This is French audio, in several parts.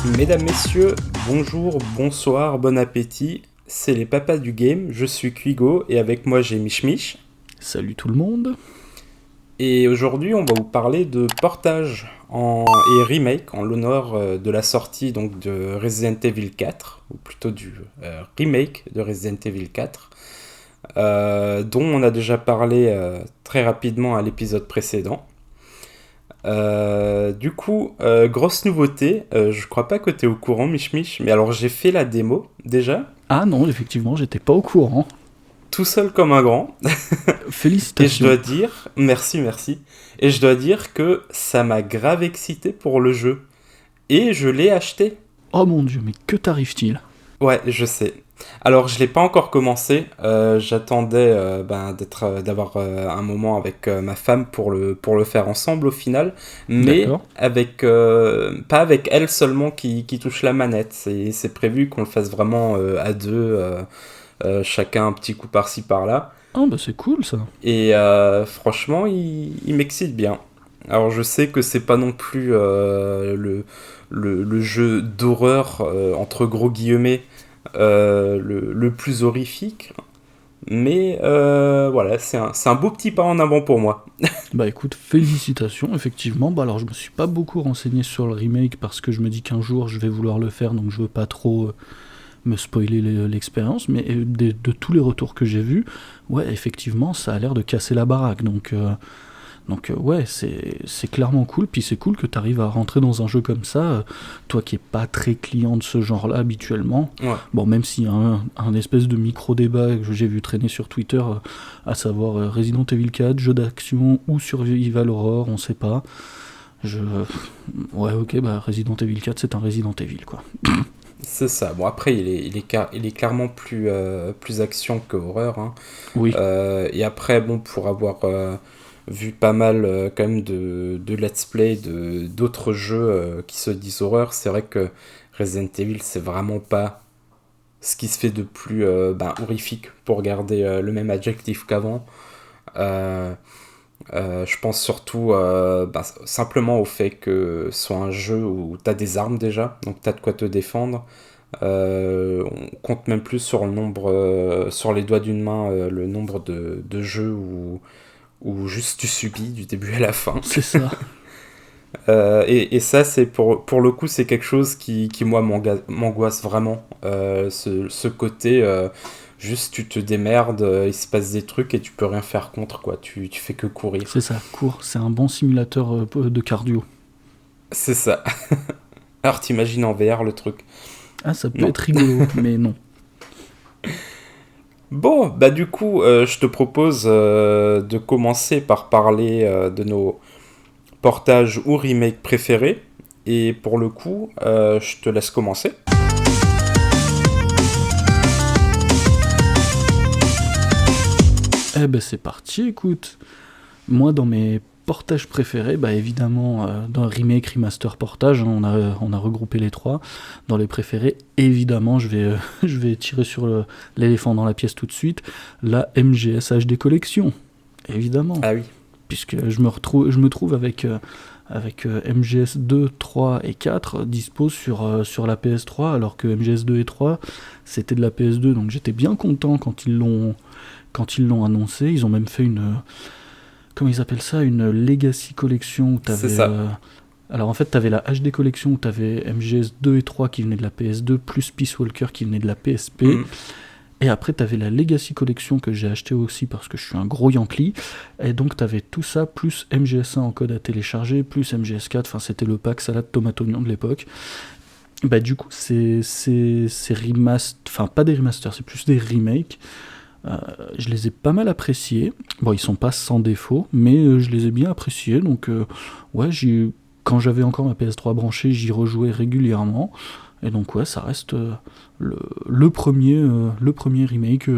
Mesdames, messieurs, bonjour, bonsoir, bon appétit. C'est les papas du game, je suis Quigo et avec moi j'ai Mich Mich. Salut tout le monde. Et aujourd'hui on va vous parler de portage et remake en l'honneur de la sortie donc, de Resident Evil 4, ou plutôt du remake de Resident Evil 4, dont on a déjà parlé très rapidement à l'épisode précédent. Grosse nouveauté, je crois pas que t'es au courant, Mich Mich, mais alors j'ai fait la démo déjà, Ah non, effectivement, j'étais pas au courant. tout seul comme un grand, et je dois Félicitations. dire, merci, et je dois dire que ça m'a grave excité pour le jeu, et je l'ai acheté. Oh mon dieu, mais que t'arrive-t-il? Ouais, je sais. Alors, je l'ai pas encore commencé. J'attendais d'avoir un moment avec ma femme pour le faire ensemble au final, mais D'accord. avec pas avec elle seulement qui touche la manette. C'est prévu qu'on le fasse vraiment à deux, chacun un petit coup par-ci par-là. Ah bah c'est cool ça. Et franchement, il m'excite bien. Alors, je sais que c'est pas non plus le jeu d'horreur entre gros guillemets le plus horrifique. Mais voilà, c'est un beau petit pas en avant pour moi. Bah écoute, félicitations, effectivement. Bah alors je me suis pas beaucoup renseigné sur le remake parce que je me dis qu'un jour je vais vouloir le faire, donc je veux pas trop me spoiler l'expérience, mais de tous les retours que j'ai vus, ouais, effectivement, ça a l'air de casser la baraque, donc ouais, c'est clairement cool, puis c'est cool que tu arrives à rentrer dans un jeu comme ça, toi qui es pas très client de ce genre-là habituellement. Ouais, Bon, même s'il y a un espèce de micro-débat que j'ai vu traîner sur Twitter, à savoir Resident Evil 4, jeu d'action ou Survival Horror, on sait pas. Je... Ouais, ok, bah Resident Evil 4, c'est un Resident Evil, quoi. c'est ça. Bon, après, il est clairement plus action que horreur, hein. Oui, Et après, bon, pour avoir vu pas mal quand même de let's play d'autres jeux qui se disent horreur, c'est vrai que Resident Evil, c'est vraiment pas ce qui se fait de plus horrifique, pour garder le même adjectif qu'avant. Euh, je pense surtout simplement au fait que ce soit un jeu où t'as des armes déjà, donc t'as de quoi te défendre. On compte même plus sur le nombre, sur les doigts d'une main, le nombre de jeux où juste tu subis du début à la fin. c'est ça. Et ça, c'est pour le coup, c'est quelque chose qui moi, m'angoisse vraiment. Ce côté, juste tu te démerdes, il se passe des trucs et tu peux rien faire contre, quoi. Tu fais que courir. C'est ça, court. C'est un bon simulateur de cardio. C'est ça. Alors t'imagines en VR le truc. Ah, ça peut Non. être rigolo, mais non. Bon, bah du coup, je te propose de commencer par parler de nos portages ou remakes préférés. Et pour le coup, je te laisse commencer. Eh ben c'est parti, écoute. Moi, dans mes portages préférés, bah évidemment, dans remake, remaster, portage, hein, on a regroupé les trois. Dans les préférés, évidemment, je vais tirer sur l'éléphant dans la pièce tout de suite. La MGS HD Collection, évidemment. Ah oui. Puisque je me trouve avec MGS 2, 3 et 4 dispo sur la PS3, alors que MGS 2 et 3, c'était de la PS2, donc j'étais bien content quand ils l'ont annoncé. Ils ont même fait comment ils appellent ça, une Legacy Collection où C'est t'avais... ça. alors en fait, t'avais la HD Collection où t'avais MGS 2 et 3 qui venaient de la PS2, plus Peace Walker qui venait de la PSP. Mm. Et après, t'avais la Legacy Collection que j'ai acheté aussi parce que je suis un gros Yankee. Et donc, t'avais tout ça, plus MGS1 en code à télécharger, plus MGS4. Enfin, c'était le pack salade tomate oignon de l'époque. Bah, du coup, c'est remaster. Enfin, pas des remasters, c'est plus des remakes. Je les ai pas mal appréciés. Bon, ils sont pas sans défaut, mais je les ai bien appréciés. Donc, ouais, quand j'avais encore ma PS3 branchée, j'y rejouais régulièrement. Et donc, ouais, ça reste le premier remake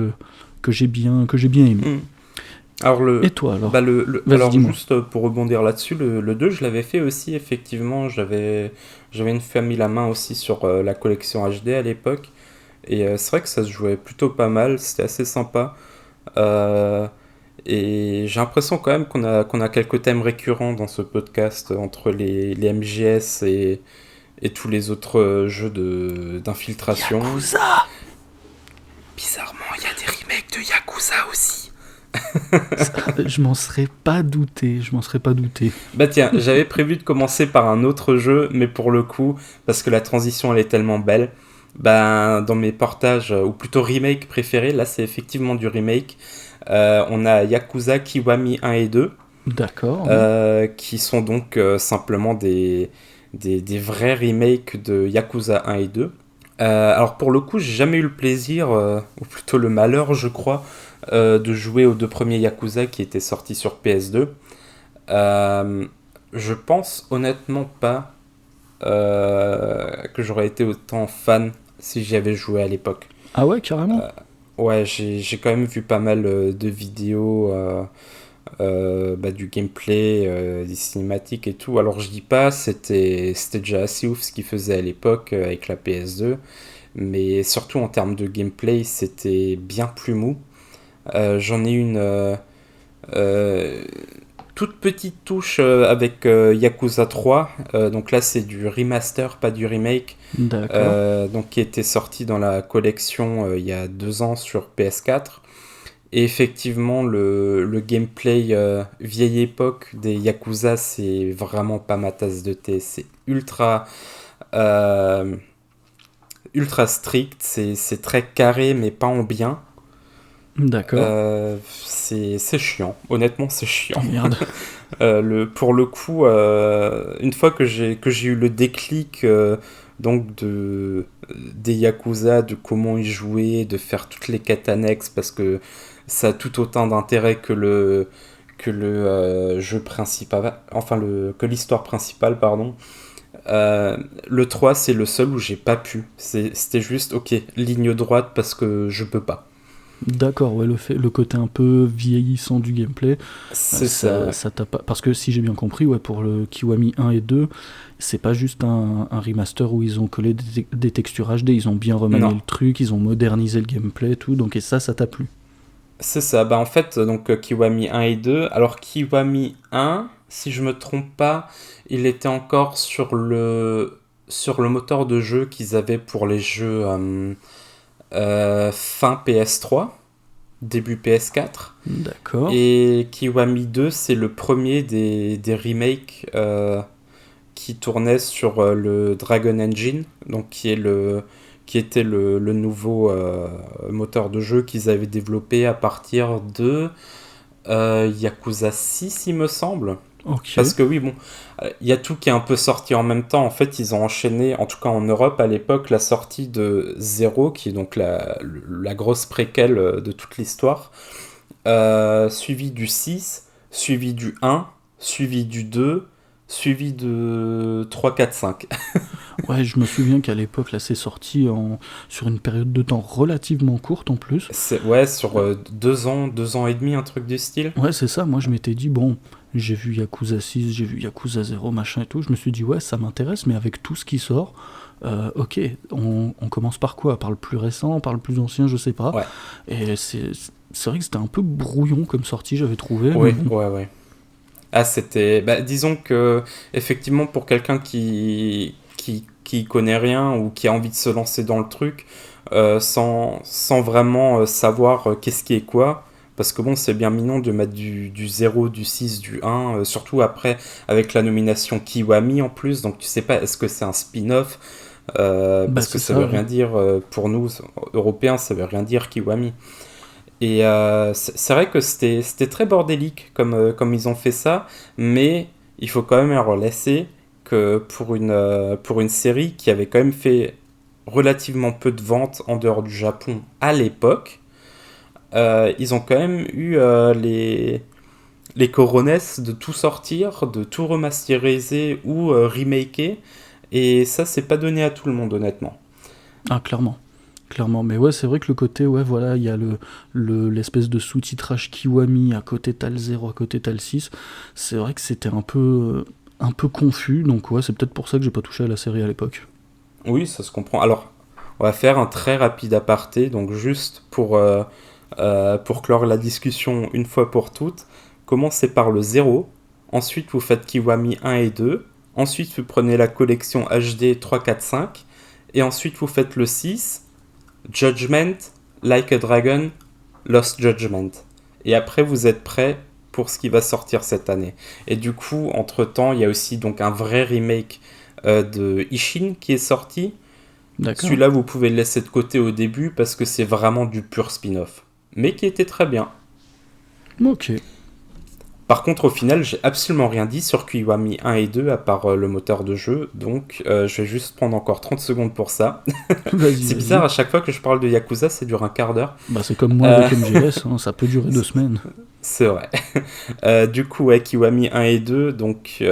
que j'ai bien aimé. Mm. Alors, Et toi, alors? Vas-y, alors dis-moi. juste pour rebondir là-dessus, le 2, je l'avais fait aussi, effectivement. J'avais une famille la main aussi sur la collection HD à l'époque. Et c'est vrai que ça se jouait plutôt pas mal, c'était assez sympa. Euh, et j'ai l'impression quand même qu'on a quelques thèmes récurrents dans ce podcast entre les MGS et tous les autres jeux d'infiltration. Yakuza. Bizarrement, il y a des remakes de Yakuza aussi. Je m'en serais pas douté, Bah tiens, j'avais prévu de commencer par un autre jeu, mais pour le coup, parce que la transition elle est tellement belle, bah dans mes portages, ou plutôt remake préférés, là c'est effectivement du remake, on a Yakuza Kiwami 1 et 2, D'accord, oui. qui sont donc simplement des vrais remakes de Yakuza 1 et 2. Alors pour le coup, j'ai jamais eu le plaisir, ou plutôt le malheur, je crois, de jouer aux deux premiers Yakuza qui étaient sortis sur PS2. Je pense honnêtement pas que j'aurais été autant fan si j'y avais joué à l'époque. Ah ouais, carrément. Ouais, j'ai quand même vu pas mal de vidéos, du gameplay, des cinématiques et tout. Alors je dis pas, c'était déjà assez ouf ce qu'ils faisaient à l'époque avec la PS2, mais surtout en termes de gameplay, c'était bien plus mou. J'en ai une euh, toute petite touche avec Yakuza 3. Donc là, c'est du remaster, pas du remake. D'accord. Donc qui était sorti dans la collection il y a 2 ans sur PS4. Et effectivement, le gameplay vieille époque des Yakuza, c'est vraiment pas ma tasse de thé. C'est euh, ultra strict, c'est très carré, mais pas en bien. D'accord. C'est chiant, honnêtement, c'est chiant. Oh merde. Pour le coup, une fois que j'ai eu le déclic donc des Yakuza, de comment y jouer, de faire toutes les quêtes annexes, parce que ça a tout autant d'intérêt que le jeu principal, enfin que l'histoire principale, pardon. Le 3, c'est le seul où j'ai pas pu. C'était juste, ok, ligne droite parce que je peux pas. D'accord, ouais, le côté un peu vieillissant du gameplay, C'est ça, ouais. ça t'a pas. Parce que si j'ai bien compris, ouais, pour le Kiwami 1 et 2, c'est pas juste un remaster où ils ont collé des textures HD, ils ont bien remanié Non, le truc, ils ont modernisé le gameplay et tout, donc et ça t'a plu. c'est ça. Bah en fait, donc Kiwami 1 et 2. Alors Kiwami 1, si je me trompe pas, il était encore sur le moteur de jeu qu'ils avaient pour les jeux fin PS3, début PS4. D'accord. Et Kiwami 2, c'est le premier des remakes qui tournait sur le Dragon Engine, donc qui était le nouveau moteur de jeu qu'ils avaient développé à partir de Yakuza 6, il me semble. Ok. Parce que oui, bon, il y a tout qui est un peu sorti en même temps. En fait, ils ont enchaîné, en tout cas en Europe à l'époque, la sortie de Zero, qui est donc la grosse préquelle de toute l'histoire, suivi du 6, suivi du 1, suivi du 2, suivi de 3, 4, 5. Ouais, je me souviens qu'à l'époque, là, c'est sorti sur une période de temps relativement courte en plus. Ouais, sur 2 ans, 2 ans et demi, un truc du style. Ouais, c'est ça, moi je m'étais dit, bon, j'ai vu Yakuza 6, j'ai vu Yakuza 0, machin et tout, je me suis dit, ouais, ça m'intéresse, mais avec tout ce qui sort, ok, on commence par quoi? Par le plus récent, par le plus ancien, je sais pas. Ouais, Et c'est vrai que c'était un peu brouillon comme sortie, j'avais trouvé, mais ouais, bon. ouais, ouais. Ah, c'était. Bah, disons que, effectivement, pour quelqu'un qui connaît rien ou qui a envie de se lancer dans le truc, sans vraiment savoir qu'est-ce qui est quoi, parce que bon, c'est bien mignon de mettre du 0, du 6, du 1, surtout après avec la nomination Kiwami en plus, donc tu sais pas, est-ce que c'est un spin-off Bah parce que c'est ça ça, veut ouais. rien dire pour nous, Européens, ça veut rien dire Kiwami. Et c'est vrai que c'était très bordélique comme ils ont fait ça, mais il faut quand même leur laisser que pour une série qui avait quand même fait relativement peu de ventes en dehors du Japon à l'époque, ils ont quand même eu les coronets de tout sortir, de tout remasteriser ou remaker, et ça c'est pas donné à tout le monde honnêtement. Ah, clairement. Clairement, mais ouais, c'est vrai que le côté, ouais, voilà, il y a l'espèce de sous-titrage Kiwami, à côté t'as le 0, à côté t'as le 6. C'est vrai que c'était un peu confus, donc ouais, c'est peut-être pour ça que j'ai pas touché à la série à l'époque. Oui, ça se comprend. Alors, on va faire un très rapide aparté, donc juste pour clore la discussion une fois pour toutes. Commencez par le 0, ensuite vous faites Kiwami 1 et 2, Ensuite, vous prenez la collection HD 3, 4, 5. Et ensuite, vous faites le 6, Judgment, Like a Dragon, Lost Judgment. Et après, vous êtes prêt pour ce qui va sortir cette année. Et du coup, entre-temps, il y a aussi donc un vrai remake de Ishin qui est sorti. D'accord. Celui-là, vous pouvez le laisser de côté au début parce que c'est vraiment du pur spin-off. Mais qui était très bien. Ok. Par contre, au final, j'ai absolument rien dit sur Kiwami 1 et 2 à part le moteur de jeu, donc je vais juste prendre encore 30 secondes pour ça. Vas-y, C'est vas-y. bizarre, à chaque fois que je parle de Yakuza, ça dure un quart d'heure. Bah, c'est comme moi avec MGS, hein, ça peut durer 2 semaines. C'est vrai. Du coup, ouais, Kiwami 1 et 2, donc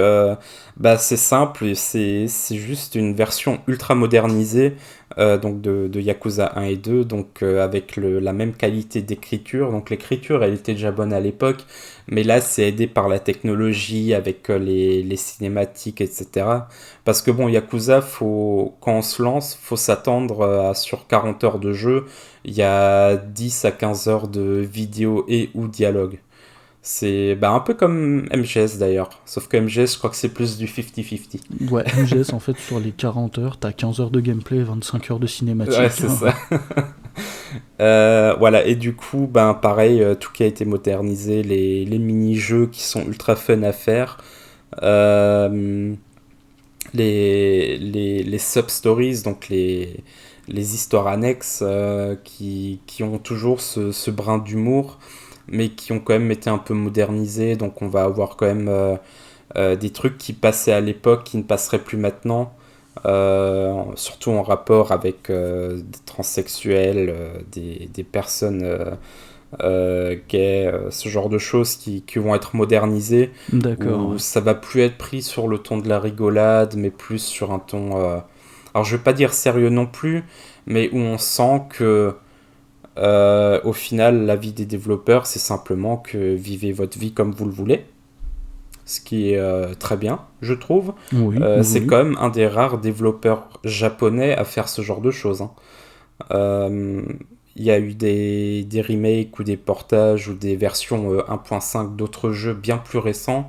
bah, c'est simple, c'est juste une version ultra modernisée donc de Yakuza 1 et 2, donc avec la même qualité d'écriture. Donc l'écriture, elle était déjà bonne à l'époque, mais là, c'est aidé par la technologie, avec les cinématiques, etc. Parce que bon, Yakuza, quand on se lance, faut s'attendre sur 40 heures de jeu, il y a 10 à 15 heures de vidéo et ou dialogue. C'est bah, un peu comme MGS d'ailleurs. Sauf que MGS, je crois que c'est plus du 50-50. Ouais, MGS, en fait, sur les 40 heures, t'as 15 heures de gameplay, 25 heures de Ouais, cinématique. c'est Hein. ça. Voilà, et du coup, ben, pareil, tout qui a été modernisé, les mini-jeux qui sont ultra fun à faire, euh, les sub-stories, donc les histoires annexes qui ont toujours ce brin d'humour, mais qui ont quand même été un peu modernisés. Donc on va avoir quand même des trucs qui passaient à l'époque, qui ne passeraient plus maintenant. Surtout en rapport avec des transsexuels, des personnes gays, ce genre de choses qui vont être modernisées, D'accord, où ouais. ça va plus être pris sur le ton de la rigolade, mais plus sur un ton, alors je vais pas dire sérieux non plus, mais où on sent que au final la vie des développeurs c'est simplement que vivez votre vie comme vous le voulez, ce qui est très bien, je trouve. Oui, C'est oui. quand même un des rares développeurs japonais à faire ce genre de choses, hein. Euh, Il y a eu des remakes ou des portages ou des versions 1.5 d'autres jeux bien plus récents.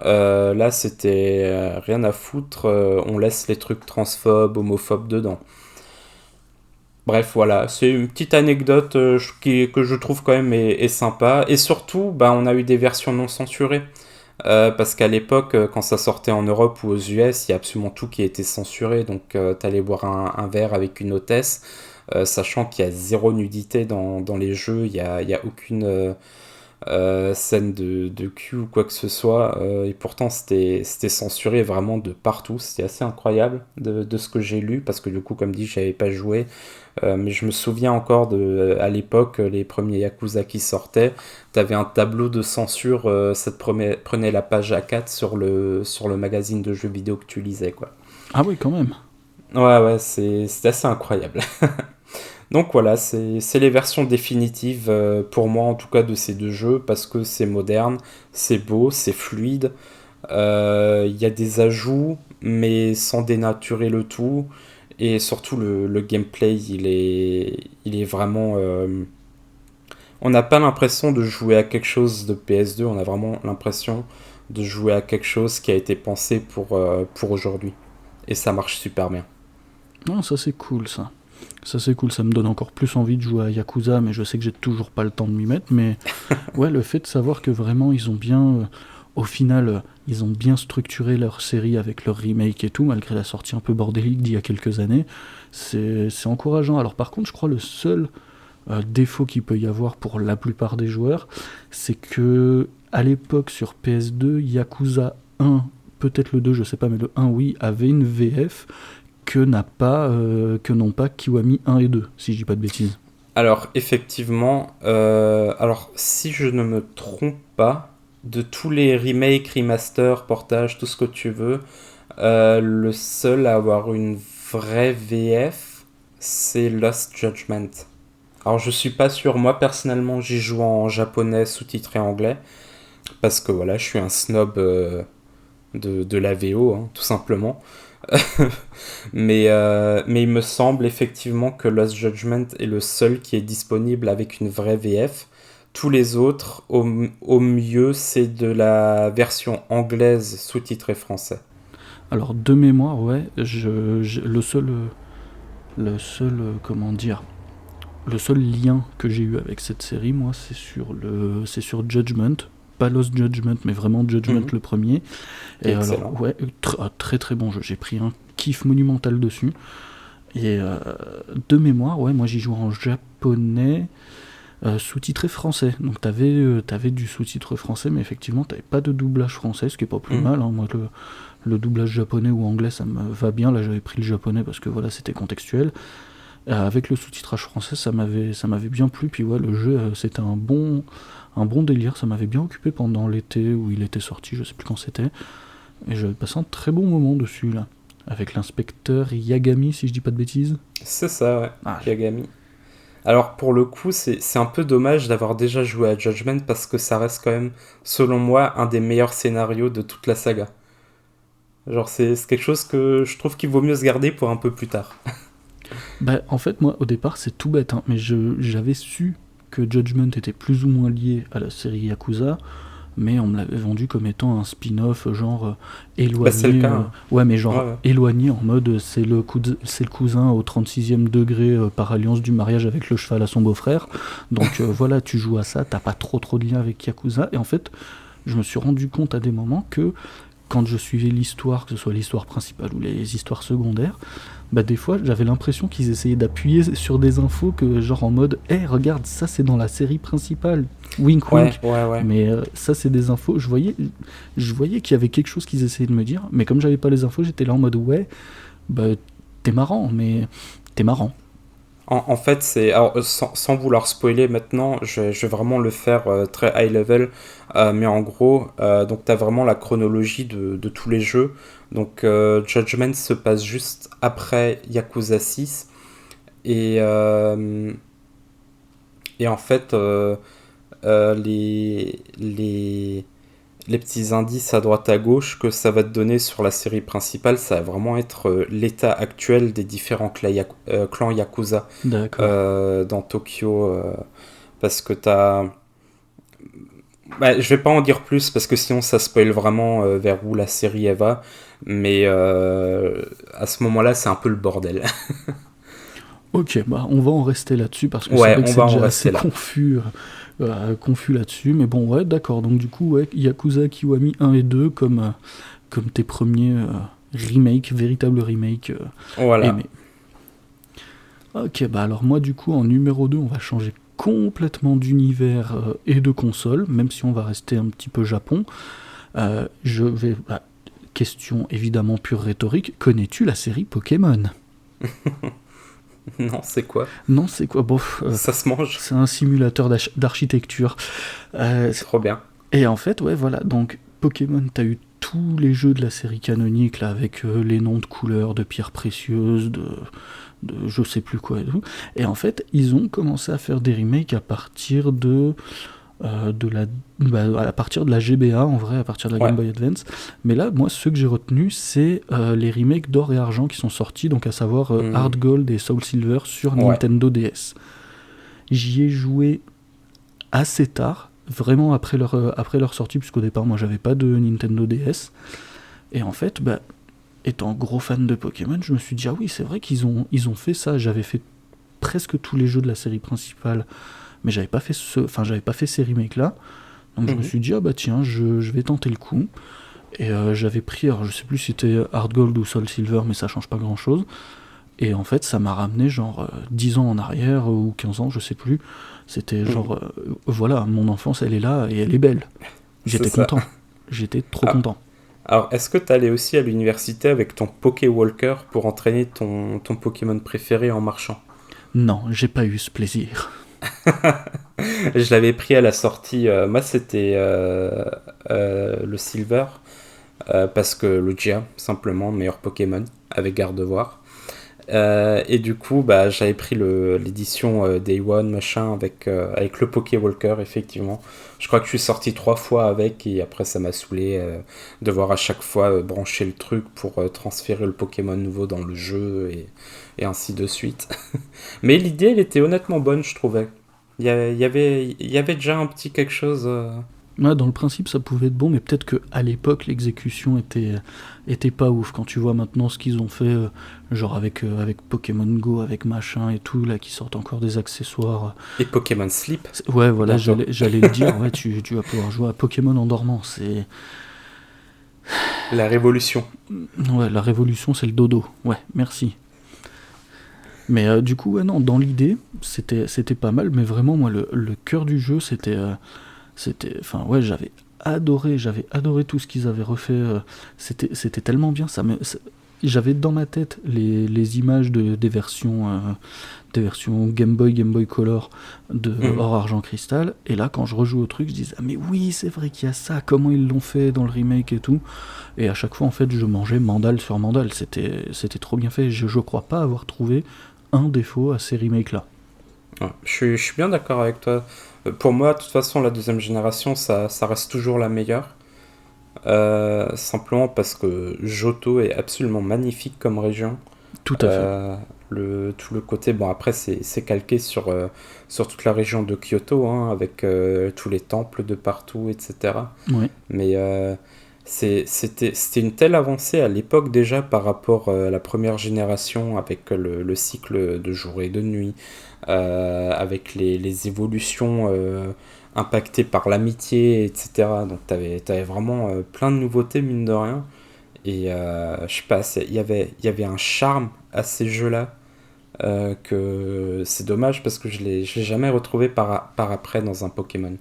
Là, c'était rien à foutre. On laisse les trucs transphobes, homophobes dedans. Bref, voilà, c'est une petite anecdote que je trouve quand même est sympa. Et surtout, bah, on a eu des versions non censurées. Parce qu'à l'époque, quand ça sortait en Europe ou aux US, il y a absolument tout qui était censuré. Donc, t'allais boire un verre avec une hôtesse, sachant qu'il y a zéro nudité dans les jeux, il y a aucune scène de cul ou quoi que ce soit. Et pourtant, c'était censuré vraiment de partout. C'était assez incroyable de ce que j'ai lu, parce que du coup, comme dit, j'avais pas joué. Mais je me souviens encore à l'époque, les premiers Yakuza qui sortaient, t'avais un tableau de censure, ça te prenait la page A4 sur le magazine de jeux vidéo que tu lisais, quoi. Ah oui, quand même. Ouais, ouais, c'est assez incroyable. Donc voilà, c'est les versions définitives, pour moi en tout cas, de ces deux jeux, parce que c'est moderne, c'est beau, c'est fluide, il y a des ajouts, mais sans dénaturer le tout. Et surtout, le gameplay, il est vraiment. On n'a pas l'impression de jouer à quelque chose de PS2, on a vraiment l'impression de jouer à quelque chose qui a été pensé pour aujourd'hui. Et ça marche super bien. Non, ça c'est cool, ça. Ça c'est cool, ça me donne encore plus envie de jouer à Yakuza, mais je sais que j'ai toujours pas le temps de m'y mettre. Mais ouais, le fait de savoir que vraiment ils ont bien, au final, ils ont bien structuré leur série avec leur remake et tout, malgré la sortie un peu bordélique d'il y a quelques années, c'est encourageant. Alors par contre, je crois le seul défaut qu'il peut y avoir pour la plupart des joueurs, c'est que à l'époque sur PS2, Yakuza 1, peut-être le 2, je sais pas, mais le 1 oui, avait une VF que n'ont pas Kiwami 1 et 2, si je dis pas de bêtises. Alors, effectivement, alors si je ne me trompe pas, de tous les remakes, remasters, portages, tout ce que tu veux, le seul à avoir une vraie VF, c'est Lost Judgment. Alors, je suis pas sûr, moi personnellement, j'y joue en japonais sous-titré anglais, parce que voilà, je suis un snob de la VO, hein, tout simplement. Mais il me semble effectivement que Lost Judgment est le seul qui est disponible avec une vraie VF. Tous les autres, au mieux, c'est de la version anglaise sous-titrée français. Alors, de mémoire, ouais, le seul, comment dire, le seul lien que j'ai eu avec cette série, moi, c'est sur Judgment. Pas Lost Judgment, mais vraiment Judgment Mhm. le premier. Qui est Et alors, excellent. ouais, très très bon jeu. J'ai pris un kiff monumental dessus. Et de mémoire, ouais, moi j'y jouais en japonais, sous-titré français. Donc t'avais du sous-titre français, mais effectivement t'avais pas de doublage français, ce qui est pas plus Mhm. mal, hein. Moi le doublage japonais ou anglais ça me va bien. Là j'avais pris le japonais parce que voilà c'était contextuel. Avec le sous-titrage français ça m'avait bien plu. Puis ouais le jeu c'était un bon délire. Ça m'avait bien occupé pendant l'été où il était sorti, je sais plus quand c'était. Et j'avais passé un très bon moment dessus là. Avec l'inspecteur Yagami si je dis pas de bêtises. C'est ça, ouais. Ah, Yagami. Alors pour le coup, c'est un peu dommage d'avoir déjà joué à Judgment parce que ça reste quand même, selon moi, un des meilleurs scénarios de toute la saga. Genre c'est quelque chose que je trouve qu'il vaut mieux se garder pour un peu plus tard. bah, en fait, moi, au départ, c'est tout bête, hein, mais j'avais su que Judgment était plus ou moins lié à la série Yakuza, mais on me l'avait vendu comme étant un spin-off, genre Bah c'est le éloigné. cas, hein. Ouais, mais Ouais, genre ouais. éloigné en mode c'est le cousin au 36e degré par alliance du mariage avec le cheval à son beau-frère. Donc voilà, tu joues à ça, t'as pas trop de lien avec Yakuza. Et en fait, je me suis rendu compte à des moments que quand je suivais l'histoire, que ce soit l'histoire principale ou les histoires secondaires, bah des fois j'avais l'impression qu'ils essayaient d'appuyer sur des infos que genre en mode hé regarde ça c'est dans la série principale wink Ouais, wink ouais, ouais. mais ça c'est des infos je voyais qu'il y avait quelque chose qu'ils essayaient de me dire mais comme j'avais pas les infos j'étais là en mode ouais bah t'es marrant mais t'es marrant. En fait, c'est alors, sans vouloir spoiler maintenant, je vais vraiment le faire très high level, mais en gros, donc t'as vraiment la chronologie de tous les jeux. Donc Judgment se passe juste après Yakuza 6 et et en fait les petits indices à droite à gauche que ça va te donner sur la série principale, ça va vraiment être l'état actuel des différents clans Yakuza D'accord. dans Tokyo, parce que t'as... Bah, je vais pas en dire plus parce que sinon ça spoil vraiment vers où la série elle va, mais à ce moment-là c'est un peu le bordel. Ok, bah on va en rester là-dessus parce que c'est Ouais, vrai que on c'est va en déjà assez rester là. confus là-dessus. Mais bon, ouais, d'accord. Donc du coup, ouais, Yakuza Kiwami 1 et 2 comme tes premiers remakes, véritables remakes Voilà, aimés. Ok, bah alors moi du coup en numéro 2 on va changer complètement d'univers et de console, même si on va rester un petit peu Japon. Je vais... question évidemment pure rhétorique, connais-tu la série Pokémon? non, c'est quoi? Non, c'est quoi? Bof, Ça se mange? c'est un simulateur d'architecture. Euh, Trop bien. et en fait, ouais, voilà, donc Pokémon, t'as eu tous les jeux de la série canonique, là, avec les noms de couleurs, de pierres précieuses, de je sais plus quoi et tout. Et en fait, ils ont commencé à faire des remakes à partir de la, à partir de la GBA, en vrai, à partir de la Game Ouais. Boy Advance. Mais là, moi, ceux que j'ai retenus, c'est les remakes d'or et argent qui sont sortis, donc à savoir Hmm. Heart Gold et Soul Silver sur Ouais. Nintendo DS. J'y ai joué assez tard, vraiment après leur sortie, puisqu'au départ, moi, j'avais pas de Nintendo DS. Et en fait, bah, étant gros fan de Pokémon, je me suis dit, ah oui, c'est vrai qu'ils ont fait ça. J'avais fait presque tous les jeux de la série principale, mais j'avais pas fait ces remakes-là. Donc je me Mhm. suis dit, ah bah tiens, je vais tenter le coup. Et j'avais pris, alors je sais plus si c'était Hard Gold ou Soul Silver, mais ça change pas grand-chose. Et en fait, ça m'a ramené genre 10 ans en arrière ou 15 ans, je sais plus. C'était Mhm. genre, voilà, mon enfance, elle est là et elle est belle. C'est J'étais ça. content. J'étais trop Ah, content. alors, est-ce que t'allais aussi à l'université avec ton Pokéwalker pour entraîner ton Pokémon préféré en marchant? Non, j'ai pas eu ce plaisir. Je l'avais pris à la sortie. Moi, c'était le Silver, parce que Lugia, simplement, meilleur Pokémon, avec Gardevoir. Et du coup, bah, j'avais pris l'édition Day One, machin, avec le Pokéwalker, effectivement. Je crois que je suis sorti 3 fois avec, et après, ça m'a saoulé de voir à chaque fois brancher le truc pour transférer le Pokémon nouveau dans le jeu, et ainsi de suite. Mais l'idée, elle était honnêtement bonne, je trouvais. Il y avait déjà un petit quelque chose. Ouais, dans le principe, ça pouvait être bon, mais peut-être que à l'époque, l'exécution était pas ouf. Quand tu vois maintenant ce qu'ils ont fait, genre avec Pokémon Go, avec machin et tout, là, qui sortent encore des accessoires. Et Pokémon Sleep, Ouais, voilà, bientôt. j'allais le dire. Ouais, tu vas pouvoir jouer à Pokémon en dormant. La révolution. Ouais, la révolution, c'est le dodo. Ouais, merci. Mais du coup, ouais, non, dans l'idée, c'était pas mal, mais vraiment, moi, le cœur du jeu, enfin, ouais, j'avais adoré tout ce qu'ils avaient refait. C'était tellement bien. J'avais dans ma tête les images des versions Game Boy Color de Mhm. Or Argent Cristal. Et là, quand je rejoue au truc, je disais, ah, mais oui, c'est vrai qu'il y a ça, comment ils l'ont fait dans le remake et tout. Et à chaque fois, en fait, je mangeais mandale sur mandale. C'était trop bien fait. Je crois pas avoir trouvé un défaut à ces remakes-là. Ouais, je suis bien d'accord avec toi. Pour moi, de toute façon, la deuxième génération, ça reste toujours la meilleure. Simplement parce que Johto est absolument magnifique comme région. Tout à fait. Euh, tout le côté, bon après c'est calqué sur toute la région de Kyoto, hein, avec tous les temples de partout, etc. Ouais. Mais c'était une telle avancée à l'époque déjà par rapport à la première génération avec le cycle de jour et de nuit, avec les évolutions impactées par l'amitié, etc. Donc t'avais vraiment plein de nouveautés mine de rien. Et je sais pas, il y avait un charme à ces jeux-là que c'est dommage parce que je l'ai jamais retrouvé par après dans un Pokémon.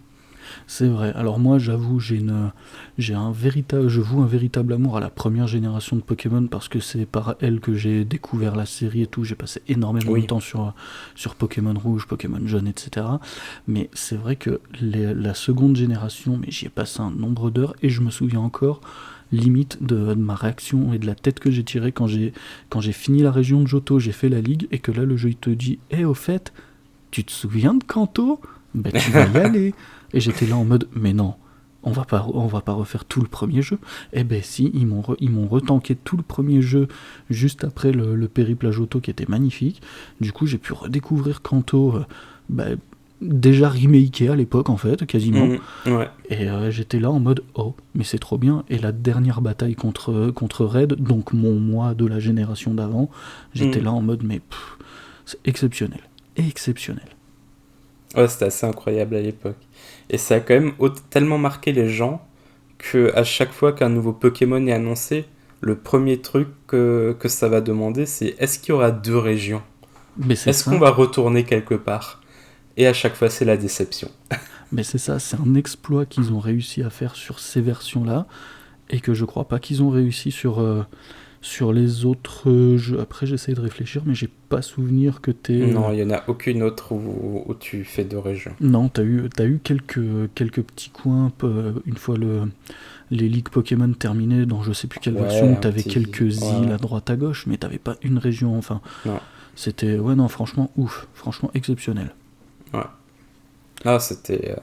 C'est vrai. Alors moi, j'avoue, je voue un véritable amour à la première génération de Pokémon parce que c'est par elle que j'ai découvert la série et tout. J'ai passé énormément de Oui. temps sur Pokémon Rouge, Pokémon Jaune, etc. Mais c'est vrai que la seconde génération, mais j'y ai passé un nombre d'heures et je me souviens encore limite de ma réaction et de la tête que j'ai tirée quand j'ai fini la région de Johto, j'ai fait la ligue et que là le jeu il te dit au fait, tu te souviens de Kanto? Ben tu vas y aller. Et j'étais là en mode, mais non, on va pas refaire tout le premier jeu. Eh ben si, ils m'ont retanké tout le premier jeu juste après le périple à Johto qui était magnifique. Du coup, j'ai pu redécouvrir Kanto, ben, déjà remaké à l'époque en fait, quasiment. Mhm. Ouais. Et j'étais là en mode, oh, mais c'est trop bien. Et la dernière bataille contre Red, donc mon moi de la génération d'avant, j'étais Mhm. là en mode, mais c'est exceptionnel. Exceptionnel. Ouais, c'était assez incroyable à l'époque. Et ça a quand même tellement marqué les gens que à chaque fois qu'un nouveau Pokémon est annoncé, le premier truc que ça va demander, c'est est-ce qu'il y aura deux régions? Mais c'est Est-ce qu'on ça. va retourner quelque part? Et à chaque fois, c'est la déception. Mais c'est ça, c'est un exploit qu'ils ont réussi à faire sur ces versions-là, et que je crois pas qu'ils ont réussi sur les autres jeux. Après, j'essaie de réfléchir, mais j'ai pas souvenir que t'es. Non, il n'y en a aucune autre où tu fais deux régions. Non, t'as eu quelques petits coins, une fois les ligues Pokémon terminées, dans je sais plus quelle version, Ouais, où un t'avais petit. quelques Ouais, îles ouais. à droite à gauche, mais t'avais pas une région, enfin. Non, C'était. Ouais, non, franchement, ouf. Franchement, exceptionnel. ouais. Ah, c'était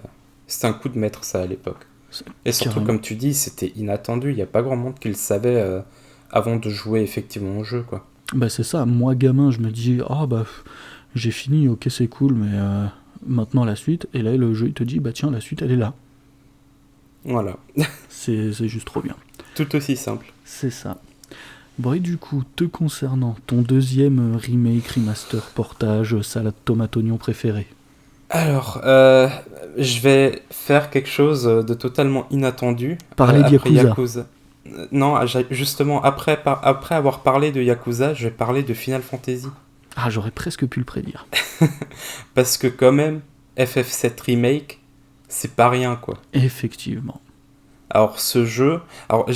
un coup de maître, ça, à l'époque. C'est- Et surtout, Carrément. comme tu dis, c'était inattendu. Il n'y a pas grand monde qui le savait avant de jouer effectivement au jeu, quoi. Bah, c'est ça, moi gamin, je me dis, ah bah, j'ai fini, ok, c'est cool, mais maintenant la suite. Et là, le jeu, il te dit, bah tiens, la suite, elle est là. Voilà. C'est juste trop bien. Tout aussi simple. C'est ça. Bon, et du coup, te concernant, ton deuxième remake, remaster, portage, salade tomate oignon préféré. Alors, je vais faire quelque chose de totalement inattendu Parler de après Yakuza. Yakuza. Non, justement, après avoir parlé de Yakuza, je vais parler de Final Fantasy. Ah, j'aurais presque pu le prédire. Parce que quand même, FF7 Remake, c'est pas rien, quoi. Effectivement. Alors ce jeu, alors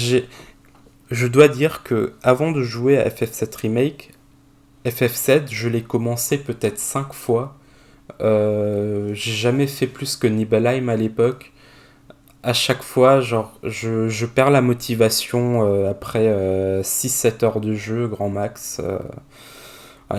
je dois dire que avant de jouer à FF7 Remake, FF7, je l'ai commencé peut-être 5 fois. J'ai jamais fait plus que Nibelheim à l'époque. À chaque fois, genre, je perds la motivation après 6-7 heures de jeu, grand max.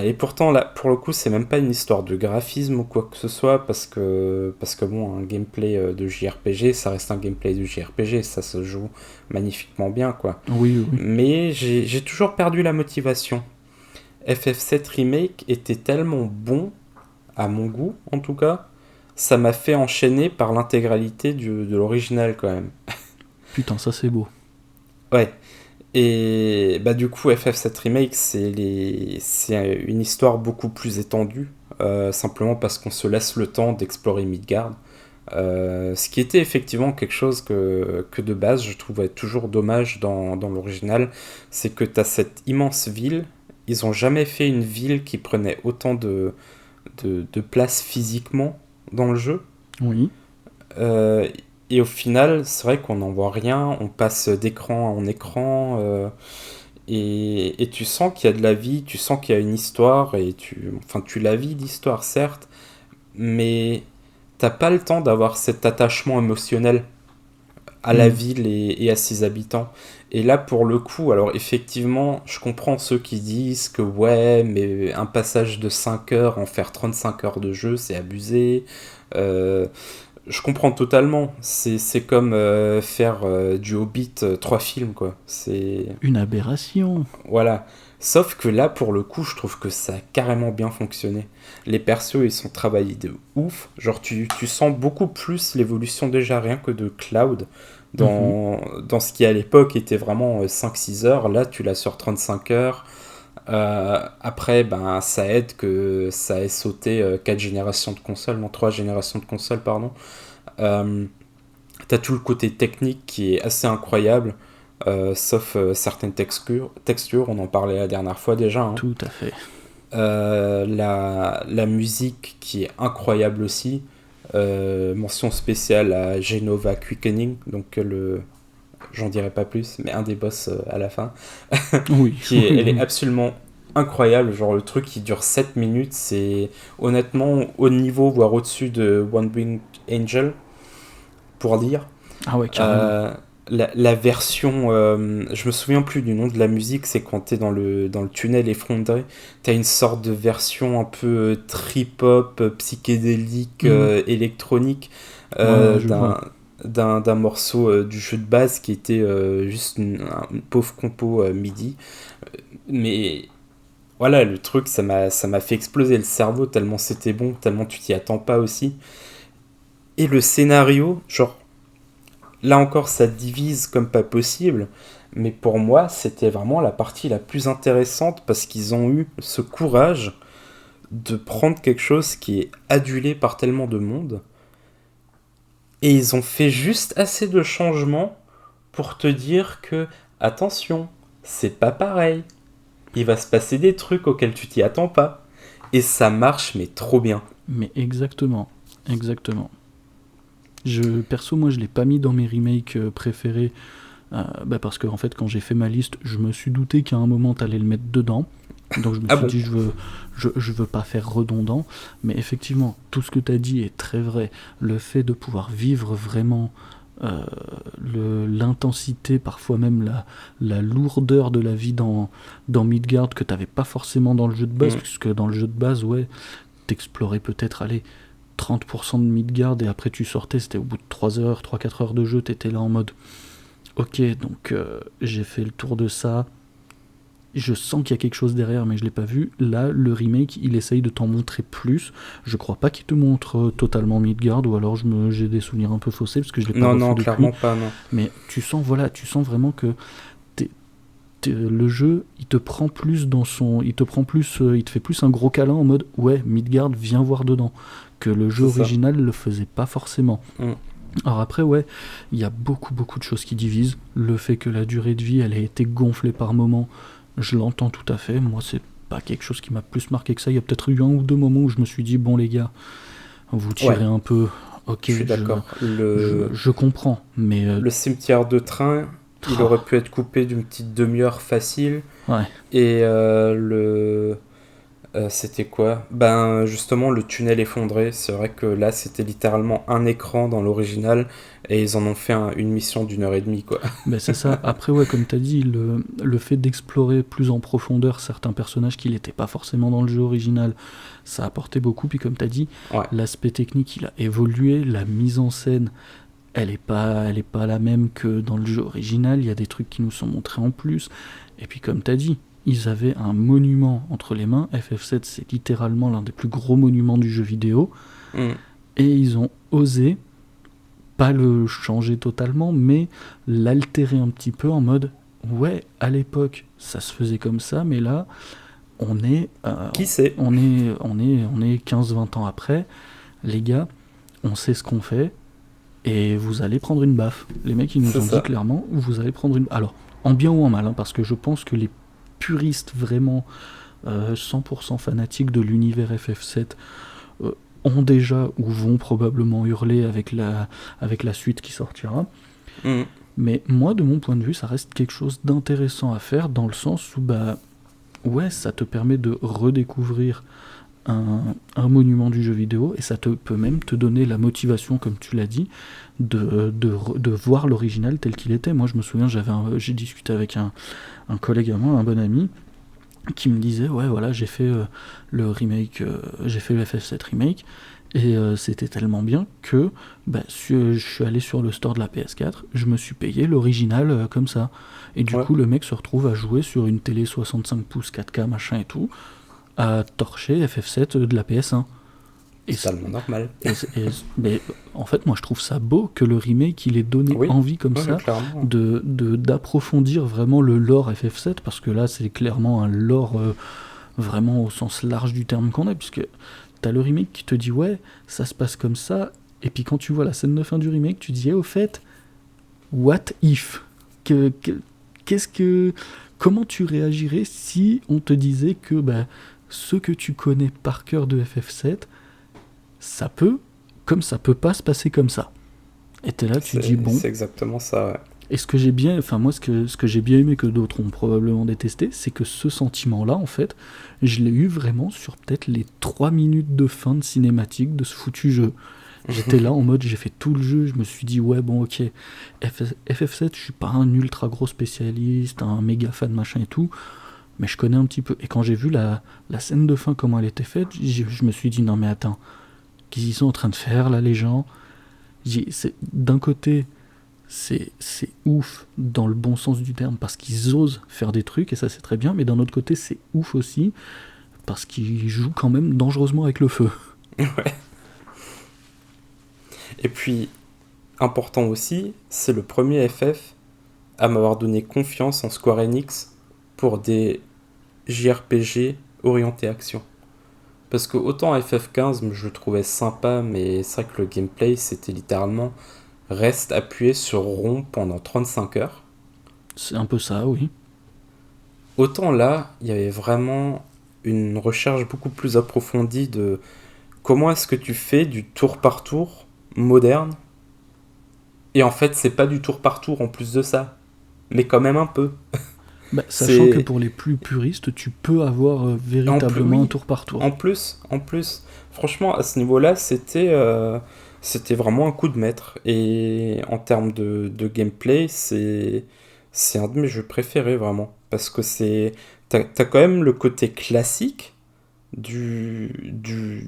Et pourtant, là, pour le coup, c'est même pas une histoire de graphisme ou quoi que ce soit, parce que bon, un gameplay de JRPG, ça reste un gameplay de JRPG, ça se joue magnifiquement bien, quoi. Oui, oui. Mais j'ai toujours perdu la motivation. FF7 Remake était tellement bon, à mon goût en tout cas, ça m'a fait enchaîner par l'intégralité de l'original quand même. Putain, ça c'est beau. Ouais. Et bah du coup FF7 Remake c'est une histoire beaucoup plus étendue, simplement parce qu'on se laisse le temps d'explorer Midgard. Ce qui était effectivement quelque chose que de base je trouvais toujours dommage dans l'original, c'est que tu as cette immense ville, ils ont jamais fait une ville qui prenait autant de place physiquement dans le jeu. Oui. Euh, et au final, c'est vrai qu'on n'en voit rien, on passe d'écran en écran, et tu sens qu'il y a de la vie, tu sens qu'il y a une histoire, et tu la vis l'histoire certes, mais t'as pas le temps d'avoir cet attachement émotionnel à la ville et à ses habitants. Et là, pour le coup, alors effectivement, je comprends ceux qui disent que ouais, mais un passage de 5 heures, en faire 35 heures de jeu, c'est abusé. Euh, je comprends totalement. C'est comme faire du Hobbit 3 films, quoi. C'est... Une aberration. Voilà. Sauf que là, pour le coup, je trouve que ça a carrément bien fonctionné. Les persos, ils sont travaillés de ouf. Genre, tu sens beaucoup plus l'évolution déjà rien que de Cloud dans ce qui à l'époque était vraiment 5-6 heures. Là, tu l'as sur 35 heures. Après, ben, ça aide que ça ait sauté 4 générations de consoles, non, 3 générations de consoles, pardon. Euh, T'as tout le côté technique qui est assez incroyable, sauf certaines textures, on en parlait la dernière fois déjà. Hein. Tout à fait. La musique qui est incroyable aussi. Mention spéciale à Genova Quickening, donc j'en dirai pas plus, mais un des boss à la fin. Oui. Elle est absolument incroyable, genre le truc qui dure 7 minutes, c'est honnêtement au niveau, voire au-dessus de One Winged Angel, pour dire. Ah ouais, carrément. La version, je me souviens plus du nom de la musique, c'est quand t'es dans le tunnel effondré, t'as une sorte de version un peu trip-hop, psychédélique, électronique, Ouais, je vois. d'un morceau du jeu de base qui était juste une pauvre compo MIDI. Mais voilà, le truc, ça m'a fait exploser le cerveau tellement c'était bon, tellement tu t'y attends pas aussi. Et le scénario, genre, là encore, ça divise comme pas possible, mais pour moi, c'était vraiment la partie la plus intéressante parce qu'ils ont eu ce courage de prendre quelque chose qui est adulé par tellement de monde et ils ont fait juste assez de changements pour te dire que, attention, c'est pas pareil. Il va se passer des trucs auxquels tu t'y attends pas. Et ça marche, mais trop bien. Mais exactement. Exactement. Perso, moi, je l'ai pas mis dans mes remakes préférés. Parce que, en fait, quand j'ai fait ma liste, je me suis douté qu'à un moment, t'allais le mettre dedans. Donc, je me Ah suis bon? dit, je veux pas faire redondant. Mais effectivement, tout ce que t'as dit est très vrai. Le fait de pouvoir vivre vraiment l'intensité, parfois même la lourdeur de la vie dans Midgard que t'avais pas forcément dans le jeu de base, puisque dans le jeu de base, ouais, t'explorais peut-être, allez, 30% de Midgard et après tu sortais, c'était au bout de 3 heures, 3-4 heures de jeu, t'étais là en mode ok, donc j'ai fait le tour de ça, je sens qu'il y a quelque chose derrière mais je l'ai pas vu. Là, le remake, il essaye de t'en montrer plus. Je crois pas qu'il te montre totalement Midgard, ou alors j'ai des souvenirs un peu faussés parce que je l'ai pas Non, refait non, depuis. clairement pas, non. Mais tu sens, voilà, tu sens vraiment que le jeu, il te prend plus dans son, il te prend plus, il te fait plus un gros câlin en mode ouais, Midgard, viens voir dedans, que le jeu C'est ça. original le faisait pas forcément. Mm. Alors après, ouais, il y a beaucoup de choses qui divisent. Le fait que la durée de vie, elle ait été gonflée par moment, je l'entends tout à fait. Moi, c'est pas quelque chose qui m'a plus marqué que ça. Il y a peut-être eu un ou deux moments où je me suis dit bon les gars, vous tirez Ouais, un peu. Ok, je suis d'accord. je comprends, mais Le cimetière de train, il aurait pu être coupé d'une petite demi-heure facile. ouais. Et c'était quoi? Ben justement le tunnel effondré, c'est vrai que là c'était littéralement un écran dans l'original et ils en ont fait une mission d'1 heure et demie quoi. Ben c'est ça. Après, ouais, comme t'as dit, le fait d'explorer plus en profondeur certains personnages qui n'étaient pas forcément dans le jeu original, ça a apporté beaucoup. Puis comme t'as dit, Ouais, l'aspect technique, il a évolué, la mise en scène, elle est pas la même que dans le jeu original. Il y a des trucs qui nous sont montrés en plus. Et puis comme t'as dit, ils avaient un monument entre les mains. FF7, c'est littéralement l'un des plus gros monuments du jeu vidéo. mm, Et ils ont osé, pas le changer totalement, mais l'altérer un petit peu en mode, ouais, à l'époque, ça se faisait comme ça, mais là, on est, Qui sait? on est 15-20 ans après, les gars, on sait ce qu'on fait, et vous allez prendre une baffe. Les mecs, ils nous C'est ont dit ça. clairement, vous allez prendre une... Alors, en bien ou en mal, hein, parce que je pense que les puristes vraiment 100% fanatiques de l'univers FF7 euh, ont déjà ou vont probablement hurler avec la suite qui sortira. Mhm. Mais moi, de mon point de vue, ça reste quelque chose d'intéressant à faire dans le sens où, bah, ouais, ça te permet de redécouvrir un monument du jeu vidéo et ça peut même te donner la motivation, comme tu l'as dit, de voir l'original tel qu'il était. Moi, je me souviens, j'ai discuté avec un collègue à moi, un bon ami, qui me disait ouais voilà le remake j'ai fait le FF7 remake et c'était tellement bien que bah, je suis allé sur le store de la PS4, je me suis payé l'original comme ça, et du Ouais. coup le mec se retrouve à jouer sur une télé 65 pouces 4K machin et tout, à torcher FF7 de la PS1. Et, Totalement normal. mais en fait, moi je trouve ça beau que le remake il ait donné Oui, envie comme ouais, ça clairement. d'approfondir vraiment le lore FF7, parce que là c'est clairement un lore vraiment au sens large du terme qu'on a, puisque t'as le remake qui te dit ouais, ça se passe comme ça, et puis quand tu vois la scène de fin du remake, tu dis au fait, what if que, que- qu'est-ce que comment tu réagirais si on te disait que bah, ce que tu connais par cœur de FF7, ça peut, comme ça peut pas se passer comme ça. Et t'es là, tu dis bon. C'est exactement ça, ouais. Et ce que j'ai bien, enfin moi ce que j'ai bien aimé, que d'autres ont probablement détesté, c'est que ce sentiment-là, en fait, je l'ai eu vraiment sur peut-être les 3 minutes de fin de cinématique de ce foutu jeu. J'étais là en mode, j'ai fait tout le jeu, je me suis dit ouais bon ok, FF7, je suis pas un ultra gros spécialiste, un méga fan machin et tout, mais je connais un petit peu. Et quand j'ai vu la scène de fin, comment elle était faite, je me suis dit non mais attends, qu'est-ce qu'ils sont en train de faire là les gens? D'un côté, c'est ouf dans le bon sens du terme parce qu'ils osent faire des trucs et ça c'est très bien, mais d'un autre côté c'est ouf aussi parce qu'ils jouent quand même dangereusement avec le feu. Ouais. Et puis, important aussi, c'est le premier FF à m'avoir donné confiance en Square Enix pour des JRPG orientés action. Parce que autant FF15, je le trouvais sympa, mais c'est vrai que le gameplay, c'était littéralement reste appuyé sur rond pendant 35 heures. C'est un peu ça, oui. Autant là, il y avait vraiment une recherche beaucoup plus approfondie de comment est-ce que tu fais du tour par tour moderne. Et en fait, c'est pas du tour par tour en plus de ça, mais quand même un peu. Bah, sachant que C'est pour les plus puristes, tu peux avoir en plus, véritablement un oui, tour par tour. en plus, franchement, à ce niveau-là, c'était vraiment un coup de maître. Et en termes de gameplay, c'est un de mes jeux préférés, vraiment. Parce que t'as quand même le côté classique du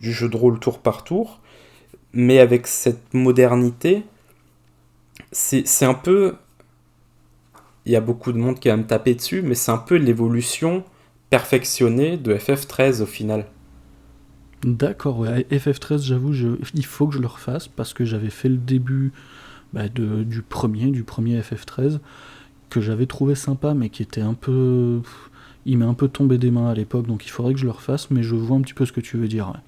jeu de rôle tour par tour, mais avec cette modernité, c'est un peu. Il y a beaucoup de monde qui va me taper dessus, mais c'est un peu l'évolution perfectionnée de FF13 au final. D'accord, ouais. FF13, j'avoue, il faut que je le refasse parce que j'avais fait le début bah, du premier FF13 que j'avais trouvé sympa mais qui était un peu... Il m'est un peu tombé des mains à l'époque, donc il faudrait que je le refasse, mais je vois un petit peu ce que tu veux dire. Ouais.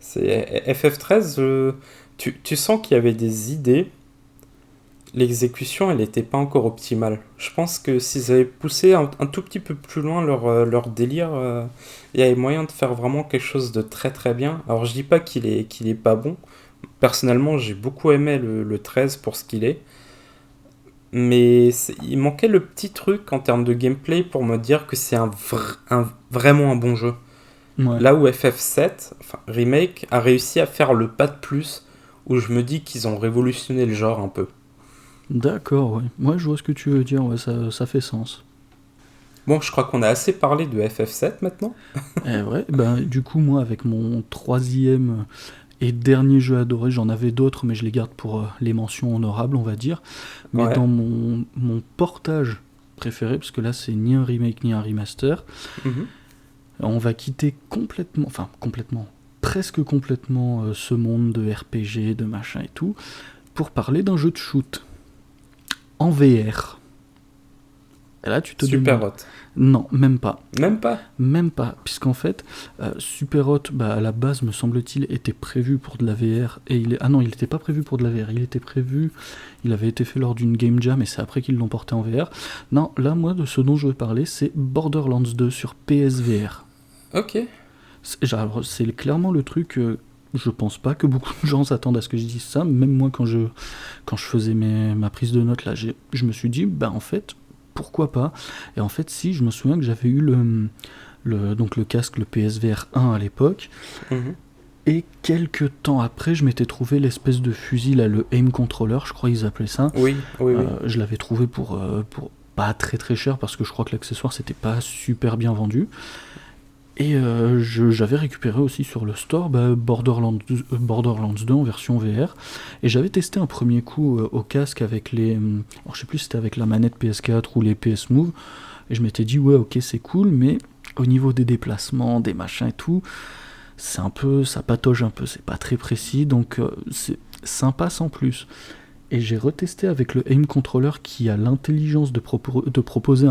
C'est FF13, tu sens qu'il y avait des idées. L'exécution, elle n'était pas encore optimale. Je pense que s'ils avaient poussé un tout petit peu plus loin leur délire, il y avait moyen de faire vraiment quelque chose de très très bien. Alors je dis pas qu'il est pas bon. Personnellement, j'ai beaucoup aimé le 13 pour ce qu'il est. Mais il manquait le petit truc en termes de gameplay pour me dire que c'est vraiment un bon jeu. Ouais. Là où FF7, enfin Remake, a réussi à faire le pas de plus, où je me dis qu'ils ont révolutionné le genre un peu. D'accord, ouais. Moi, je vois ce que tu veux dire, ouais, ça fait sens. Bon, je crois qu'on a assez parlé de FF7 maintenant. Et ouais, ben, du coup, moi, avec mon troisième et dernier jeu adoré, j'en avais d'autres, mais je les garde pour les mentions honorables, on va dire. Mais Ouais. dans mon portage préféré, parce que là, c'est ni un remake ni un remaster, Mhm. on va quitter complètement, enfin, complètement. presque complètement ce monde de RPG, de machin et tout, pour parler d'un jeu de shoot en VR. Et là, tu te Super demandes. hot. Non, même pas. Même pas? Même pas, puisqu'en fait, Superhot, à la base, me semble-t-il, était prévu pour de la VR, et ah non, il n'était pas prévu pour de la VR, il avait été fait lors d'une Game Jam, et c'est après qu'ils l'ont porté en VR. Non, là, moi, de ce dont je veux parler, c'est Borderlands 2 sur PSVR. Ok. Alors, c'est clairement le truc, je pense pas que beaucoup de gens s'attendent à ce que je dise ça, même moi, quand je faisais ma prise de notes, là, je me suis dit, en fait, pourquoi pas. Et en fait, si, je me souviens que j'avais eu donc le casque, le PSVR 1 à l'époque, Mhm. et quelques temps après, je m'étais trouvé l'espèce de fusil, là, le aim controller, je crois qu'ils appelaient ça. Oui, oui, oui. Je l'avais trouvé pour pas très très cher, parce que je crois que l'accessoire, c'était pas super bien vendu. Et j'avais récupéré aussi sur le store Borderlands 2 en version VR. Et j'avais testé un premier coup au casque avec alors je sais plus si c'était avec la manette PS4 ou les PS Move. Et je m'étais dit, ouais, ok, c'est cool, mais au niveau des déplacements, des machins et tout, c'est un peu, ça patauge un peu, c'est pas très précis, donc c'est sympa sans plus. Et j'ai retesté avec le aim controller qui a l'intelligence de proposer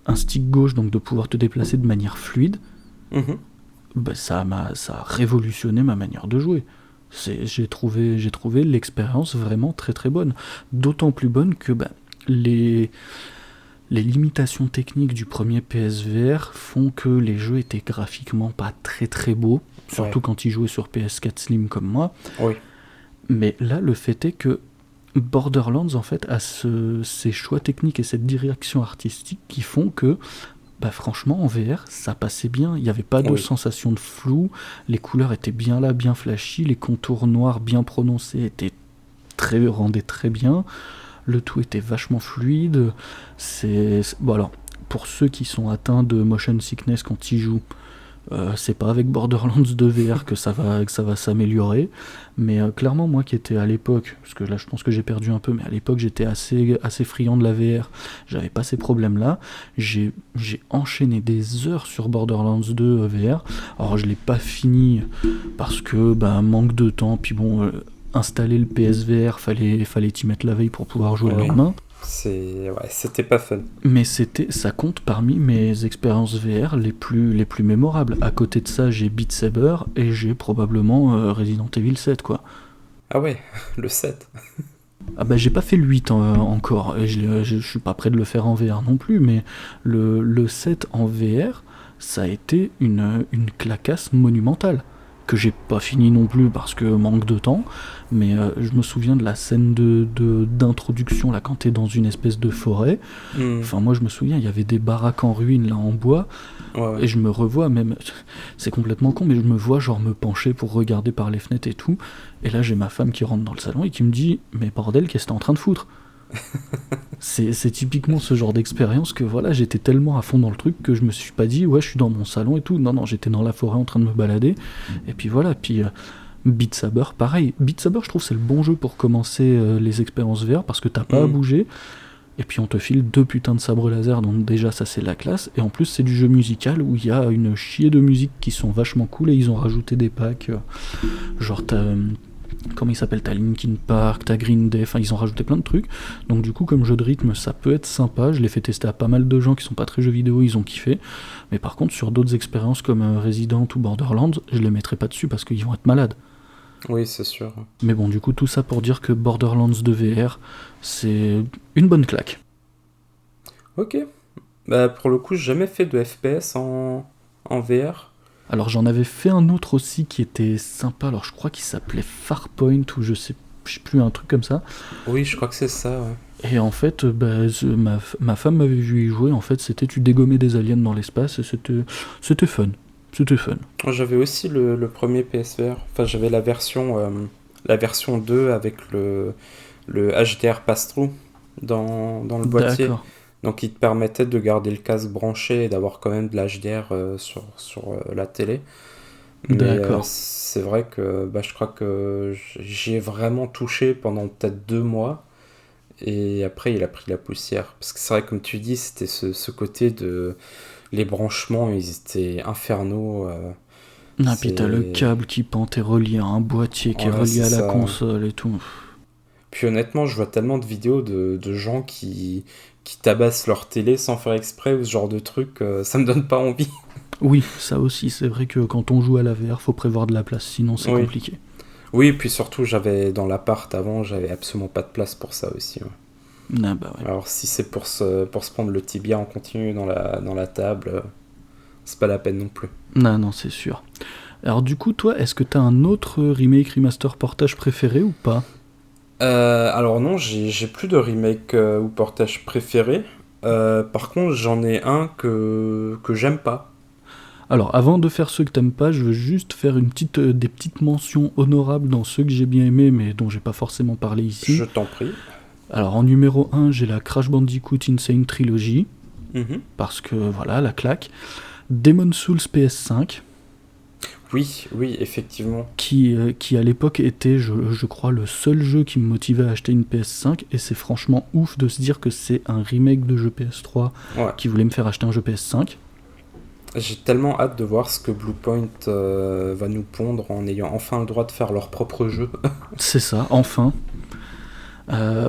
un stick gauche, donc de pouvoir te déplacer de manière fluide. Mhm. Ça a révolutionné ma manière de jouer. J'ai trouvé l'expérience vraiment très très bonne. D'autant plus bonne que les limitations techniques du premier PSVR font que les jeux étaient graphiquement pas très très beaux, surtout Ouais. quand ils jouaient sur PS4 Slim comme moi. Oui. Mais là, le fait est que Borderlands, en fait, a ces choix techniques et cette direction artistique qui font que, franchement, en VR, ça passait bien. Il n'y avait pas de Oui. sensation de flou, les couleurs étaient bien là, bien flashy, les contours noirs bien prononcés rendaient très bien, le tout était vachement fluide. Bon, alors, pour ceux qui sont atteints de motion sickness quand ils jouent, c'est pas avec Borderlands 2 VR que ça va s'améliorer, mais clairement moi qui étais à l'époque, parce que là je pense que j'ai perdu un peu, mais à l'époque j'étais assez friand de la VR, j'avais pas ces problèmes là, j'ai enchaîné des heures sur Borderlands 2 VR, alors je l'ai pas fini parce que manque de temps, puis bon, installer le PSVR, fallait y mettre la veille pour pouvoir jouer le Oui. lendemain. Ouais, c'était pas fun. Mais ça compte parmi mes expériences VR les plus mémorables. À côté de ça, j'ai Beat Saber et j'ai probablement Resident Evil 7, quoi. Ah ouais, le 7. Ah j'ai pas fait le 8 encore, et je suis pas prêt de le faire en VR non plus, mais le 7 en VR, ça a été une clacasse monumentale, que j'ai pas fini non plus parce que manque de temps, mais je me souviens de la scène d'introduction, là, quand t'es dans une espèce de forêt. Hmm. Enfin, moi je me souviens, il y avait des baraques en ruine, là, en bois, Ouais, ouais. et je me revois même, c'est complètement con, mais je me vois genre me pencher pour regarder par les fenêtres et tout, et là j'ai ma femme qui rentre dans le salon et qui me dit, mais bordel, qu'est-ce que t'es en train de foutre? C'est typiquement ce genre d'expérience que voilà, j'étais tellement à fond dans le truc que je me suis pas dit, ouais, je suis dans mon salon et tout. Non, non, j'étais dans la forêt en train de me balader, et puis voilà, puis Beat Saber, pareil. Beat Saber, je trouve c'est le bon jeu pour commencer les expériences VR parce que t'as pas à bouger. Et puis on te file 2 putains de sabres laser, donc déjà ça c'est la classe. Et en plus c'est du jeu musical où il y a une chier de musique qui sont vachement cool et ils ont rajouté des packs. Genre comment il s'appelle, t'as Linkin Park, t'as Green Day, enfin ils ont rajouté plein de trucs. Donc du coup comme jeu de rythme ça peut être sympa. Je l'ai fait tester à pas mal de gens qui sont pas très jeux vidéo, ils ont kiffé. Mais par contre sur d'autres expériences comme Resident ou Borderlands, je les mettrai pas dessus parce qu'ils vont être malades. Oui, c'est sûr. Mais bon, du coup, tout ça pour dire que Borderlands 2 VR, c'est une bonne claque. Ok. Pour le coup, j'ai jamais fait de FPS en VR. Alors j'en avais fait un autre aussi qui était sympa, alors je crois qu'il s'appelait Farpoint ou je sais plus, un truc comme ça. Oui, je crois que c'est ça, ouais. Et en fait, ma femme m'avait vu y jouer, en fait c'était tu dégommais des aliens dans l'espace et c'était fun. C'était fun. Moi, j'avais aussi le premier PSVR. Enfin, j'avais la version 2 avec le HDR pass-through dans le boîtier. D'accord. Donc, il te permettait de garder le casque branché et d'avoir quand même de l'HDR sur la télé. Mais D'accord. c'est vrai que je crois que j'y ai vraiment touché pendant peut-être 2 mois. Et après, il a pris la poussière. Parce que c'est vrai, comme tu dis, c'était ce côté de... Les branchements, ils étaient infernaux. Ah, puis t'as le C'est... câble qui pend, t'es relié à un boîtier qui est Ouais, relié c'est à la ça. console et tout. Puis honnêtement, je vois tellement de vidéos de gens qui tabassent leur télé sans faire exprès ou ce genre de truc, ça me donne pas envie. Oui, ça aussi, c'est vrai que quand on joue à la VR, faut prévoir de la place, sinon c'est Oui. compliqué. Oui, puis surtout, j'avais dans l'appart avant, j'avais absolument pas de place pour ça aussi. Ouais. Ah bah ouais. Alors si c'est pour se prendre le tibia en continu dans la table, c'est pas la peine non plus. Non, non, c'est sûr. Alors du coup, toi, est-ce que t'as un autre remake, remaster, portage préféré ou pas? Alors non, j'ai plus de remake ou portage préféré. Par contre, j'en ai un que j'aime pas. Alors, avant de faire ceux que t'aimes pas, je veux juste faire des petites mentions honorables dans ceux que j'ai bien aimés, mais dont j'ai pas forcément parlé ici. Je t'en prie. Alors, en numéro un, j'ai la Crash Bandicoot Insane Trilogy, Mhm. parce que voilà, la claque. Demon's Souls PS5, Oui, oui, effectivement. qui à l'époque était, je crois, le seul jeu qui me motivait à acheter une PS5, et c'est franchement ouf de se dire que c'est un remake de jeu PS3 Ouais. qui voulait me faire acheter un jeu PS5. J'ai tellement hâte de voir ce que Bluepoint va nous pondre en ayant enfin le droit de faire leur propre jeu. C'est ça, enfin.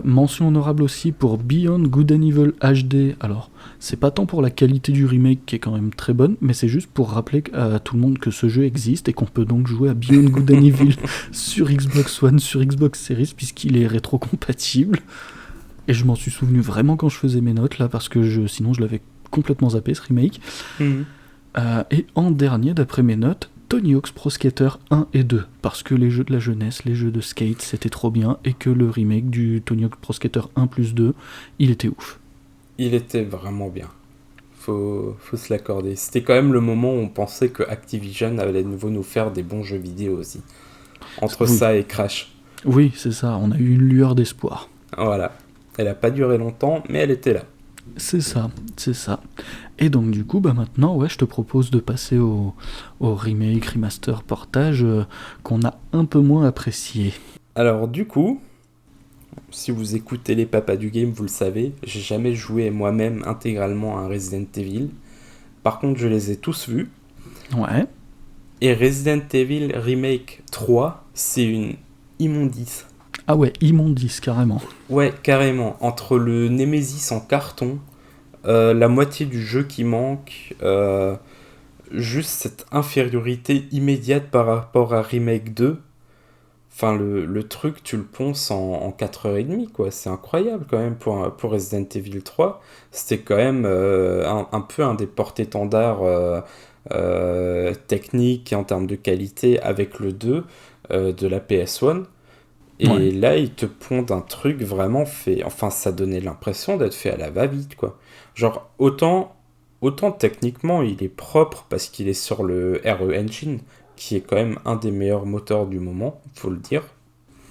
Mention honorable aussi pour Beyond Good and Evil HD. Alors, c'est pas tant pour la qualité du remake qui est quand même très bonne, mais c'est juste pour rappeler à tout le monde que ce jeu existe et qu'on peut donc jouer à Beyond Good and Evil sur Xbox One, sur Xbox Series, puisqu'il est rétro-compatible. Et je m'en suis souvenu vraiment quand je faisais mes notes là, parce que sinon je l'avais complètement zappé ce remake. Mhm. Et en dernier, d'après mes notes, Tony Hawk's Pro Skater 1 et 2, parce que les jeux de la jeunesse, les jeux de skate, c'était trop bien, et que le remake du Tony Hawk's Pro Skater 1 plus 2, il était ouf. Il était vraiment bien. Faut se l'accorder. C'était quand même le moment où on pensait que Activision allait de nouveau nous faire des bons jeux vidéo aussi. Entre Oui, ça et Crash. oui, c'est ça, on a eu une lueur d'espoir. Voilà. Elle a pas duré longtemps, mais elle était là. C'est ça, c'est ça. Et donc du coup, bah maintenant, ouais, je te propose de passer au remake, remaster, portage qu'on a un peu moins apprécié. Alors du coup, si vous écoutez les papas du game, vous le savez, j'ai jamais joué moi-même intégralement à un Resident Evil. Par contre, je les ai tous vus. Ouais. Et Resident Evil Remake 3, c'est une immondice. Ah ouais, immondice, carrément. Ouais, carrément. Entre le Nemesis en carton, la moitié du jeu qui manque, juste cette infériorité immédiate par rapport à Remake 2. Enfin, le truc, tu le ponces en 4h30, quoi. C'est incroyable quand même pour Resident Evil 3. C'était quand même un peu un des porte-étendards techniques et en termes de qualité avec le 2 de la PS1. Ouais. Et là, ils te pondent un truc vraiment fait. Enfin, ça donnait l'impression d'être fait à la va-vite, quoi. Genre, autant techniquement, il est propre parce qu'il est sur le RE Engine, qui est quand même un des meilleurs moteurs du moment, faut le dire.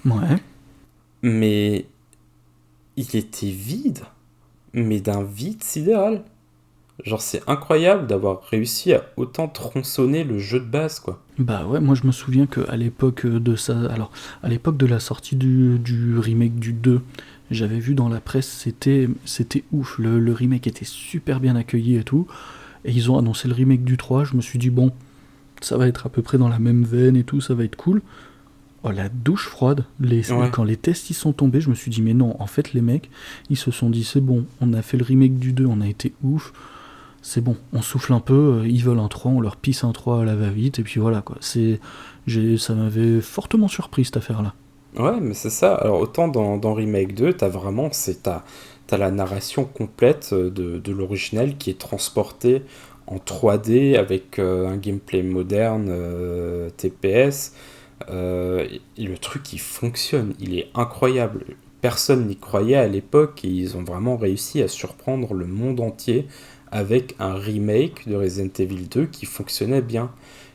Ouais. Mais il était vide, mais d'un vide sidéral. Genre, c'est incroyable d'avoir réussi à autant tronçonner le jeu de base, quoi. Bah ouais, moi je me souviens qu'à l'époque de ça, alors à l'époque de la sortie du remake du 2, j'avais vu dans la presse, c'était ouf, le remake était super bien accueilli et tout, et ils ont annoncé le remake du 3, je me suis dit bon, ça va être à peu près dans la même veine et tout, ça va être cool. Oh la douche froide, Ouais. quand les tests y sont tombés, je me suis dit mais non, en fait les mecs, ils se sont dit c'est bon, on a fait le remake du 2, on a été ouf, c'est bon, on souffle un peu, ils veulent un 3, on leur pisse un 3 à la va-vite, et puis voilà quoi. Ça m'avait fortement surpris cette affaire-là. Ouais, mais c'est ça. Alors, autant dans Remake 2, t'as la narration complète de l'original qui est transportée en 3D avec un gameplay moderne, TPS. Et le truc, il fonctionne, il est incroyable. Personne n'y croyait à l'époque et ils ont vraiment réussi à surprendre le monde entier avec un remake de Resident Evil 2 qui fonctionnait bien.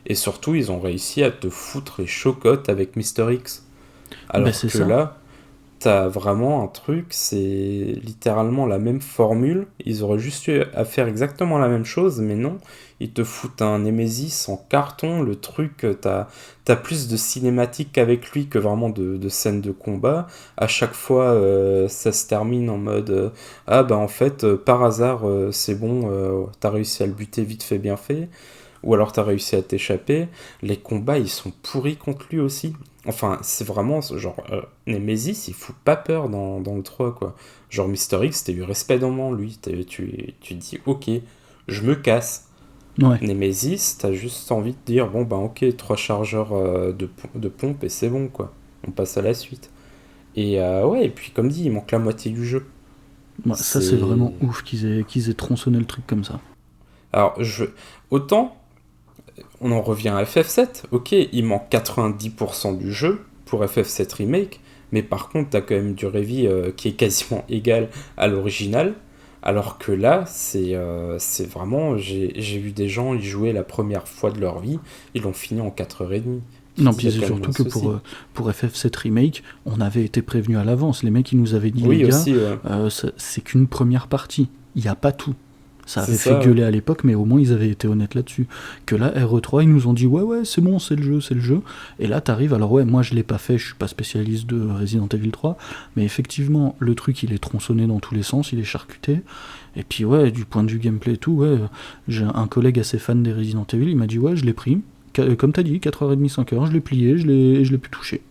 Et surtout, ils ont réussi à te foutre les chocottes avec Mister X. Bah Alors c'est que ça. là, t'as vraiment un truc, c'est littéralement la même formule. Ils auraient juste eu à faire exactement la même chose, mais non. Ils te foutent un Nemesis en carton. Le truc, t'as plus de cinématique avec lui que vraiment de scènes de combat. À chaque fois, ça se termine en mode ah bah en fait, par hasard, c'est bon, t'as réussi à le buter vite fait, bien fait. ou alors t'as réussi à t'échapper. Les combats, ils sont pourris contre lui aussi. Enfin, c'est vraiment genre Nemesis, il fout pas peur dans le 3, quoi. Genre Mister X, t'as eu respect devant lui, tu dis ok, je me casse. Ouais. Nemesis, t'as juste envie de dire bon bah ok, 3 chargeurs de pompe et c'est bon, quoi. On passe à la suite. Et ouais, et puis comme dit, il manque la moitié du jeu. Ouais, ça, c'est C'est. vraiment ouf qu'ils aient tronçonné le truc comme ça. Alors, autant, on en revient à FF7, ok, il manque 90% du jeu pour FF7 Remake, mais par contre, t'as quand même du revie qui est quasiment égal à l'original, alors que là, c'est vraiment. J'ai vu des gens y jouer la première fois de leur vie, ils l'ont fini en 4h30. Tu Non, dis, il puis y a c'est quand même surtout un que souci. pour FF7 Remake, on avait été prévenu à l'avance. Les mecs, ils nous avaient dit, les Oui, gars, aussi, ouais. c'est qu'une première partie. Il n'y a pas tout. Ça C'est avait fait ça, ouais. gueuler à l'époque, mais au moins ils avaient été honnêtes là-dessus. Que là, RE3, ils nous ont dit, ouais, c'est bon, c'est le jeu, c'est le jeu. Et là, t'arrives, alors ouais, moi je l'ai pas fait, je suis pas spécialiste de Resident Evil 3, mais effectivement, le truc, il est tronçonné dans tous les sens, il est charcuté. Et puis ouais, du point de vue gameplay et tout, ouais, j'ai un collègue assez fan des Resident Evil, il m'a dit, ouais, je l'ai pris. Comme t'as dit, 4h30, 5h, je l'ai plié, je l'ai pu toucher.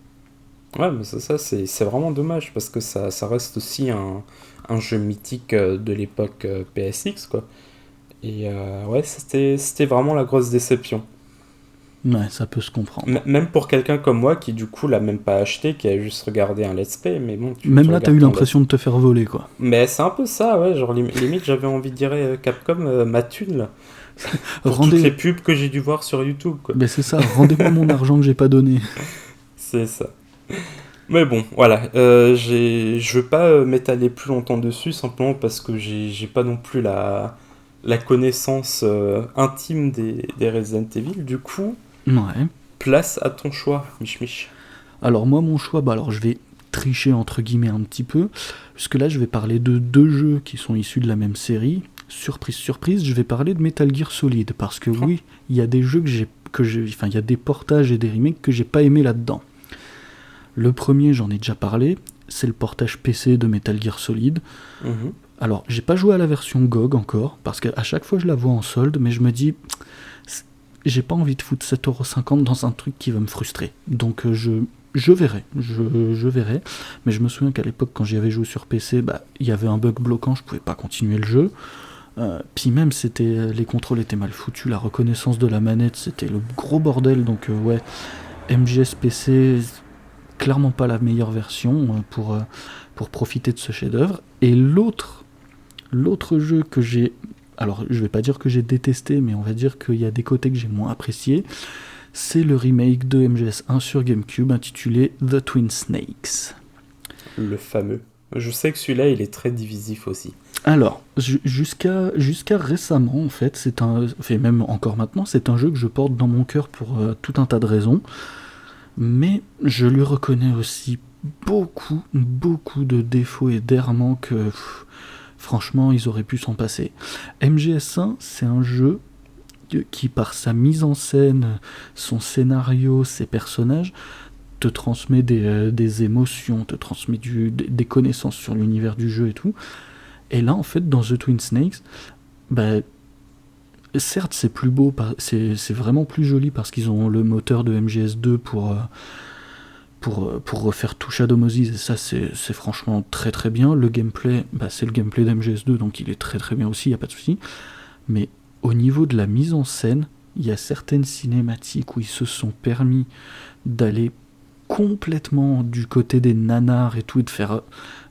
Ouais, mais c'est vraiment dommage parce que ça reste aussi un jeu mythique de l'époque PSX, quoi. Et ouais, c'était vraiment la grosse déception. Ouais, ça peut se comprendre. Même pour quelqu'un comme moi qui, du coup, l'a même pas acheté, qui a juste regardé un let's play, mais bon, tu Même là, t'as regardes eu ton let's. l'impression de te faire voler, quoi. Mais c'est un peu ça, ouais. Genre, limite, j'avais envie de dire Capcom, ma thune, là. Pour toutes les Rendez... pubs que j'ai dû voir sur YouTube, quoi. Ben c'est ça, rendez-moi mon argent que j'ai pas donné. C'est ça. Mais bon, voilà. Je veux pas m'étaler plus longtemps dessus, simplement parce que j'ai pas non plus la connaissance intime des Resident Evil. Du coup, Ouais. place à ton choix, Mich Mich. Alors moi, mon choix, bah alors je vais tricher entre guillemets un petit peu, puisque là, je vais parler de deux jeux qui sont issus de la même série. Surprise, surprise, je vais parler de Metal Gear Solid, parce que Oh. oui, il y a des jeux enfin, il y a des portages et des remakes que j'ai pas aimé là-dedans. Le premier, j'en ai déjà parlé, c'est le portage PC de Metal Gear Solid. Mhm. Alors, j'ai pas joué à la version GOG encore, parce qu'à chaque fois je la vois en solde, mais je me dis, j'ai pas envie de foutre 7,50€ dans un truc qui va me frustrer. Donc je verrai, je verrai. Mais je me souviens qu'à l'époque, quand j'y avais joué sur PC, bah, il y avait un bug bloquant, je pouvais pas continuer le jeu. Puis même, les contrôles étaient mal foutus, la reconnaissance de la manette, c'était le gros bordel. Donc ouais, MGS PC, clairement pas la meilleure version pour profiter de ce chef-d'œuvre. Et l'autre jeu que j'ai, alors je vais pas dire que j'ai détesté, mais on va dire qu'il y a des côtés que j'ai moins appréciés, c'est le remake de MGS1 sur GameCube intitulé The Twin Snakes. Le fameux. Je sais que celui-là, il est très divisif aussi. Alors, jusqu'à récemment, en fait, enfin, même encore maintenant, c'est un jeu que je porte dans mon cœur pour tout un tas de raisons, mais je lui reconnais aussi beaucoup de défauts et d'errements que, franchement, ils auraient pu s'en passer. MGS1, c'est un jeu qui, par sa mise en scène, son scénario, ses personnages, te transmet des émotions, te transmet des connaissances sur l'univers du jeu et tout. Et là, en fait, dans The Twin Snakes, bah, certes, c'est plus beau, c'est vraiment plus joli parce qu'ils ont le moteur de MGS2 pour refaire tout Shadow Moses, et ça, c'est franchement très très bien. Le gameplay, bah, c'est le gameplay d'MGS2, donc il est très très bien aussi, il n'y a pas de souci. Mais au niveau de la mise en scène, il y a certaines cinématiques où ils se sont permis d'aller complètement du côté des nanars et tout, et de faire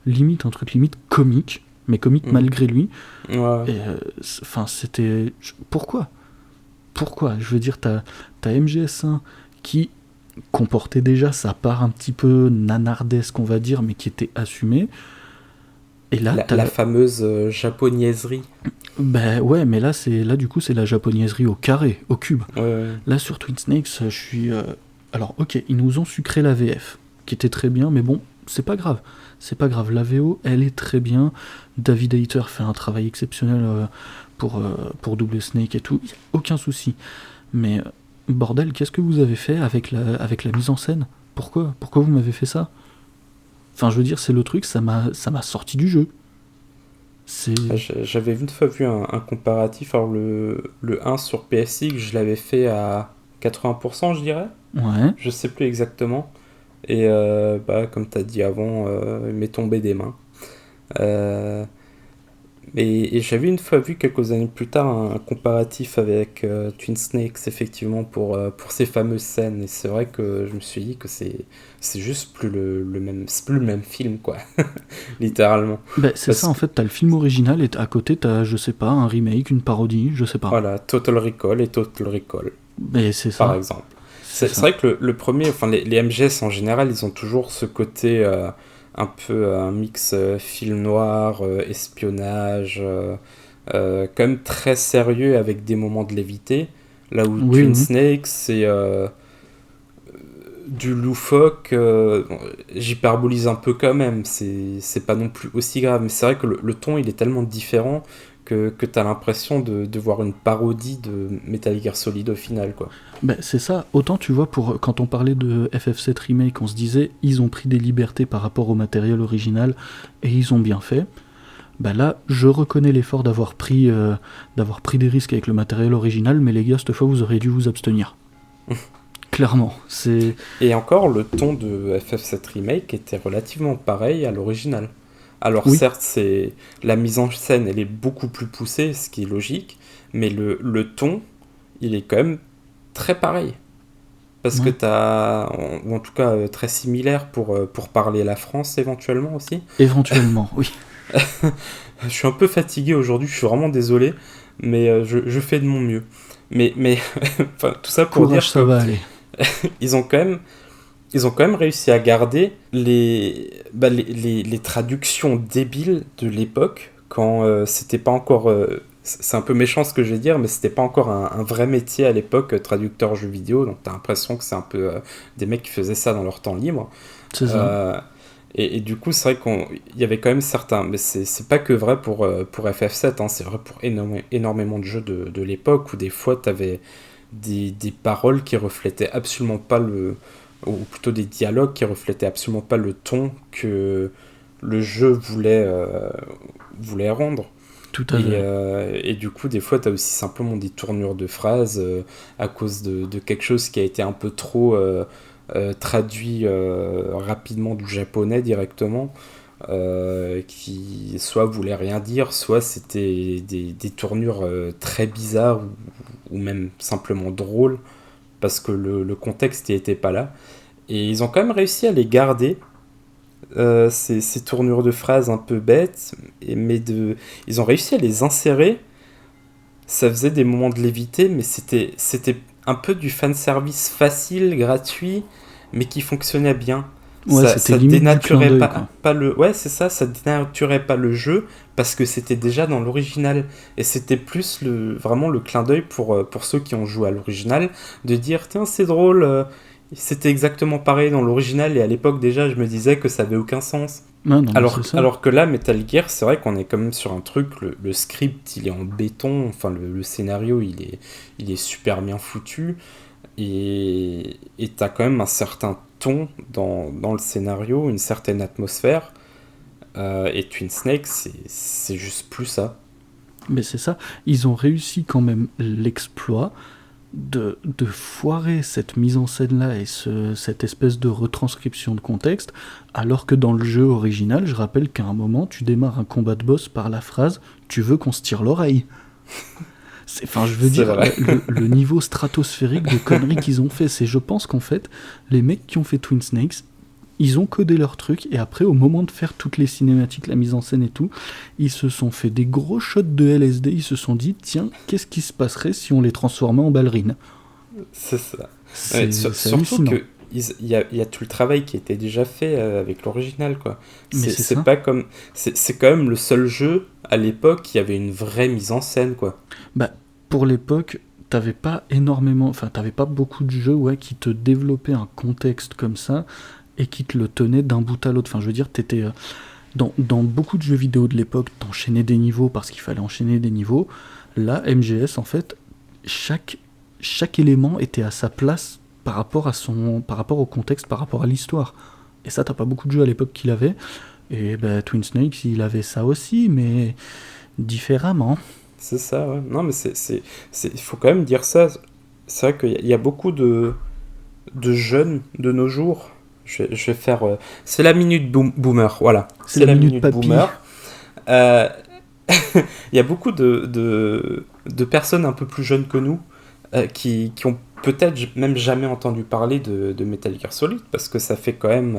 limite un truc limite comique, mais comique Mhm. malgré lui. Ouais. Et enfin, c'était. Pourquoi Je veux dire, t'as MGS1 qui comportait déjà sa part un petit peu nanardesque, on va dire, mais qui était assumée. Et là, La fameuse japonaiserie. ben ouais, mais là du coup, c'est la japonaiserie au carré, au cube. Ouais, ouais. Là, sur Twin Snakes, je suis. Alors, ok, ils nous ont sucré la VF, qui était très bien, mais bon, c'est pas grave. C'est pas grave. La VO, elle est très bien. David Hayter fait un travail exceptionnel pour doubler Snake et tout. Y a aucun souci. Mais, bordel, qu'est-ce que vous avez fait avec la mise en scène ? Pourquoi vous m'avez fait ça ? Enfin, je veux dire, c'est le truc, ça m'a sorti du jeu. C'est... J'avais une fois vu un comparatif. Alors, le 1 sur PSX, je l'avais fait à 80%, je dirais. Ouais. Je sais plus exactement. Et bah, comme tu as dit avant, il m'est tombé des mains. Euh, et j'avais une fois vu quelques années plus tard un comparatif avec Twin Snakes, effectivement, pour ces fameuses scènes. Et c'est vrai que je me suis dit que c'est juste plus le même, c'est plus le même film, quoi. Littéralement. Ben, c'est ça, Parce en que, fait, t'as le film original et à côté, t'as, je sais pas, un remake, une parodie, je sais pas. voilà, Total Recall et Total Recall, Mais c'est par ça, exemple. c'est C'est ça. vrai que le premier, enfin les MGS en général, ils ont toujours ce côté un peu un mix film noir, espionnage, quand même très sérieux avec des moments de légèreté. Là où Oui, Twin oui. Snakes, c'est du loufoque, bon, j'hyperbolise un peu quand même, c'est pas non plus aussi grave, mais c'est vrai que le ton il est tellement différent que t'as l'impression de voir une parodie de Metal Gear Solid au final, quoi. Ben, c'est ça, autant tu vois, quand on parlait de FF7 Remake, on se disait, ils ont pris des libertés par rapport au matériel original, et ils ont bien fait. Ben là, je reconnais l'effort d'avoir pris des risques avec le matériel original, mais les gars, cette fois, vous auriez dû vous abstenir. Clairement, c'est... Et encore, le ton de FF7 Remake était relativement pareil à l'original. Alors Oui, certes, la mise en scène, elle est beaucoup plus poussée, ce qui est logique, mais le ton, il est quand même très pareil. Parce que ouais. ou en tout cas très similaire pour parler la France éventuellement aussi. Éventuellement, oui. Je suis un peu fatigué aujourd'hui, je suis vraiment désolé, mais je fais de mon mieux. Mais enfin, tout ça pour Courage, dire ça que va aller. ils ont quand même ils ont quand même réussi à garder les traductions débiles de l'époque, quand c'était pas encore... c'est un peu méchant ce que je vais dire, mais c'était pas encore un vrai métier à l'époque, traducteur jeux vidéo, donc t'as l'impression que c'est un peu des mecs qui faisaient ça dans leur temps libre. C'est ça. Euh, et du coup, c'est vrai qu'il y avait quand même certains... Mais c'est pas que vrai pour FF7, hein, c'est vrai pour énormément de jeux de l'époque, où des fois t'avais des paroles qui reflétaient absolument pas ou plutôt des dialogues qui reflétaient absolument pas le ton que le jeu voulait rendre. Tout à fait. Et du coup, des fois, tu as aussi simplement des tournures de phrases à cause de quelque chose qui a été un peu trop traduit rapidement du japonais directement, qui soit voulait rien dire, soit c'était des tournures très bizarres ou même simplement drôles parce que le contexte n'y était pas là. Et ils ont quand même réussi à les garder, ces tournures de phrases un peu bêtes, ils ont réussi à les insérer. Ça faisait des moments de lévité, mais c'était un peu du fanservice facile, gratuit, mais qui fonctionnait bien. Ouais, c'était Ça limite du clin dénaturait d'œil, quoi. pas le... Ouais, c'est ça, ça dénaturait pas le jeu, parce que c'était déjà dans l'original. Et c'était plus vraiment le clin d'œil pour ceux qui ont joué à l'original, de dire, tiens, c'est drôle, c'était exactement pareil dans l'original, et à l'époque déjà, je me disais que ça avait aucun sens. Ah non, mais c'est ça. Alors que là, Metal Gear, c'est vrai qu'on est quand même sur un truc, le script il est en béton, enfin le scénario il est super bien foutu, et t'as quand même un certain ton dans le scénario, une certaine atmosphère, et Twin Snake, c'est juste plus ça. Mais c'est ça. Ils ont réussi quand même l'exploit de foirer cette mise en scène-là et cette espèce de retranscription de contexte, alors que dans le jeu original, je rappelle qu'à un moment, tu démarres un combat de boss par la phrase « Tu veux qu'on se tire l'oreille ?» Enfin, je veux C'est dire, vrai. le niveau stratosphérique de conneries qu'ils ont fait, c'est je pense qu'en fait, les mecs qui ont fait Twin Snakes, ils ont codé leur truc, et après, au moment de faire toutes les cinématiques, la mise en scène et tout, ils se sont fait des gros shots de LSD, ils se sont dit, tiens, qu'est-ce qui se passerait si on les transformait en ballerines? C'est ça. Ouais, C'est surtout hallucinant. que il y a tout le travail qui a été déjà fait avec l'original, quoi. Mais c'est C'est ça. pas comme... C'est quand même le seul jeu, à l'époque, qui avait une vraie mise en scène, quoi. Bah, pour l'époque, t'avais pas énormément, enfin, t'avais pas beaucoup de jeux, ouais, qui te développaient un contexte comme ça et qui te le tenaient d'un bout à l'autre. Enfin, je veux dire, t'étais dans beaucoup de jeux vidéo de l'époque, t'enchaînais des niveaux parce qu'il fallait enchaîner des niveaux. Là, MGS, en fait, chaque élément était à sa place par rapport au contexte, par rapport à l'histoire. Et ça, t'as pas beaucoup de jeux à l'époque qui l'avaient. Et bah, Twin Snakes, il avait ça aussi, mais différemment. C'est ça, ouais. Non, mais il faut quand même dire ça. C'est vrai qu'il y a beaucoup de jeunes de nos jours. Je vais faire. C'est la minute boomer, voilà. C'est C'est la la minute minute papy. boomer. Euh, Il y a beaucoup de personnes un peu plus jeunes que nous qui ont peut-être même jamais entendu parler de Metal Gear Solid parce que ça fait quand même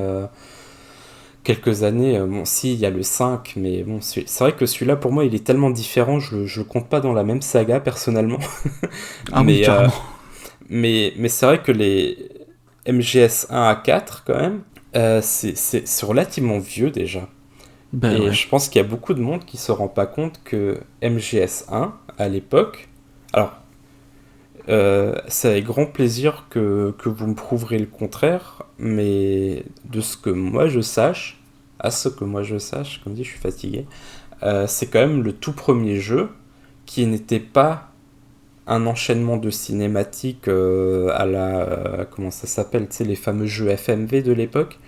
quelques années. Bon, si, il y a le 5, mais bon, c'est vrai que celui-là, pour moi, il est tellement différent, je le compte pas dans la même saga personnellement. Ah oui, mais, carrément. mais c'est vrai que les MGS 1 à 4, quand même, c'est relativement vieux déjà. Ben Et ouais. je pense qu'il y a beaucoup de monde qui se rend pas compte que MGS1, à l'époque, alors c'est avec grand plaisir que vous me prouverez le contraire, mais de ce que moi je sache, à ce que moi je sache, comme dit, je suis fatigué, c'est quand même le tout premier jeu qui n'était pas un enchaînement de cinématiques à la... comment ça s'appelle, tu sais, les fameux jeux FMV de l'époque,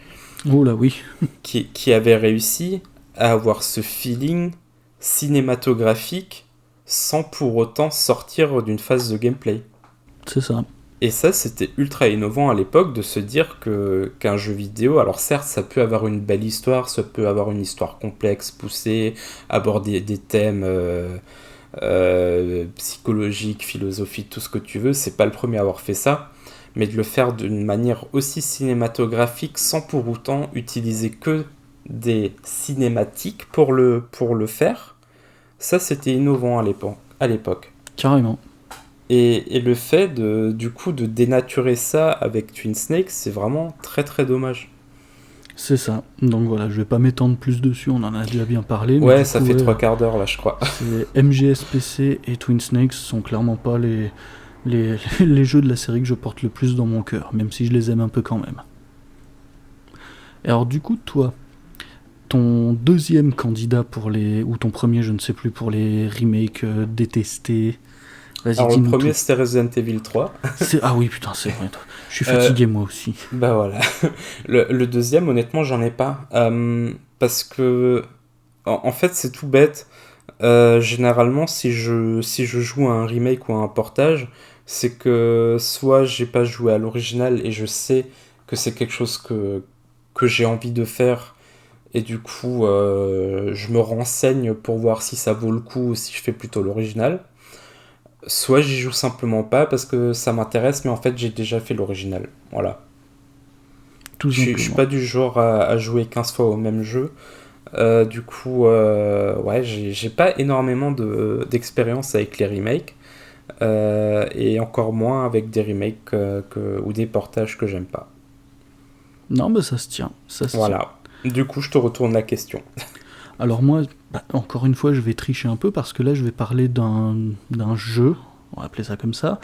Oh là oui, qui avait réussi à avoir ce feeling cinématographique sans pour autant sortir d'une phase de gameplay. c'est ça. Et ça, c'était ultra innovant à l'époque de se dire que qu'un jeu vidéo, alors certes, ça peut avoir une belle histoire, ça peut avoir une histoire complexe, poussée, aborder des thèmes psychologiques, philosophiques, tout ce que tu veux, c'est pas le premier à avoir fait ça, mais de le faire d'une manière aussi cinématographique sans pour autant utiliser que des cinématiques pour le faire, ça c'était innovant à l'époque. Carrément. Et le fait du coup de dénaturer ça avec Twin Snakes, c'est vraiment très très dommage. C'est ça. Donc voilà, je vais pas m'étendre plus dessus, on en a déjà bien parlé, mais Ouais, du ça coup, fait ouais, trois quarts d'heure là, je crois. c'est MGS-PC et Twin Snakes sont clairement pas les jeux de la série que je porte le plus dans mon cœur, même si je les aime un peu quand même. Et alors du coup, toi, ton deuxième candidat pour les... ou ton premier, je ne sais plus, pour les remakes détestés, vas-y, Alors le dis-nous premier tout. c'était Resident Evil 3. Ah oui, putain, c'est vrai. Je suis Euh, fatigué moi aussi. Bah voilà. Le deuxième, honnêtement, j'en ai pas. Parce que, en fait, c'est tout bête. Généralement, si je joue à un remake ou à un portage, c'est que soit j'ai pas joué à l'original et je sais que c'est quelque chose que j'ai envie de faire, et du coup, je me renseigne pour voir si ça vaut le coup ou si je fais plutôt l'original. Soit j'y joue simplement pas parce que ça m'intéresse, mais en fait, j'ai déjà fait l'original. Voilà. Tout Je suis simplement. pas du genre à jouer 15 fois au même jeu. Du coup, ouais, j'ai pas énormément d'expérience avec les remakes. Et encore moins avec des remakes ou des portages que j'aime pas. Non, bah ça se tient, ça se tient. Voilà. Du coup, je te retourne la question. Alors moi, bah, encore une fois, je vais tricher un peu parce que là, je vais parler d'un jeu, on va appeler ça comme ça,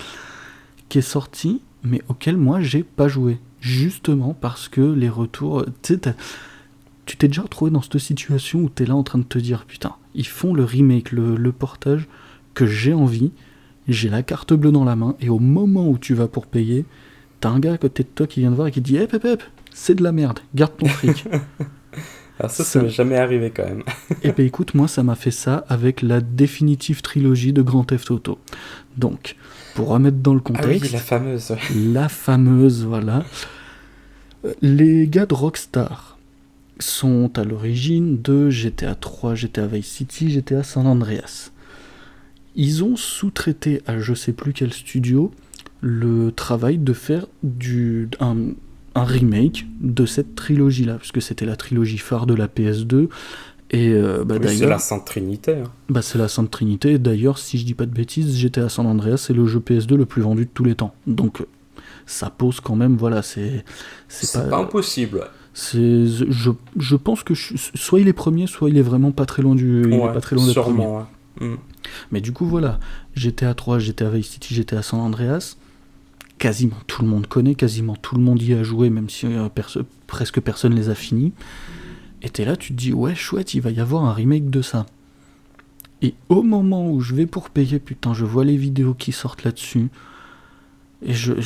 qui est sorti, mais auquel moi, j'ai pas joué. Justement parce que les retours... Tu sais, tu t'es déjà retrouvé dans cette situation où t'es là en train de te dire, putain, ils font le remake, le portage que j'ai envie, j'ai la carte bleue dans la main, et au moment où tu vas pour payer, t'as un gars à côté de toi qui vient de voir et qui te dit, hep, c'est de la merde, garde ton fric. Alors ça Ça, m'est jamais arrivé quand même. et ben écoute, moi ça m'a fait ça avec la définitive trilogie de Grand Theft Auto. Donc, pour remettre dans le Ah oui, la contexte, fameuse. la fameuse, voilà, les gars de Rockstar sont à l'origine de GTA 3, GTA Vice City, GTA San Andreas. Ils ont sous-traité à je sais plus quel studio le travail de faire un remake de cette trilogie-là, puisque c'était la trilogie phare de la PS2. Et bah Oui, c'est la d'ailleurs, Sainte Trinité, hein. bah c'est la Sainte Trinité. D'ailleurs, si je dis pas de bêtises, GTA San Andreas c'est le jeu PS2 le plus vendu de tous les temps. Donc ça pose quand même, voilà, c'est C'est pas, pas impossible. c'est, je pense que soit il est premier, soit il est vraiment pas très loin il est Ouais, pas très loin d'être premier. sûrement, ouais. Mm. Mais du coup voilà, GTA 3, GTA Vice City, GTA San Andreas, quasiment tout le monde connaît, quasiment tout le monde y a joué, même si presque personne les a finis. Et t'es là, tu te dis ouais chouette, il va y avoir un remake de ça. Et au moment où je vais pour payer, putain, je vois les vidéos qui sortent là-dessus. Et tu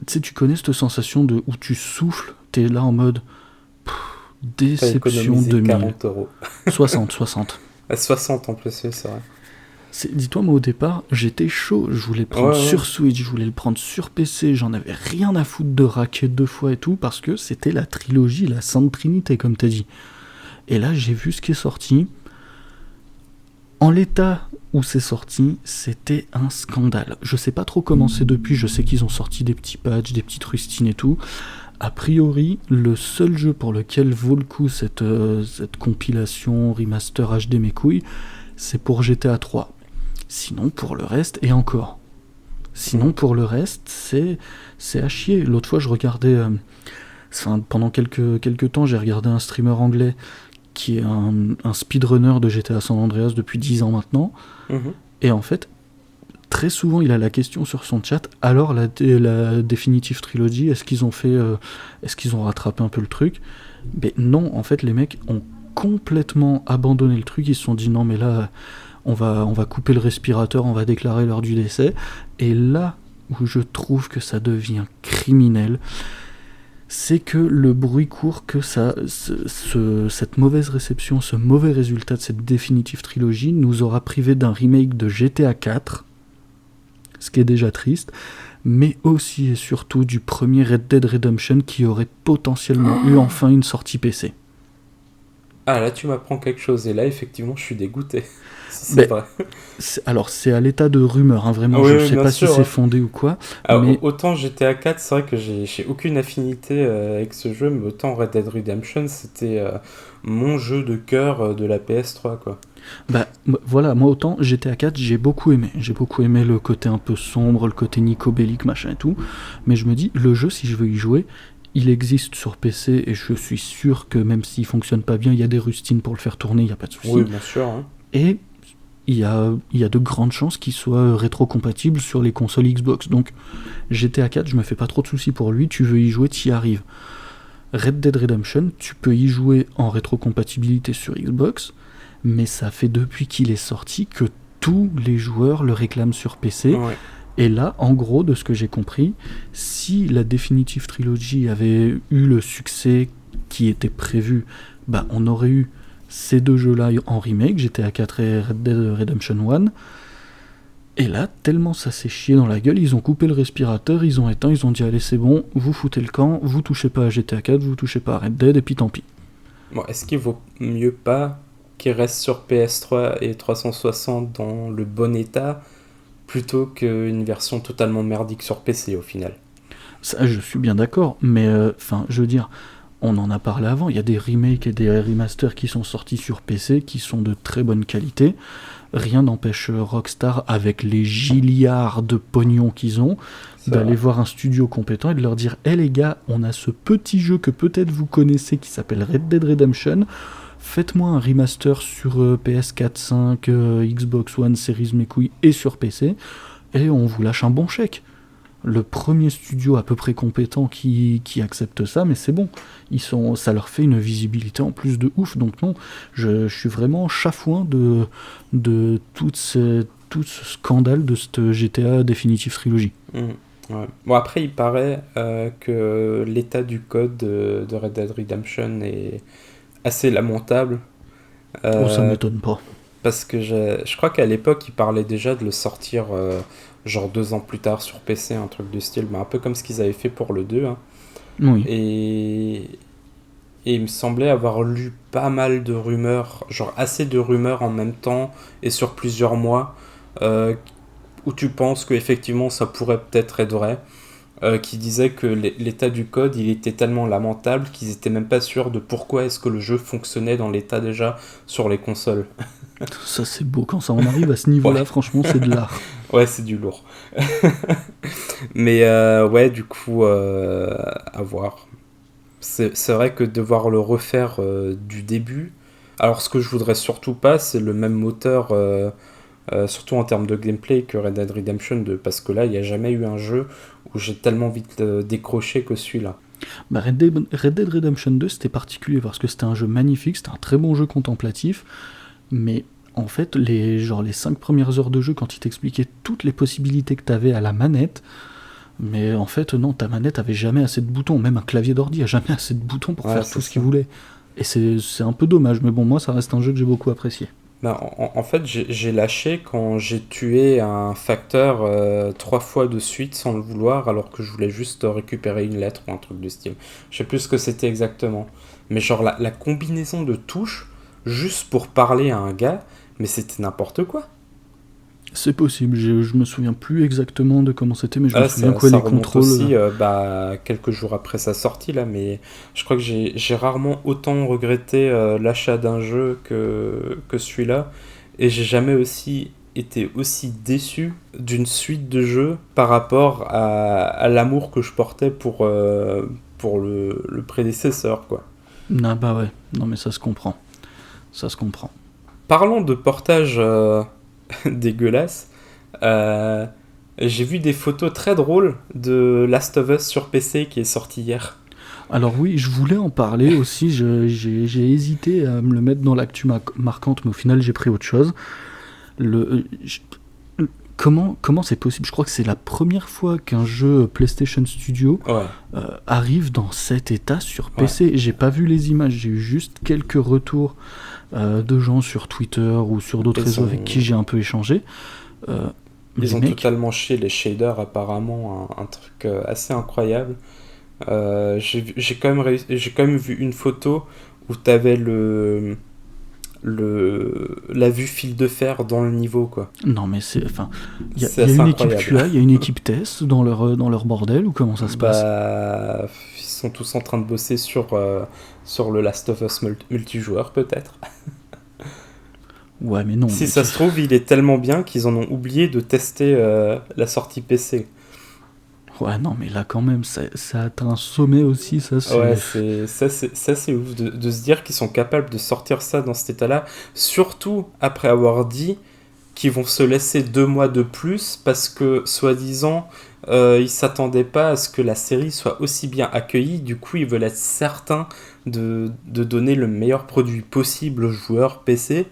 sais, tu connais cette sensation où tu souffles, t'es là en mode, T'as Déception économisé 2000. 40 €. 60. À 60 en plus, oui, c'est vrai. Dis-toi, moi au départ, j'étais chaud. Je voulais le prendre Ouais, ouais. sur Switch, je voulais le prendre sur PC. J'en avais rien à foutre de raquer 2 fois et tout, parce que c'était la trilogie, la Sainte Trinité, comme t'as dit. Et là, j'ai vu ce qui est sorti. En l'état où c'est sorti, c'était un scandale. Je sais pas trop comment c'est depuis, je sais qu'ils ont sorti des petits patchs, des petites rustines et tout. A priori, le seul jeu pour lequel vaut le coup cette compilation remaster HD mes couilles, c'est pour GTA 3. Sinon, pour le reste, et encore. Sinon, pour le reste, c'est à chier. L'autre fois, je regardais... pendant quelques temps, j'ai regardé un streamer anglais qui est un speedrunner de GTA San Andreas depuis 10 ans maintenant. Mhm. Et en fait, très souvent, il a la question sur son chat, alors la Definitive Trilogy, est-ce qu'ils ont rattrapé un peu le truc? Mais non, en fait, les mecs ont complètement abandonné le truc. Ils se sont dit, non, mais là, on va couper le respirateur, on va déclarer l'heure du décès. Et là où je trouve que ça devient criminel, c'est que le bruit court que cette mauvaise réception, ce mauvais résultat de cette définitive trilogie nous aura privé d'un remake de GTA 4, ce qui est déjà triste, mais aussi et surtout du premier Red Dead Redemption qui aurait potentiellement eu enfin une sortie PC. Ah, là, tu m'apprends quelque chose, et là, effectivement, je suis dégoûté. C'est Mais, vrai. alors, c'est à l'état de rumeur, hein, vraiment, Oui, je oui, sais bien pas sûr, si c'est ouais. fondé ou quoi, Alors, mais autant GTA 4, c'est vrai que j'ai aucune affinité avec ce jeu, mais autant Red Dead Redemption, c'était mon jeu de cœur de la PS3, quoi. bah voilà, moi autant GTA 4 j'ai beaucoup aimé. J'ai beaucoup aimé le côté un peu sombre, le côté nicobélique, machin et tout. Mais je me dis, le jeu, si je veux y jouer, il existe sur PC et je suis sûr que même s'il fonctionne pas bien, il y a des rustines pour le faire tourner, il n'y a pas de Oui, souci. bien sûr, hein. Et il y a de grandes chances qu'il soit rétro-compatible sur les consoles Xbox. Donc GTA 4, je me fais pas trop de soucis pour lui, tu veux y jouer, t'y arrives. Red Dead Redemption, tu peux y jouer en rétrocompatibilité sur Xbox, mais ça fait depuis qu'il est sorti que tous les joueurs le réclament sur PC. Ouais. Et là, en gros, de ce que j'ai compris, si la Definitive Trilogy avait eu le succès qui était prévu, bah on aurait eu ces deux jeux-là en remake, GTA 4 et Red Dead Redemption 1. Et là, tellement ça s'est chié dans la gueule, ils ont coupé le respirateur, ils ont éteint, ils ont dit allez c'est bon, vous foutez le camp, vous touchez pas à GTA 4, vous touchez pas à Red Dead, et puis tant pis. Bon, est-ce qu'il vaut mieux pas qu'il reste sur PS3 et 360 dans le bon état plutôt qu'une version totalement merdique sur PC au final? Ça, je suis bien d'accord, mais je veux dire, on en a parlé avant, il y a des remakes et des remasters qui sont sortis sur PC qui sont de très bonne qualité. Rien n'empêche Rockstar, avec les gilliards de pognon qu'ils ont, C'est d'aller vrai. voir un studio compétent et de leur dire hé les gars, on a ce petit jeu que peut-être vous connaissez qui s'appelle Red Dead Redemption. Faites-moi un remaster sur PS4, 5, Xbox One, Series mes couilles et sur PC, et on vous lâche un bon chèque. Le premier studio à peu près compétent qui accepte ça, mais c'est bon. Ça leur fait une visibilité en plus de ouf. Donc non, je suis vraiment chafouin de tout ce scandale de cette GTA Definitive Trilogy. Ouais. Bon, après, il paraît que l'état du code de Red Dead Redemption est assez lamentable. Oh, ça euh, m'étonne pas. Parce que je crois qu'à l'époque, il parlait déjà de le sortir genre 2 ans plus tard sur PC, un truc du style, mais un peu comme ce qu'ils avaient fait pour le 2, hein. Oui. Et, et il me semblait avoir lu pas mal de rumeurs, genre assez de rumeurs en même temps et sur plusieurs mois, euh, où tu penses qu'effectivement ça pourrait peut-être être vrai, qui disait que l'état du code il était tellement lamentable qu'ils étaient même pas sûrs de pourquoi est-ce que le jeu fonctionnait dans l'état déjà sur les consoles. Ça c'est beau quand ça en arrive à ce niveau-là, Ouais, franchement c'est de l'art. ouais, c'est du lourd. Mais ouais, du coup, à voir. C'est vrai que devoir le refaire du début. Alors, ce que je voudrais surtout pas, c'est le même moteur, surtout en termes de gameplay, que Red Dead Redemption 2. Parce que là, il n'y a jamais eu un jeu où j'ai tellement vite décroché que celui-là. Bah, Red Dead Redemption 2 c'était particulier parce que c'était un jeu magnifique, c'était un très bon jeu contemplatif, mais en fait les 5 premières heures de jeu quand il t'expliquait toutes les possibilités que t'avais à la manette, mais en fait non, ta manette avait jamais assez de boutons, même un clavier d'ordi a jamais assez de boutons pour Ouais, faire c'est tout ce qu'il ça. voulait. Et c'est un peu dommage, mais bon, moi, ça reste un jeu que j'ai beaucoup apprécié. Ben, en fait, j'ai lâché quand j'ai tué un facteur 3 fois de suite sans le vouloir, alors que je voulais juste récupérer une lettre ou un truc du style. Je sais plus ce que c'était exactement. Mais genre la combinaison de touches, juste pour parler à un gars, mais c'était n'importe quoi. C'est possible, je me souviens plus exactement de comment c'était, mais je me Ah, souviens ça les remonte contrôles. aussi quelques jours après sa sortie, là, mais je crois que j'ai rarement autant regretté l'achat d'un jeu que celui-là, et j'ai jamais aussi été aussi déçu d'une suite de jeux par rapport à l'amour que je portais pour le prédécesseur, quoi. Ah bah ouais, non mais ça se comprend. Ça se comprend. Parlons de portage dégueulasse, euh, j'ai vu des photos très drôles de Last of Us sur PC qui est sorti hier. Alors oui, je voulais en parler aussi, j'ai hésité à me le mettre dans l'actu marquante, mais au final j'ai pris autre chose. Comment c'est possible? Je crois que c'est la première fois qu'un jeu PlayStation Studio Ouais, arrive dans cet état sur ouais. PC. J'ai pas vu les images, j'ai eu juste quelques retours de gens sur Twitter ou sur d'autres Ils réseaux ont, avec qui j'ai un peu échangé. Euh, ils les ont mecs, totalement chié les shaders, apparemment, un truc assez incroyable. J'ai quand même vu une photo où t'avais la vue fil de fer dans le niveau, quoi. non mais c'est, enfin, C'est y a assez une équipe incroyable. QA, il y a une équipe test dans leur bordel ou comment ça se passe? Bah, ils sont tous en train de bosser sur le Last of Us multijoueur, peut-être. Ouais mais non, Si ça se trouve, il est tellement bien qu'ils en ont oublié de tester la sortie PC. ouais non mais là quand même ça atteint un sommet aussi, ça Ouais, c'est. ça c'est ouf de se dire qu'ils sont capables de sortir ça dans cet état-là, surtout après avoir dit qu'ils vont se laisser 2 mois de plus parce que, soi-disant, ils s'attendaient pas à ce que la série soit aussi bien accueillie. Du coup, ils veulent être certains de donner le meilleur produit possible aux joueurs PC.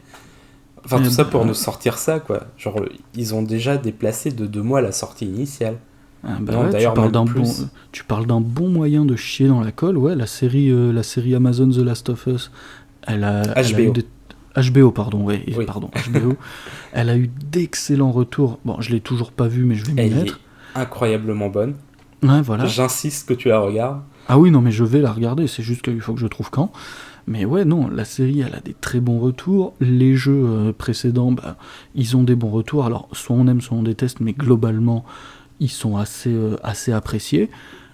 Enfin, Eh tout ça pour ben, nous sortir ça, quoi. Genre, ils ont déjà déplacé de 2 mois la sortie initiale. ah bah Non, ouais, d'ailleurs, même plus. tu parles d'un bon moyen de chier dans la colle. Ouais, la série Amazon The Last of Us, elle a eu HBO. des HBO, pardon, ouais, Oui. pardon, HBO. Elle a eu d'excellents retours. Bon, je l'ai toujours pas vu, mais je vais m'y Elle est mettre. incroyablement bonne. Ouais, voilà. J'insiste que tu la regardes. Ah oui, non, mais je vais la regarder. C'est juste qu'il faut que je trouve quand. Mais ouais, non, la série, elle a des très bons retours. Les jeux précédents, bah, ils ont des bons retours. Alors, soit on aime, soit on déteste, mais globalement, ils sont assez appréciés.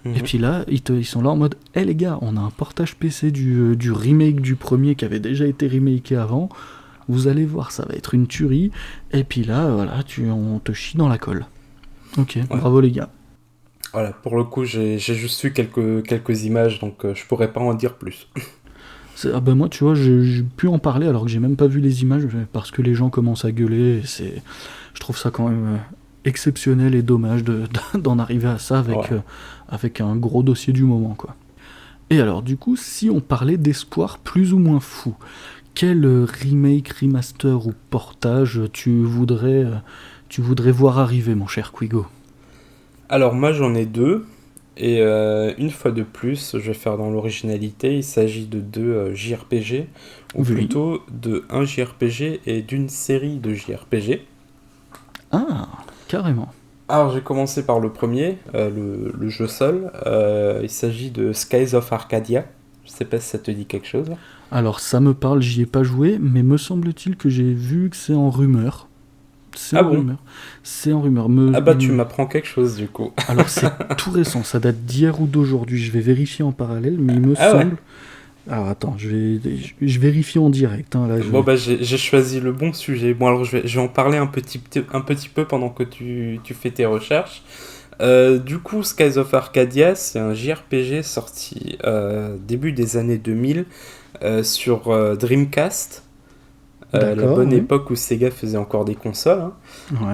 Et Mhm. puis là, ils sont là en mode, hé les gars, on a un portage PC du remake du premier qui avait déjà été remaké avant. Vous allez voir, ça va être une tuerie. Et puis là, voilà, on te chie dans la colle. Ok, Ouais. bravo les gars. Voilà, pour le coup, j'ai juste vu quelques images, donc je pourrais pas en dire plus. Ah ben moi, tu vois, j'ai pu en parler alors que j'ai même pas vu les images parce que les gens commencent à gueuler. Je trouve ça quand même exceptionnel et dommage d'en arriver à ça Ouais. avec un gros dossier du moment, quoi. Et alors, du coup, si on parlait d'espoir plus ou moins fou, quel remake, remaster ou portage tu voudrais voir arriver, mon cher Quigo? Alors, moi, j'en ai deux. Et une fois de plus, je vais faire dans l'originalité. Il s'agit de deux JRPG, ou Oui. plutôt de un JRPG et d'une série de JRPG. Ah, carrément. Alors, j'ai commencé par le premier, le jeu seul. Il s'agit de Skies of Arcadia. Je sais pas si ça te dit quelque chose. Alors, ça me parle, j'y ai pas joué, mais me semble-t-il que j'ai vu que c'est en rumeur. C'est Ah en bon? rumeur. C'est en rumeur. Ah bah, tu m'apprends quelque chose du coup. Alors, c'est tout récent, ça date d'hier ou d'aujourd'hui. Je vais vérifier en parallèle, mais il me Ah ouais? semble. Alors, attends, je vérifie en direct. Hein, là, Bon bah j'ai choisi le bon sujet. Bon alors je vais en parler un petit peu pendant que tu fais tes recherches. Du coup, Skies of Arcadia, c'est un JRPG sorti début des années 2000 sur Dreamcast, la D'accord, bonne oui. époque où Sega faisait encore des consoles, hein,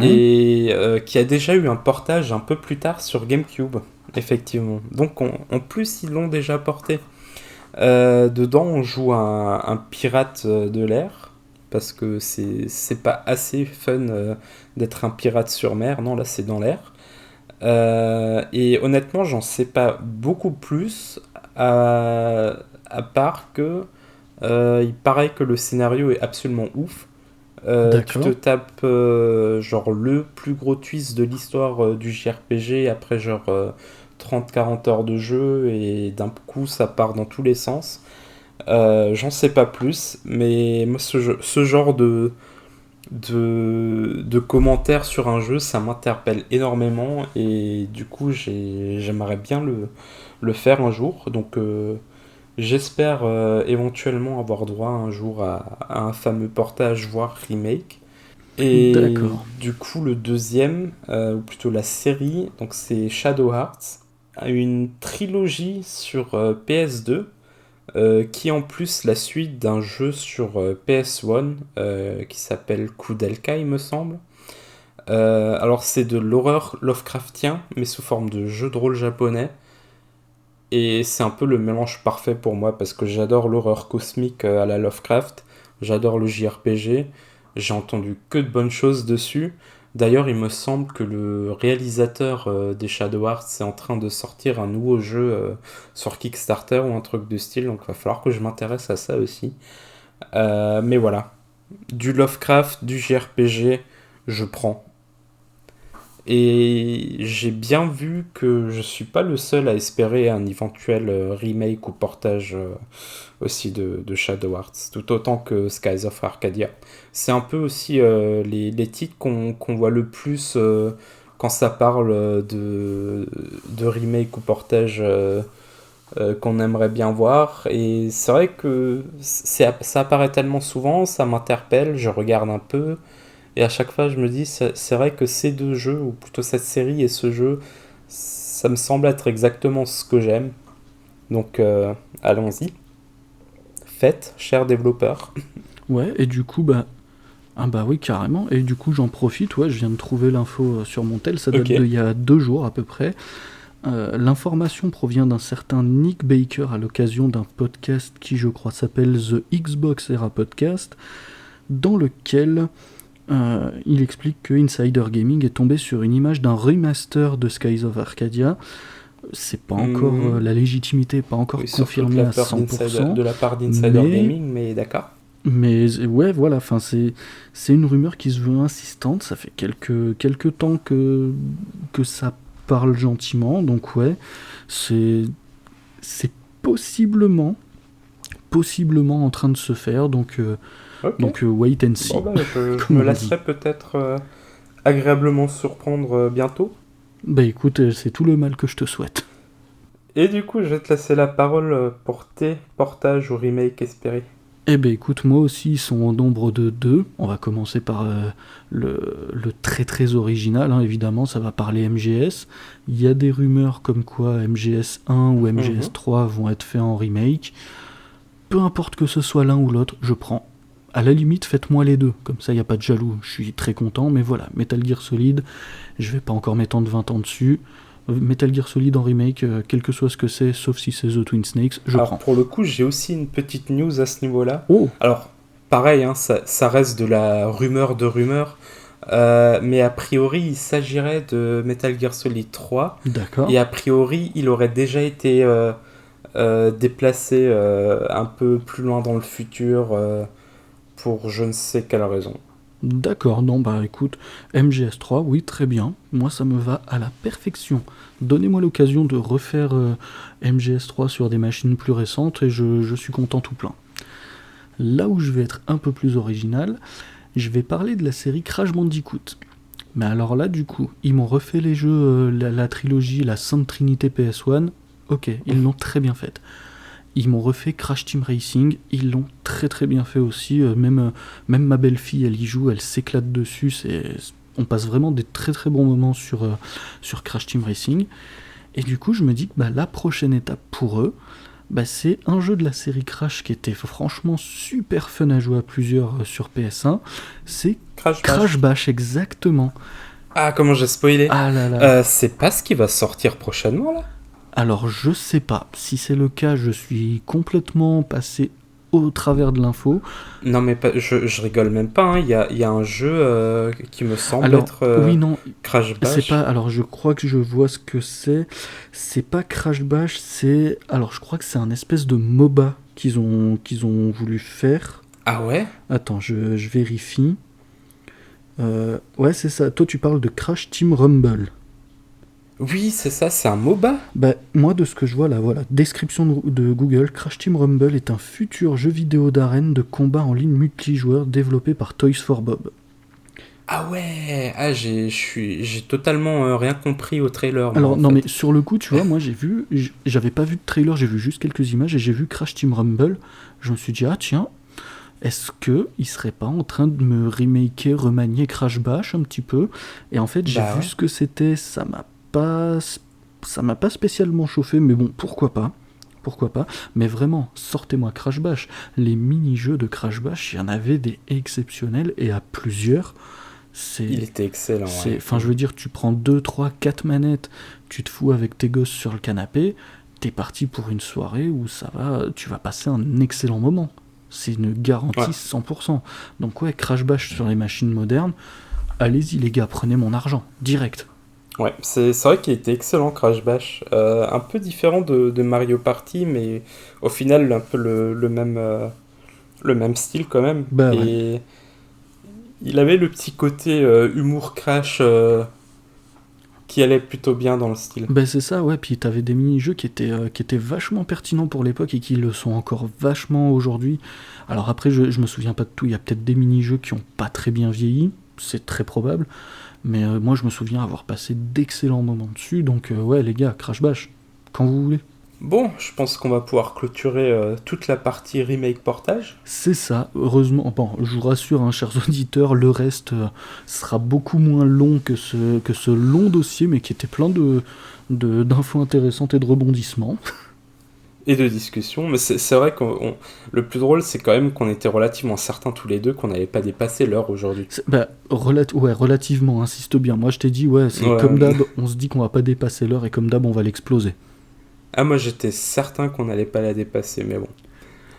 Ouais. et qui a déjà eu un portage un peu plus tard sur GameCube, effectivement. Donc en plus, ils l'ont déjà porté. Dedans, on joue un pirate de l'air, parce que c'est pas assez fun d'être un pirate sur mer, non, là c'est dans l'air. Et honnêtement, j'en sais pas beaucoup plus, à part que Il paraît que le scénario est absolument ouf. Tu te D'accord. tapes genre le plus gros twist de l'histoire du JRPG après genre 30-40 heures de jeu et d'un coup ça part dans tous les sens. J'en sais pas plus, mais moi ce genre de commentaires sur un jeu, ça m'interpelle énormément et du coup j'aimerais bien le faire un jour. Donc j'espère éventuellement avoir droit un jour à un fameux portage, voire remake. Et D'accord. du coup, le deuxième, ou plutôt la série, donc c'est Shadow Hearts, une trilogie sur PS2, qui est en plus la suite d'un jeu sur PS1 qui s'appelle Koudelka, il me semble. Alors c'est de l'horreur Lovecraftien, mais sous forme de jeu de rôle japonais. Et c'est un peu le mélange parfait pour moi parce que j'adore l'horreur cosmique à la Lovecraft, j'adore le JRPG, j'ai entendu que de bonnes choses dessus. D'ailleurs, il me semble que le réalisateur des Shadow Hearts est en train de sortir un nouveau jeu sur Kickstarter ou un truc de style, donc il va falloir que je m'intéresse à ça aussi. Mais voilà, du Lovecraft, du JRPG, je prends. Et j'ai bien vu que je suis pas le seul à espérer un éventuel remake ou portage aussi de Shadow Hearts, tout autant que Skies of Arcadia. C'est un peu aussi les titres qu'on voit le plus quand ça parle de remake ou portage qu'on aimerait bien voir. Et c'est vrai que ça apparaît tellement souvent, ça m'interpelle, je regarde un peu. Et à chaque fois, je me dis, c'est vrai que ces deux jeux, ou plutôt cette série et ce jeu, ça me semble être exactement ce que j'aime. Donc, allons-y. Faites, chers développeurs. Ouais, et du coup, bah. Ah bah oui, carrément. Et du coup, j'en profite, ouais, je viens de trouver l'info sur mon tel, ça date Ok. d'il y a 2 jours à peu près. L'information provient d'un certain Nick Baker à l'occasion d'un podcast qui, je crois, s'appelle The Xbox Era Podcast, dans lequel il explique que Insider Gaming est tombé sur une image d'un remaster de Skies of Arcadia. C'est pas encore, Hmm, la légitimité n'est pas encore oui, surtout confirmée à 100%, de la part d'Insider mais Gaming, mais d'accord. ouais, voilà, enfin c'est une rumeur qui se veut insistante. Ça fait quelques temps que ça parle gentiment, donc ouais, c'est c'est possiblement en train de se faire, Ok. wait and Bon, see, bah, je comme me on dit. laisserai peut-être agréablement surprendre bientôt. Bah écoute, c'est tout le mal que je te souhaite. Et du coup, je vais te laisser la parole pour tes portages ou remakes espérés. Eh ben écoute, moi aussi, ils sont au nombre de deux. On va commencer par le très très original, hein, évidemment, ça va parler MGS. Il y a des rumeurs comme quoi MGS 1 ou MGS Mhm. 3 vont être faits en remake. Peu importe que ce soit l'un ou l'autre, je prends. À la limite, faites-moi les deux, comme ça il n'y a pas de jaloux. Je suis très content, mais voilà, Metal Gear Solid, je vais pas encore m'étendre 20 ans dessus. Metal Gear Solid en remake, quel que soit ce que c'est, sauf si c'est The Twin Snakes, je Alors prends. pour le coup, j'ai aussi une petite news à ce niveau-là. Oh, Alors, pareil, hein, ça reste de la rumeur de rumeur, mais a priori, il s'agirait de Metal Gear Solid 3, d'accord. et a priori, il aurait déjà été déplacé un peu plus loin dans le futur pour je ne sais quelle raison. D'accord, non, bah écoute, MGS3, oui, très bien. Moi, ça me va à la perfection. Donnez-moi l'occasion de refaire MGS3 sur des machines plus récentes et je suis content tout plein. Là où je vais être un peu plus original, je vais parler de la série Crash Bandicoot. Mais alors là, du coup, ils m'ont refait les jeux, la trilogie, la Sainte Trinité PS1. Ok, ils l'ont très bien faite. Ils m'ont refait Crash Team Racing, ils l'ont très très bien fait aussi. Même ma belle-fille, elle y joue, elle s'éclate dessus. On passe vraiment des très très bons moments sur Crash Team Racing. Et du coup, je me dis que bah, la prochaine étape pour eux, bah, c'est un jeu de la série Crash qui était franchement super fun à jouer à plusieurs sur PS1. C'est Crash Crash Bash. Bash, exactement. Ah, comment j'ai spoilé. Ah là là. C'est pas ce qui va sortir prochainement là. Alors je sais pas. Si c'est le cas, je suis complètement passé au travers de l'info. Non, mais je rigole même pas, hein. Il y a un jeu qui me semble Alors, être oui, non, Crash c'est pas. Bash. Alors, je crois que je vois ce que c'est. C'est pas Crash Bash, c'est. Alors, je crois que c'est un espèce de MOBA qu'ils ont voulu faire. Ah ouais? Attends, je vérifie. Ouais, c'est ça. Toi, tu parles de Crash Team Rumble. Oui, c'est ça, c'est un MOBA? Bah, moi, de ce que je vois là, voilà. Description de Google, Crash Team Rumble est un futur jeu vidéo d'arène de combat en ligne multijoueur développé par Toys for Bob. Ah ouais, ah j'ai totalement rien compris au trailer, moi, Alors, en non, mais fait. sur le coup, tu vois, moi, j'avais pas vu de trailer, j'ai vu juste quelques images et j'ai vu Crash Team Rumble. Je me suis dit, ah tiens, est-ce que il serait pas en train de me remaker, remanier Crash Bash un petit peu? Et en fait, j'ai Bah vu ouais. ce que c'était, pas, ça m'a pas spécialement chauffé, mais bon, pourquoi pas? Pourquoi pas? Mais vraiment, sortez-moi Crash Bash. Les mini-jeux de Crash Bash, il y en avait des exceptionnels et à plusieurs. Il C'est, était excellent, ouais. enfin, je veux dire, tu prends 2, 3, 4 manettes, tu te fous avec tes gosses sur le canapé, t'es parti pour une soirée où ça va, tu vas passer un excellent moment. C'est une Ouais, garantie 100%. Donc ouais, Crash Bash sur les machines modernes, allez-y les gars, prenez mon argent, direct. ouais, c'est vrai qu'il était excellent, Crash Bash. Un peu différent de Mario Party, mais au final, un peu le même style quand même. Bah ouais. Et il avait le petit côté humour Crash qui allait plutôt bien dans le style. Bah c'est ça, ouais, puis t'avais des mini-jeux qui étaient vachement pertinents pour l'époque et qui le sont encore vachement aujourd'hui. Alors après, je me souviens pas de tout, il y a peut-être des mini-jeux qui ont pas très bien vieilli, c'est très probable, mais moi je me souviens avoir passé d'excellents moments dessus, donc ouais les gars, Crash Bash, quand vous voulez. Bon, je pense qu'on va pouvoir clôturer toute la partie remake portage. C'est ça, heureusement, bon, je vous rassure, hein, chers auditeurs, le reste sera beaucoup moins long que ce long dossier, mais qui était plein d'infos intéressantes et de rebondissements. Et de discussion, mais c'est vrai que le plus drôle, c'est quand même qu'on était relativement certains tous les deux qu'on n'allait pas dépasser l'heure aujourd'hui. Bah, ouais, relativement, insiste bien. Moi, je t'ai dit, ouais, c'est comme Ouais. d'hab, on se dit qu'on va pas dépasser l'heure et comme d'hab, on va l'exploser. Ah, moi j'étais certain qu'on n'allait pas la dépasser, mais bon.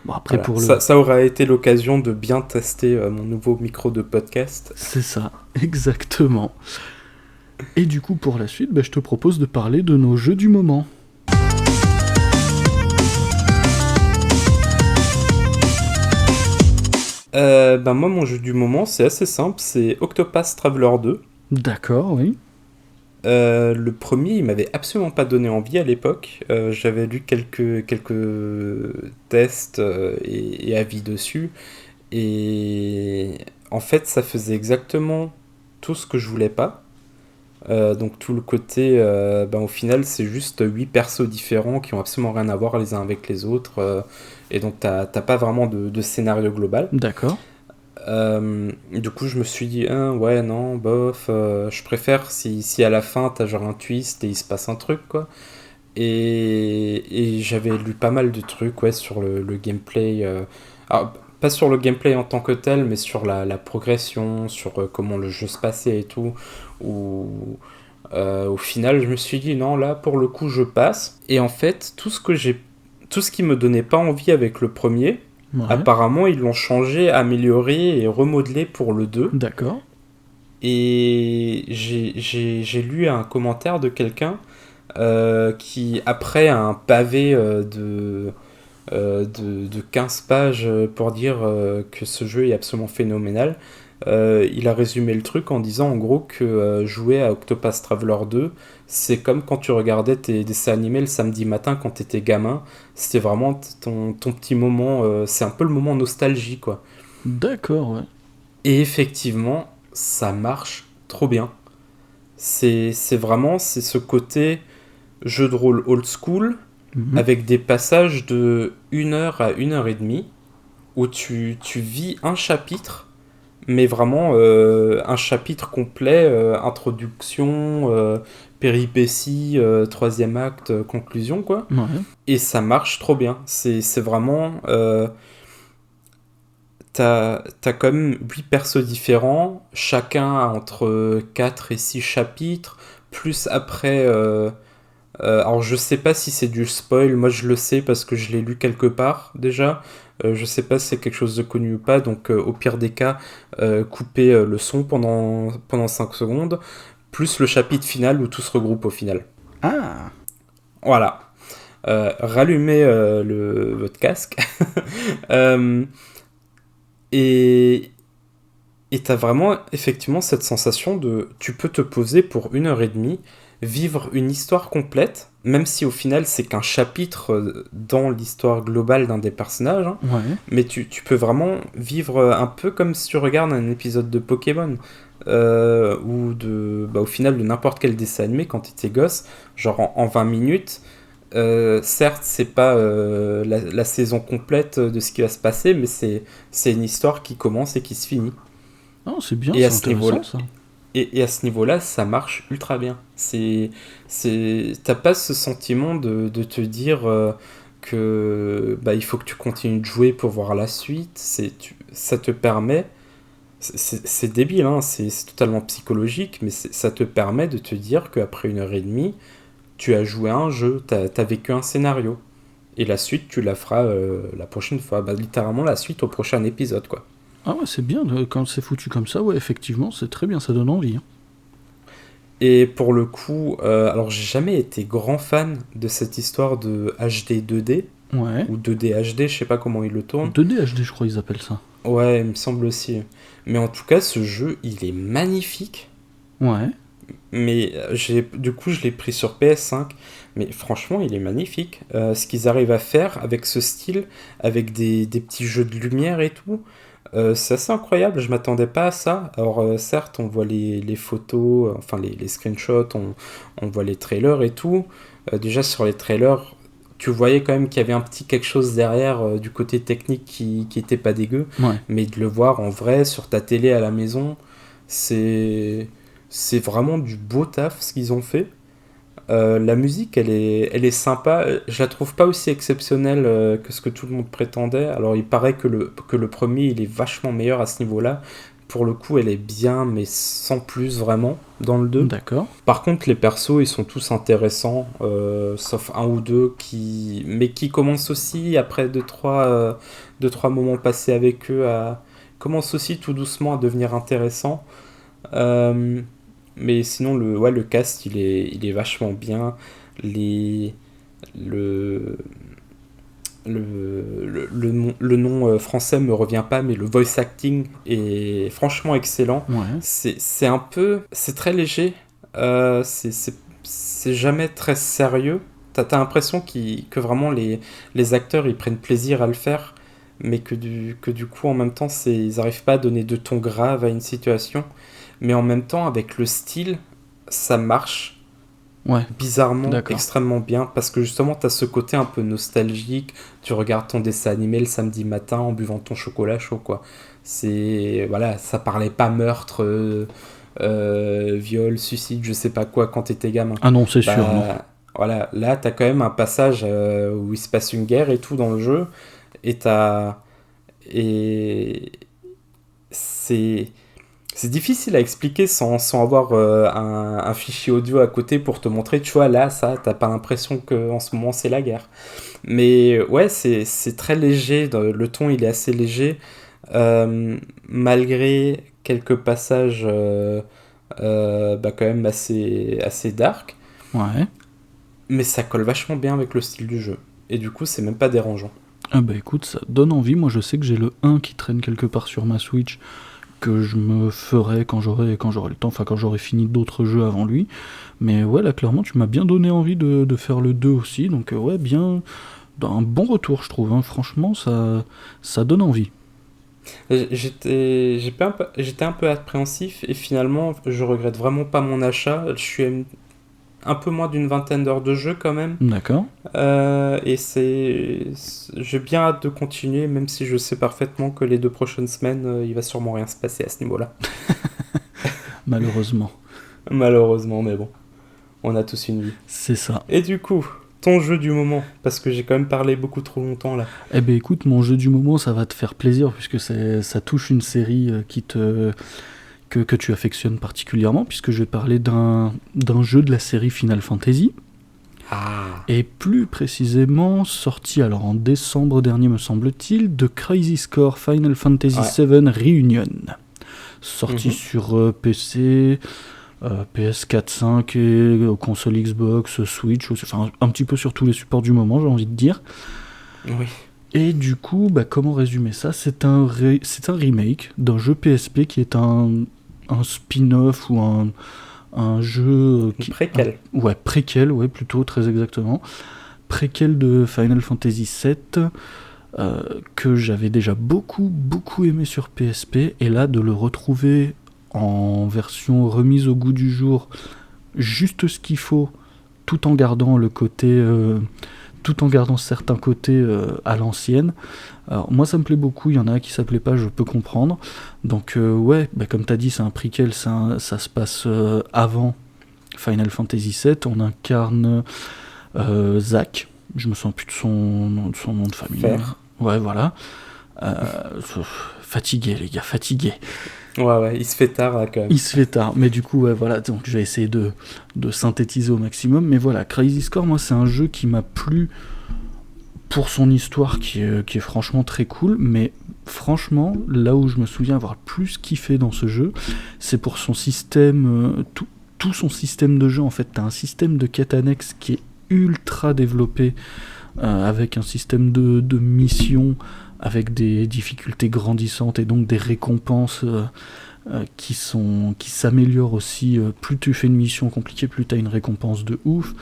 Bon, après, Voilà, pour le. ça aura été l'occasion de bien tester mon nouveau micro de podcast. C'est ça, exactement. Et du coup, pour la suite, bah, je te propose de parler de nos jeux du moment. Ben moi, mon jeu du moment, c'est assez simple, c'est Octopath Traveler 2. D'accord, oui. Le premier, il m'avait absolument pas donné envie à l'époque. J'avais lu quelques tests et avis dessus. Et en fait, ça faisait exactement tout ce que je voulais pas. Donc tout le côté, ben, au final, c'est juste 8 persos différents qui ont absolument rien à voir les uns avec les autres. Et donc t'as pas vraiment de scénario global. D'accord. Du coup, je me suis dit, hein, ouais, non, bof, je préfère si à la fin t'as genre un twist et il se passe un truc, quoi. Et j'avais lu pas mal de trucs, ouais, sur le gameplay. Alors, pas sur le gameplay en tant que tel, mais sur la progression, sur comment le jeu se passait et tout. Où, au final, je me suis dit, non, là, pour le coup, je passe. Et en fait, tout ce qui me donnait pas envie avec le premier, Ouais. apparemment, ils l'ont changé, amélioré et remodelé pour le 2. D'accord. Et j'ai lu un commentaire de quelqu'un qui, après un pavé de 15 pages pour dire que ce jeu est absolument phénoménal, il a résumé le truc en disant en gros que jouer à Octopath Traveler 2, c'est comme quand tu regardais tes dessins animés le samedi matin quand t'étais gamin. C'était vraiment ton petit moment, c'est un peu le moment nostalgie, quoi. D'accord, ouais. Et effectivement, ça marche trop bien. C'est vraiment c'est ce côté jeu de rôle old school Mhm. avec des passages de 1 heure à 1 heure et demie où tu vis un chapitre, mais vraiment un chapitre complet, introduction, péripéties, troisième acte, conclusion, quoi. Ouais. Et ça marche trop bien. C'est vraiment... t'as quand même 8 persos différents, chacun a entre 4 et 6 chapitres, plus après Alors je sais pas si c'est du spoil, moi je le sais parce que je l'ai lu quelque part déjà. Je sais pas si c'est quelque chose de connu ou pas, donc au pire des cas, coupez le son pendant 5 secondes, plus le chapitre final où tout se regroupe au final. Ah. Voilà. Rallumez votre casque. Euh, et et t'as vraiment effectivement cette sensation de tu peux te poser pour 1 heure et demie, vivre une histoire complète, même si au final c'est qu'un chapitre dans l'histoire globale d'un des personnages, hein, Ouais. mais tu peux vraiment vivre un peu comme si tu regardes un épisode de Pokémon. Ou au final de n'importe quel dessin animé quand tu étais gosse, genre en 20 minutes. Certes, c'est pas la saison complète de ce qui va se passer, mais c'est une histoire qui commence et qui se finit. Non, c'est bien, Et à c'est ce niveau-là, intéressant ça. et à ce niveau-là, ça marche ultra bien. T'as pas ce sentiment de te dire que il faut que tu continues de jouer pour voir la suite. Ça te permet, c'est débile, hein, c'est totalement psychologique, mais ça te permet de te dire qu'après 1 heure et demie, tu as joué à un jeu, t'as vécu un scénario. Et la suite, tu la feras la prochaine fois. Littéralement la suite au prochain épisode, quoi. Ah ouais, c'est bien, quand c'est foutu comme ça, ouais, effectivement, c'est très bien, ça donne envie, hein. Et pour le coup, alors j'ai jamais été grand fan de cette histoire de HD 2D, Ouais. ou 2D HD, je sais pas comment ils le tournent. 2D HD, je crois ils appellent ça. Ouais, il me semble aussi. Mais en tout cas, ce jeu, il est magnifique. Ouais. Mais du coup, je l'ai pris sur PS5. Mais franchement, il est magnifique. Ce qu'ils arrivent à faire avec ce style, avec des petits jeux de lumière et tout, c'est assez incroyable. Je m'attendais pas à ça. Alors, certes, on voit les photos, enfin les screenshots, on voit les trailers et tout. Déjà, sur les trailers, tu voyais quand même qu'il y avait un petit quelque chose derrière du côté technique qui était pas dégueu. Ouais. Mais de le voir en vrai sur ta télé à la maison, c'est c'est vraiment du beau taf ce qu'ils ont fait. La musique, elle est sympa. Je la trouve pas aussi exceptionnelle que ce que tout le monde prétendait. Alors, il paraît que le premier, il est vachement meilleur à ce niveau-là. Pour le coup, elle est bien, mais sans plus vraiment dans le 2. D'accord. Par contre, les persos, ils sont tous intéressants, sauf un ou deux mais qui commencent aussi, après deux, trois moments passés avec eux, commencent aussi tout doucement à devenir intéressants. Euh, mais sinon, le cast, il est vachement bien. Les, le, le nom français me revient pas, mais le voice acting est franchement excellent. Ouais. C'est un peu. C'est très léger. C'est jamais très sérieux. T'as l'impression que vraiment les acteurs ils prennent plaisir à le faire, mais que du coup en même temps ils arrivent pas à donner de ton grave à une situation. Mais en même temps, avec le style, ça marche Ouais. bizarrement, D'accord. extrêmement bien, parce que justement, tu as ce côté un peu nostalgique, tu regardes ton dessin animé le samedi matin en buvant ton chocolat chaud, quoi. Voilà, ça parlait pas meurtre, viol, suicide, je sais pas quoi, quand t'étais gamin. Ah non, c'est sûr, non. Voilà, là, t'as quand même un passage où il se passe une guerre et tout dans le jeu, et t'as... Et... C'est... C'est difficile à expliquer sans avoir un fichier audio à côté pour te montrer, tu vois, là, ça, t'as pas l'impression qu'en ce moment c'est la guerre. Mais ouais, c'est très léger, le ton il est assez léger, malgré quelques passages quand même assez dark, Ouais. mais ça colle vachement bien avec le style du jeu. Et du coup, c'est même pas dérangeant. Ah bah écoute, ça donne envie. Moi, je sais que j'ai le 1 qui traîne quelque part sur ma Switch, que je me ferai quand j'aurai le temps, enfin quand j'aurai fini d'autres jeux avant lui. Mais ouais, là, clairement, tu m'as bien donné envie de faire le 2 aussi. Donc ouais, bien... Un bon retour, je trouve, hein. Franchement, ça donne envie. J'étais un peu appréhensif et finalement, je regrette vraiment pas mon achat. Je suis à un peu moins d'une vingtaine d'heures de jeu quand même. D'accord. Et j'ai bien hâte de continuer, même si je sais parfaitement que les 2 prochaines semaines, il va sûrement rien se passer à ce niveau-là. Malheureusement. Malheureusement, mais bon, on a tous une vie. C'est ça. Et du coup, ton jeu du moment, parce que j'ai quand même parlé beaucoup trop longtemps là. Eh ben écoute, mon jeu du moment, ça va te faire plaisir, puisque ça touche une série que tu affectionnes particulièrement, puisque je vais parler d'un jeu de la série Final Fantasy. Ah. Et plus précisément, sorti alors en décembre dernier me semble-t-il, de Crisis Core Final Fantasy VII Reunion. Sorti sur PC, PS4, 5 et console Xbox, Switch, enfin un petit peu sur tous les supports du moment, j'ai envie de dire. Oui. Et du coup, comment résumer ça ? C'est un remake d'un jeu PSP qui est un spin-off ou un jeu... préquel. Préquel, plutôt, très exactement. Préquel de Final Fantasy VII, que j'avais déjà beaucoup aimé sur PSP, et là, de le retrouver en version remise au goût du jour, juste ce qu'il faut, tout en gardant le côté... tout en gardant certains côtés à l'ancienne. Alors moi ça me plaît beaucoup, il y en a qui ça plaît pas, je peux comprendre. Donc comme t'as dit, c'est un prequel, ça se passe avant Final Fantasy VII. On incarne Zack, je me sens plus de son nom de famille. Faire. Ouais, voilà. Fatigué les gars, fatigué. Ouais, il se fait tard là, quand même. Il se fait tard, mais du coup, voilà, donc je vais essayer de synthétiser au maximum. Mais voilà, Crisis Core, moi, c'est un jeu qui m'a plu pour son histoire qui est franchement très cool, mais franchement, là où je me souviens avoir le plus kiffé dans ce jeu, c'est pour son système, tout son système de jeu. En fait, t'as un système de quête annexe qui est ultra développé, avec un système de missions, avec des difficultés grandissantes et donc des récompenses qui s'améliorent aussi. Plus tu fais une mission compliquée, plus tu as une récompense de ouf.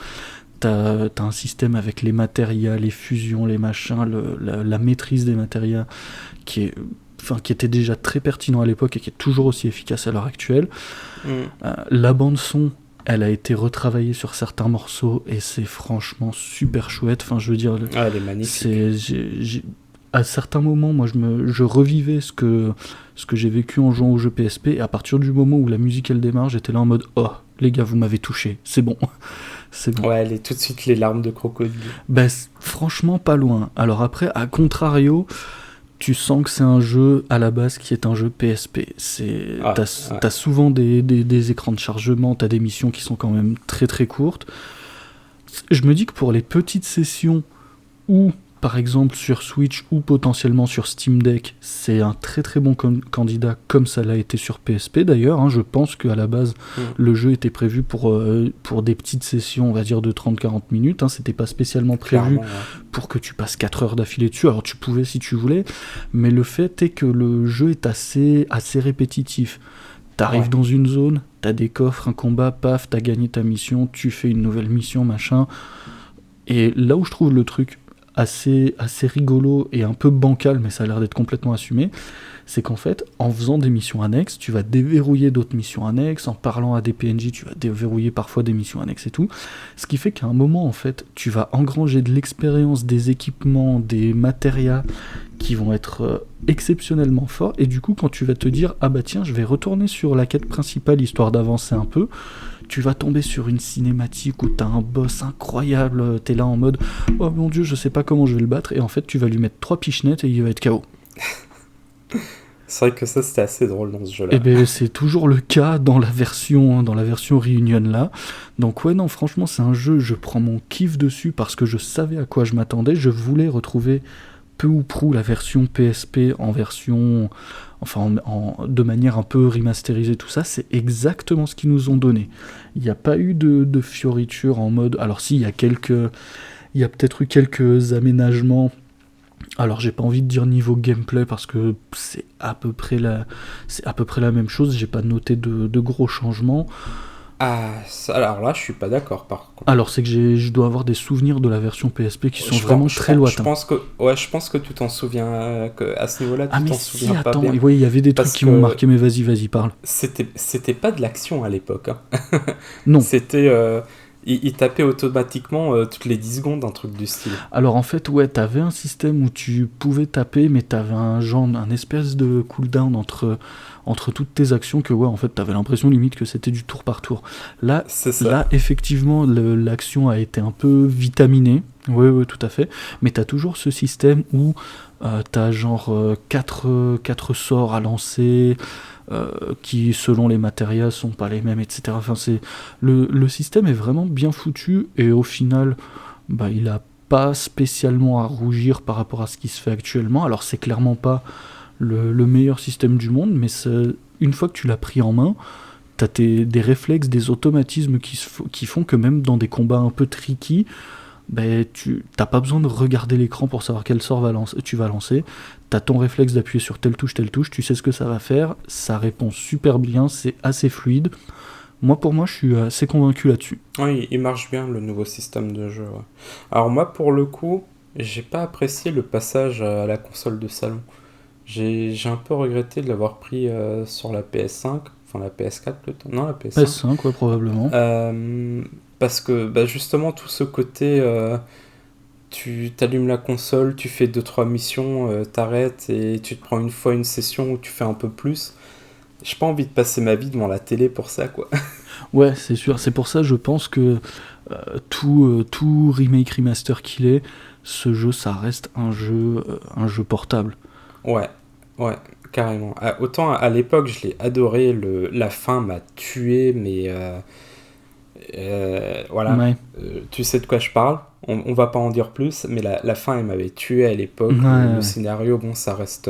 T'as un système avec les matérias, les fusions, les machins, la maîtrise des matérias qui était déjà très pertinent à l'époque et qui est toujours aussi efficace à l'heure actuelle. La bande son, elle a été retravaillée sur certains morceaux et c'est franchement super chouette. Enfin, je veux dire, elle est magnifique. À certains moments, moi, je revivais ce que j'ai vécu en jouant au jeu PSP, et à partir du moment où la musique elle démarre, j'étais là en mode « Oh, les gars, vous m'avez touché, c'est bon. » C'est bon. Ouais, tout de suite les larmes de crocodile. Franchement, pas loin. Alors après, à contrario, tu sens que c'est un jeu à la base qui est un jeu PSP. T'as souvent des écrans de chargement, t'as des missions qui sont quand même très très courtes. Je me dis que pour les petites sessions où, par exemple sur Switch ou potentiellement sur Steam Deck, c'est un très très bon candidat, comme ça l'a été sur PSP d'ailleurs. Hein. Je pense qu'à la base, le jeu était prévu pour des petites sessions, on va dire de 30-40 minutes. Hein. C'était pas spécialement prévu pour que tu passes 4 heures d'affilée dessus. Alors tu pouvais si tu voulais, mais le fait est que le jeu est assez répétitif. T'arrives dans une zone, t'as des coffres, un combat, paf, t'as gagné ta mission, tu fais une nouvelle mission, machin. Et là où je trouve le truc assez rigolo et un peu bancal, mais ça a l'air d'être complètement assumé, c'est qu'en fait, en faisant des missions annexes, tu vas déverrouiller d'autres missions annexes, en parlant à des PNJ, tu vas déverrouiller parfois des missions annexes et tout, ce qui fait qu'à un moment, en fait, tu vas engranger de l'expérience, des équipements, des matérias qui vont être exceptionnellement forts, et du coup, quand tu vas te dire « Ah bah tiens, je vais retourner sur la quête principale, histoire d'avancer un peu », tu vas tomber sur une cinématique où t'as un boss incroyable, t'es là en mode « Oh mon dieu, je sais pas comment je vais le battre », et en fait tu vas lui mettre 3 pichenettes et il va être KO. C'est vrai que ça c'était assez drôle dans ce jeu-là. Et c'est toujours le cas dans la version Reunion là. Donc non, franchement c'est un jeu, je prends mon kiff dessus parce que je savais à quoi je m'attendais. Je voulais retrouver peu ou prou la version PSP en version... de manière un peu remasterisée, tout ça, c'est exactement ce qu'ils nous ont donné. Il n'y a pas eu de fioritures en mode... Alors si, il y a peut-être eu quelques aménagements. Alors j'ai pas envie de dire niveau gameplay parce que c'est à peu près la même chose. J'ai pas noté de gros changements. Alors là, je suis pas d'accord par contre. Alors c'est que je dois avoir des souvenirs de la version PSP qui sont vraiment très lointains. Je pense que tu t'en souviens, à ce niveau-là, tu t'en souviens pas bien. Oui, il y avait des trucs qui m'ont marqué, mais vas-y, parle. C'était pas de l'action à l'époque. Hein. Non. C'était... il tapait automatiquement toutes les 10 secondes, un truc du style. Alors en fait, t'avais un système où tu pouvais taper, mais t'avais un espèce de cooldown entre toutes tes actions que en fait t'avais l'impression limite que c'était du tour par tour. Là effectivement l'action a été un peu vitaminée, Oui, oui, tout à fait. Mais t'as toujours ce système où t'as genre 4 sorts à lancer, qui, selon les matérias, sont pas les mêmes, etc. Enfin, le système est vraiment bien foutu, et au final, bah, il a pas spécialement à rougir par rapport à ce qui se fait actuellement. Alors, c'est clairement pas le meilleur système du monde, mais une fois que tu l'as pris en main, t'as des réflexes, des automatismes qui font que même dans des combats un peu tricky, ben, tu t'as pas besoin de regarder l'écran pour savoir quel sort tu vas lancer. T'as ton réflexe d'appuyer sur telle touche, tu sais ce que ça va faire, ça répond super bien, c'est assez fluide. Pour moi, je suis assez convaincu là-dessus. Oui, il marche bien le nouveau système de jeu. Ouais. Alors moi, pour le coup, j'ai pas apprécié le passage à la console de salon. J'ai un peu regretté de l'avoir pris sur la PS5, enfin la PS4 plutôt, non la PS5. PS5, ouais, probablement. Euh, Parce que bah, justement tout ce côté, tu t'allumes la console, tu fais deux trois missions, t'arrêtes et tu te prends une fois une session où tu fais un peu plus. J'ai pas envie de passer ma vie devant la télé pour ça quoi. Ouais, c'est sûr. C'est pour ça, je pense que tout remake remaster qu'il est, ce jeu, ça reste un jeu portable. Ouais, ouais, carrément. Ah, autant à l'époque je l'ai adoré, la fin m'a tué, mais voilà, Ouais. tu sais de quoi je parle. On va pas en dire plus, mais la fin elle m'avait tué à l'époque. Ouais, Le ouais. scénario, bon, ça reste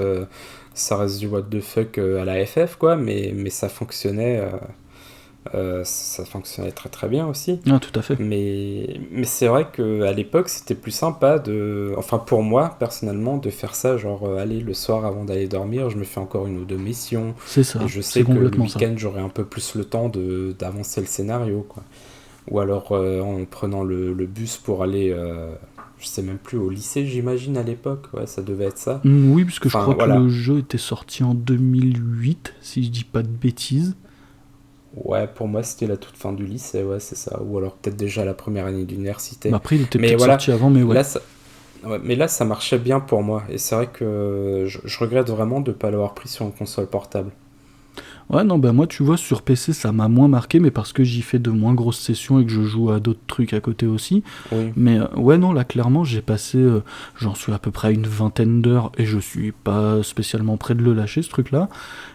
du what the fuck à la FF quoi, mais ça fonctionnait très très bien aussi. Ah, tout à fait. Mais c'est vrai qu'à l'époque, c'était plus sympa enfin pour moi, personnellement, de faire ça, genre, allez, le soir avant d'aller dormir, je me fais encore une ou deux missions, C'est et ça. je C'est sais que le complètement ça. week-end, j'aurai un peu plus le temps d'avancer le scénario, quoi. Ou alors en prenant le bus pour aller, je sais même plus, au lycée, j'imagine, à l'époque, ouais, ça devait être ça. Oui, parce que je Enfin, crois que le voilà. jeu était sorti en 2008, si je dis pas de bêtises. Ouais, pour moi, c'était la toute fin du lycée, ouais, c'est ça. Ou alors peut-être déjà la première année Mais d'université. après, il était Mais peut-être voilà, sorti avant, mais ouais. là, ouais, mais là, ça marchait bien pour moi. Et c'est vrai que je regrette vraiment de ne pas l'avoir pris sur une console portable. Ouais, non, bah moi, tu vois, sur PC, ça m'a moins marqué, mais parce que j'y fais de moins grosses sessions et que je joue à d'autres trucs à côté aussi. Oui. Mais ouais, non, là, clairement, j'ai passé, j'en suis à peu près à une vingtaine d'heures et je suis pas spécialement prêt de le lâcher, ce truc-là.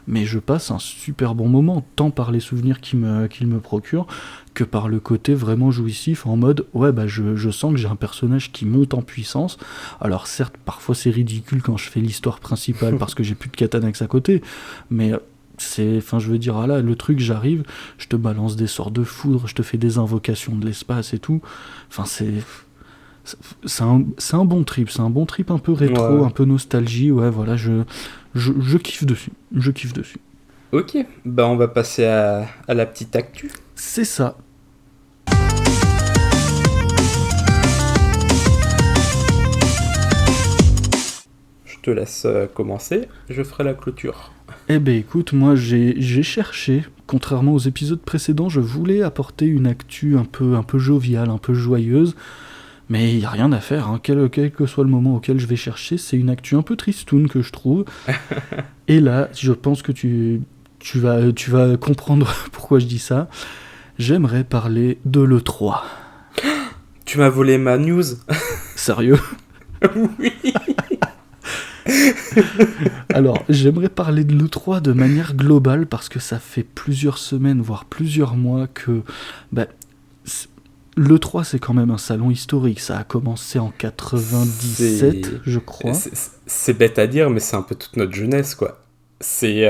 Mais je passe un super bon moment, tant par les souvenirs qu'il me procure, que par le côté vraiment jouissif, en mode, ouais, bah, je sens que j'ai un personnage qui monte en puissance. Alors, certes, parfois c'est ridicule quand je fais l'histoire principale parce que j'ai plus de katanax à côté, mais enfin, je veux dire, ah là, le truc, j'arrive, je te balance des sorts de foudre, je te fais des invocations de l'espace et tout. Enfin, c'est un bon trip, c'est un bon trip un peu rétro, Ouais. un peu nostalgie, ouais, voilà, je kiffe dessus, je kiffe dessus. Ok, bah on va passer à la petite actu. C'est ça. Je te laisse commencer, je ferai la clôture. Eh ben écoute, moi j'ai cherché, contrairement aux épisodes précédents, je voulais apporter une actu un peu joviale, un peu joyeuse, mais il n'y a rien à faire, hein. Quel que soit le moment auquel je vais chercher, c'est une actu un peu tristoun que je trouve. Et là, je pense que tu vas comprendre pourquoi je dis ça. J'aimerais parler de l'E3. Tu m'as volé ma news. Sérieux? Oui. Alors, j'aimerais parler de l'E3 de manière globale parce que ça fait plusieurs semaines, voire plusieurs mois que bah, l'E3 c'est quand même un salon historique. Ça a commencé en 97, C'est je crois. c'est bête à dire, mais c'est un peu toute notre jeunesse, quoi. C'est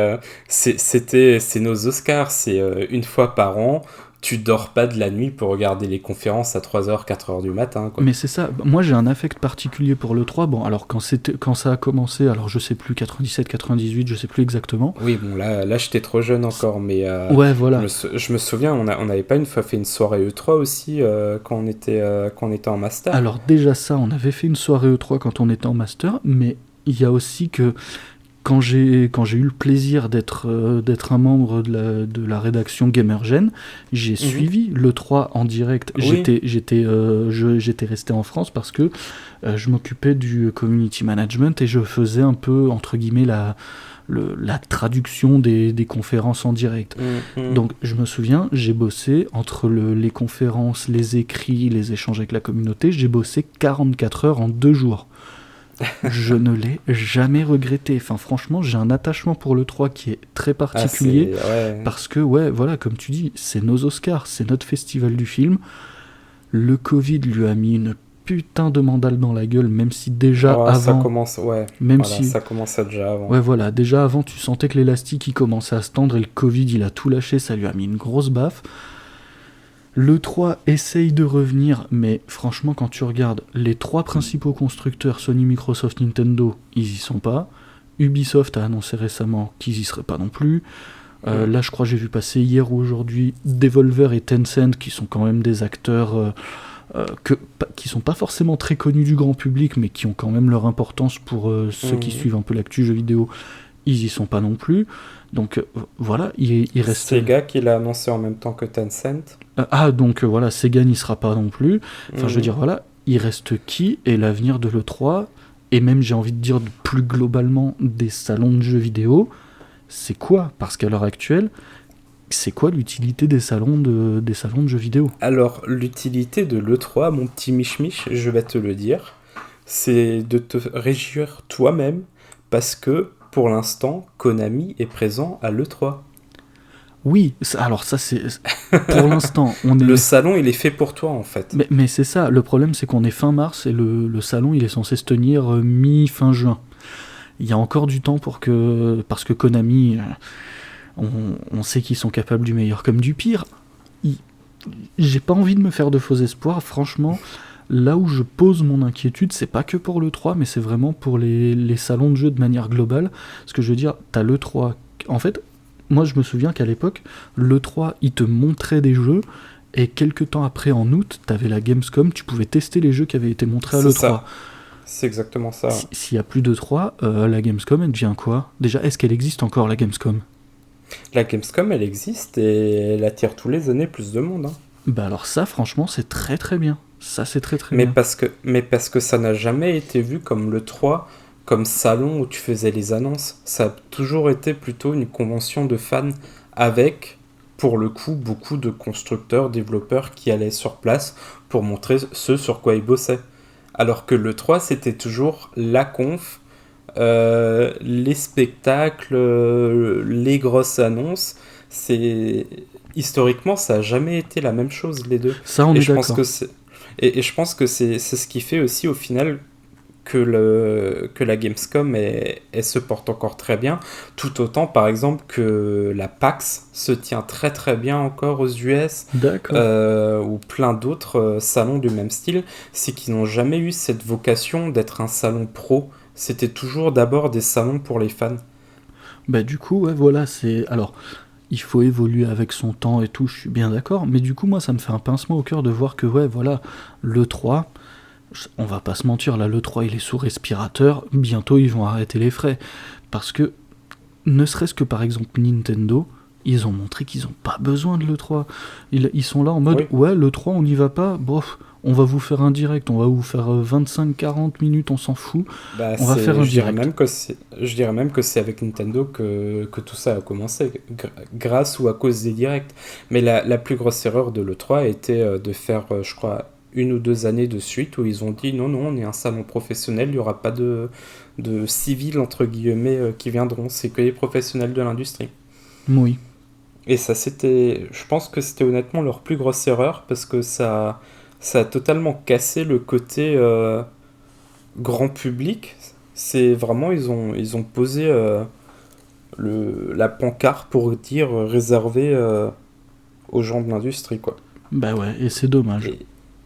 nos Oscars, c'est une fois par an, tu dors pas de la nuit pour regarder les conférences à 3h, 4h du matin, quoi. Mais c'est ça, moi j'ai un affect particulier pour l'E3. Bon, alors quand ça a commencé, alors je sais plus, 97, 98, je sais plus exactement. Oui, bon, là j'étais trop jeune encore, mais Ouais, voilà. je me souviens, on n'avait pas une fois fait une soirée E3 aussi quand on était en master. Alors déjà ça, on avait fait une soirée E3 quand on était en master, mais il y a aussi que quand j'ai eu le plaisir d'être un membre de la rédaction Gamergen, j'ai suivi l'E3 en direct. Oui. J'étais resté en France parce que je m'occupais du community management et je faisais un peu, entre guillemets, la traduction des conférences en direct. Donc je me souviens, j'ai bossé entre les conférences, les écrits, les échanges avec la communauté, j'ai bossé 44 heures en 2 jours. Je ne l'ai jamais regretté. Enfin, franchement, j'ai un attachement pour le 3 qui est très particulier. Ouais. Parce que, ouais, voilà, comme tu dis, c'est nos Oscars, c'est notre festival du film. Le Covid lui a mis une putain de mandale dans la gueule, même si déjà Oh, avant. ça commence, ouais. Même Voilà, si. ça commençait déjà avant. Ouais, voilà, déjà avant, tu sentais que l'élastique il commençait à se tendre et le Covid il a tout lâché, ça lui a mis une grosse baffe. Le 3 essaye de revenir, mais franchement, quand tu regardes les 3 principaux constructeurs, Sony, Microsoft, Nintendo, ils y sont pas. Ubisoft a annoncé récemment qu'ils y seraient pas non plus. Là, je crois que j'ai vu passer hier ou aujourd'hui Devolver et Tencent, qui sont quand même des acteurs qui sont pas forcément très connus du grand public, mais qui ont quand même leur importance pour ceux qui suivent un peu l'actu jeux vidéo. Ils y sont pas non plus. Donc voilà, il reste. Sega qui l'a annoncé en même temps que Tencent. Donc voilà, Sega n'y sera pas non plus. Enfin, je veux dire, voilà, il reste qui et l'avenir de l'E3, et même, j'ai envie de dire, plus globalement, des salons de jeux vidéo, c'est quoi? Parce qu'à l'heure actuelle, c'est quoi l'utilité des salons de jeux vidéo? Alors, l'utilité de l'E3, mon petit Mich, je vais te le dire, c'est de te réjouir toi-même, parce que, pour l'instant, Konami est présent à l'E3. Oui, alors ça c'est... Pour l'instant, on est... Le salon, il est fait pour toi, en fait. Mais c'est ça, le problème c'est qu'on est fin mars et le salon il est censé se tenir mi-fin juin. Il y a encore du temps parce que Konami, on sait qu'ils sont capables du meilleur comme du pire. J'ai pas envie de me faire de faux espoirs, franchement. Là où je pose mon inquiétude, c'est pas que pour l'E3, mais c'est vraiment pour les salons de jeux de manière globale. Parce que je veux dire, t'as l'E3... En fait, moi je me souviens qu'à l'époque, l'E3, il te montrait des jeux, et quelques temps après, en août, t'avais la Gamescom, tu pouvais tester les jeux qui avaient été montrés à l'E3. Ça. C'est exactement ça. S'il y a plus d'E3, la Gamescom, elle devient quoi? Déjà, est-ce qu'elle existe encore, la Gamescom? La Gamescom, elle existe, et elle attire tous les années plus de monde. Bah alors ça, franchement, c'est très très bien. Ça, c'est très très bien. Mais parce que ça n'a jamais été vu comme l'E3, comme salon où tu faisais les annonces. Ça a toujours été plutôt une convention de fans avec, pour le coup, beaucoup de constructeurs, développeurs qui allaient sur place pour montrer ce sur quoi ils bossaient. Alors que l'E3, c'était toujours la conf, les spectacles, les grosses annonces. Historiquement, ça n'a jamais été la même chose, les deux. Ça, on Et est je pense d'accord. que et je pense que c'est ce qui fait aussi au final que la Gamescom elle se porte encore très bien, tout autant par exemple que la PAX se tient très très bien encore aux US, D'accord. ou plein d'autres salons du même style, c'est qu'ils n'ont jamais eu cette vocation d'être un salon pro, c'était toujours d'abord des salons pour les fans. Bah du coup, ouais, voilà, c'est... Alors, il faut évoluer avec son temps et tout, je suis bien d'accord, mais du coup, moi, ça me fait un pincement au cœur de voir que, ouais, voilà, l'E3, on va pas se mentir, là, l'E3, il est sous respirateur, bientôt, ils vont arrêter les frais. Parce que, ne serait-ce que, par exemple, Nintendo, ils ont montré qu'ils ont pas besoin de l'E3. Ils sont là en mode, Oui. ouais, l'E3, on n'y va pas, bof, on va vous faire un direct, on va vous faire 25-40 minutes, on s'en fout, Bah, on va faire un je dirais direct. je dirais même que c'est avec Nintendo que tout ça a commencé, grâce ou à cause des directs. Mais la plus grosse erreur de l'E3 était de faire, je crois, 1 ou 2 années de suite où ils ont dit non, non, on est un salon professionnel, il n'y aura pas de civils, entre guillemets, qui viendront, c'est que les professionnels de l'industrie. Oui. Et ça, je pense que c'était honnêtement leur plus grosse erreur parce que ça a totalement cassé le côté grand public. C'est vraiment, ils ont posé la pancarte pour dire réservé aux gens de l'industrie, quoi. Bah ouais, et c'est dommage. Et,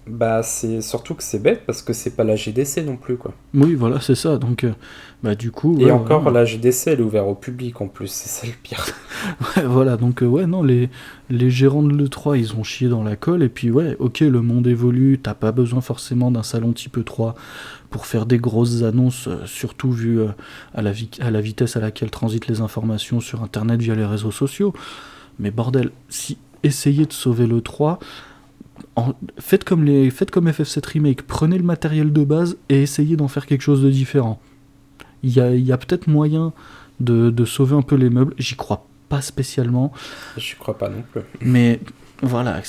Bah, c'est surtout que c'est bête parce que c'est pas la GDC non plus, quoi. Oui, voilà, c'est ça. Donc, du coup, Et ouais, encore, voilà. la GDC, elle est ouverte au public en plus, c'est ça le pire. Ouais, voilà, donc, ouais, non, les gérants de l'E3, ils ont chié dans la colle. Et puis, ouais, ok, le monde évolue. T'as pas besoin forcément d'un salon type E3 pour faire des grosses annonces, surtout vu à la vitesse à laquelle transitent les informations sur Internet via les réseaux sociaux. Mais bordel, si essayez de sauver l'E3, faites comme FF7 Remake, prenez le matériel de base et essayez d'en faire quelque chose de différent. Il y a peut-être moyen de sauver un peu les meubles, j'y crois pas spécialement, Je crois pas non plus. mais voilà,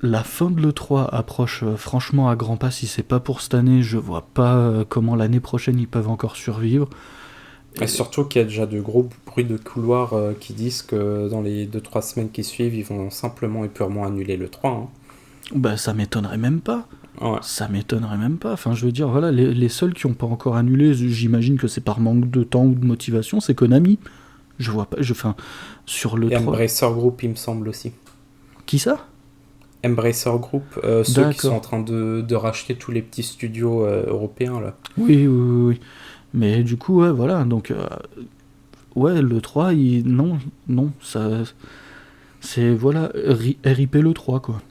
la fin de l'E3 approche franchement à grands pas. Si c'est pas pour cette année, je vois pas comment l'année prochaine ils peuvent encore survivre. Et Et, surtout qu'il y a déjà de gros bruits de couloir qui disent que dans les 2-3 semaines qui suivent, ils vont simplement et purement annuler le 3. Hein. bah ça m'étonnerait même pas. Ouais. Ça m'étonnerait même pas. Enfin, je veux dire, voilà, les seuls qui ont pas encore annulé, j'imagine que c'est par manque de temps ou de motivation, c'est Konami. Je vois pas. Enfin, sur le Et 3. Embracer Group, il me semble aussi. Qui ça? Embracer Group, ceux qui sont en D'accord. train de racheter tous les petits studios européens là. Oui, oui, oui, oui. Mais du coup, ouais, voilà. Donc, ouais, le 3, non, non, ça. C'est, voilà, RIP le 3, quoi.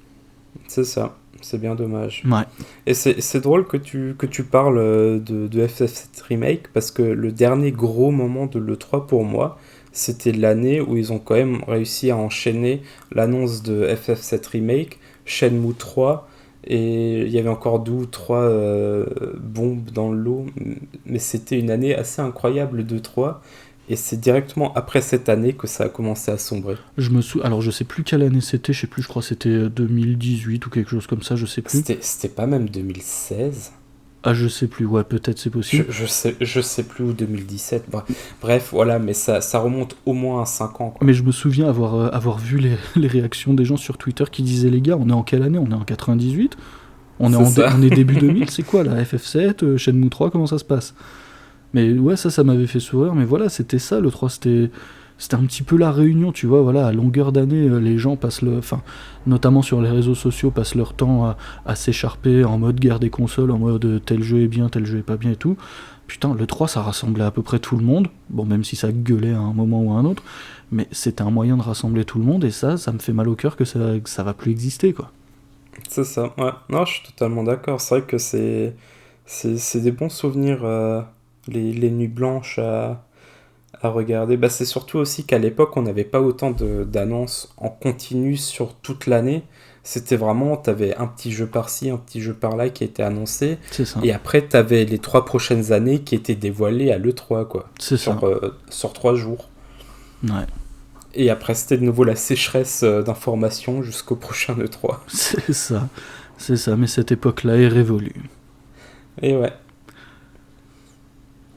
C'est ça, c'est bien dommage. Ouais, Et c'est drôle que tu parles de FF7 Remake parce que le dernier gros moment de l'E3 pour moi, c'était l'année où ils ont quand même réussi à enchaîner l'annonce de FF7 Remake, Shenmue 3, et il y avait encore 2 ou 3 bombes dans le lot, mais c'était une année assez incroyable de 3, et c'est directement après cette année que ça a commencé à sombrer. alors je sais plus quelle année c'était, je sais plus, je crois que c'était 2018 ou quelque chose comme ça, je sais plus. C'était pas même 2016? Ah, je sais plus, ouais, peut-être c'est Je, possible. je sais plus où 2017. Bref, voilà, mais ça remonte au moins à 5 ans, quoi. Mais je me souviens avoir vu les réactions des gens sur Twitter qui disaient: les gars, on est en quelle année? On est en 98? C'est ça. On est début 2000? C'est quoi là? FF7, Shenmue 3, comment ça se passe? Mais ouais, ça m'avait fait sourire. Mais voilà, c'était ça le 3, c'était un petit peu la réunion, tu vois. Voilà, à longueur d'année, les gens passent enfin, notamment sur les réseaux sociaux, passent leur temps à s'écharper en mode guerre des consoles, en mode tel jeu est bien, tel jeu est pas bien et tout. Putain, le 3, ça rassemblait à peu près tout le monde. Bon, même si ça gueulait à un moment ou à un autre. Mais c'était un moyen de rassembler tout le monde. Et ça me fait mal au cœur que ça va plus exister, quoi. C'est ça, ouais. Non, je suis totalement d'accord. C'est vrai que c'est des bons souvenirs, les nuits blanches à regarder. Bah, c'est surtout aussi qu'à l'époque, on n'avait pas autant d'annonces en continu sur toute l'année. C'était vraiment, t'avais un petit jeu par-ci, un petit jeu par-là qui était annoncé. C'est ça. Et après, t'avais les 3 prochaines années qui étaient dévoilées à l'E3, quoi. C'est ça. Sur 3 jours. Ouais. Et après, c'était de nouveau la sécheresse d'informations jusqu'au prochain E3. C'est ça. C'est ça. Mais cette époque-là est révolue. Et ouais.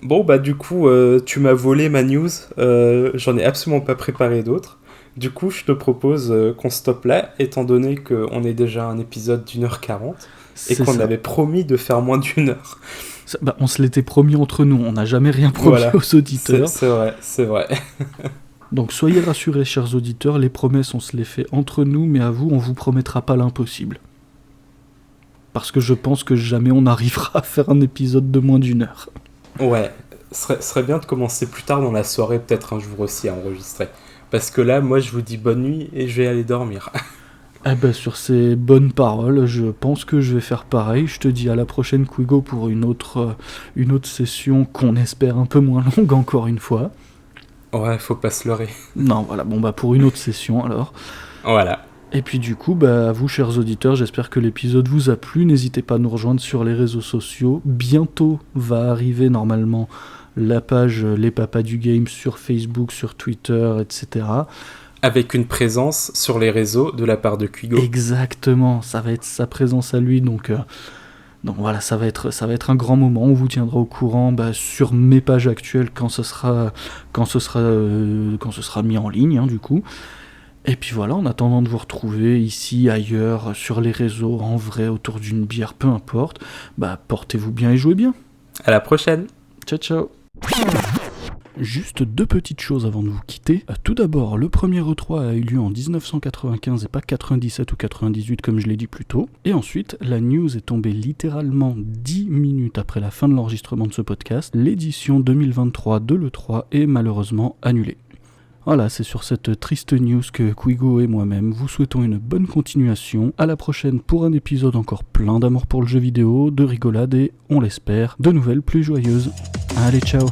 Bon, bah du coup, tu m'as volé ma news. J'en ai absolument pas préparé d'autres. Du coup, je te propose qu'on stoppe là, étant donné qu'on est déjà à un épisode d'1h40 et C'est qu'on ça. avait promis de faire moins d'1 heure. Bah, on se l'était promis entre nous, on n'a jamais rien promis Voilà, aux auditeurs. c'est vrai, c'est vrai. Donc soyez rassurés, chers auditeurs, les promesses, on se les fait entre nous, mais à vous, on vous promettra pas l'impossible. Parce que je pense que jamais on n'arrivera à faire un épisode de moins d'une heure. Ouais, serait bien de commencer plus tard dans la soirée, peut-être un jour aussi à enregistrer. Parce que là, moi, je vous dis bonne nuit et je vais aller dormir. Eh ben, sur ces bonnes paroles, je pense que je vais faire pareil. Je te dis à la prochaine, Quigo, pour une autre session qu'on espère un peu moins longue, encore une fois. Ouais, faut pas se leurrer. Non, voilà, bon, bah, pour une autre session, alors. Voilà. Et puis du coup, bah, à vous, chers auditeurs, j'espère que l'épisode vous a plu. N'hésitez pas à nous rejoindre sur les réseaux sociaux. Bientôt va arriver normalement la page Les Papas du Game sur Facebook, sur Twitter, etc. Avec une présence sur les réseaux de la part de Quigo. Exactement, ça va être sa présence à lui, donc voilà, ça va être un grand moment. On vous tiendra au courant sur mes pages actuelles quand ce sera mis en ligne, hein, du coup. Et puis voilà, en attendant de vous retrouver ici, ailleurs, sur les réseaux, en vrai, autour d'une bière, peu importe, portez-vous bien et jouez bien. À la prochaine. Ciao, ciao. Juste deux petites choses avant de vous quitter. Tout d'abord, le premier E3 a eu lieu en 1995 et pas 97 ou 98 comme je l'ai dit plus tôt. Et ensuite, la news est tombée littéralement 10 minutes après la fin de l'enregistrement de ce podcast. L'édition 2023 de l'E3 est malheureusement annulée. Voilà, c'est sur cette triste news que Quigo et moi-même vous souhaitons une bonne continuation. À la prochaine pour un épisode encore plein d'amour pour le jeu vidéo, de rigolade et, on l'espère, de nouvelles plus joyeuses. Allez, ciao!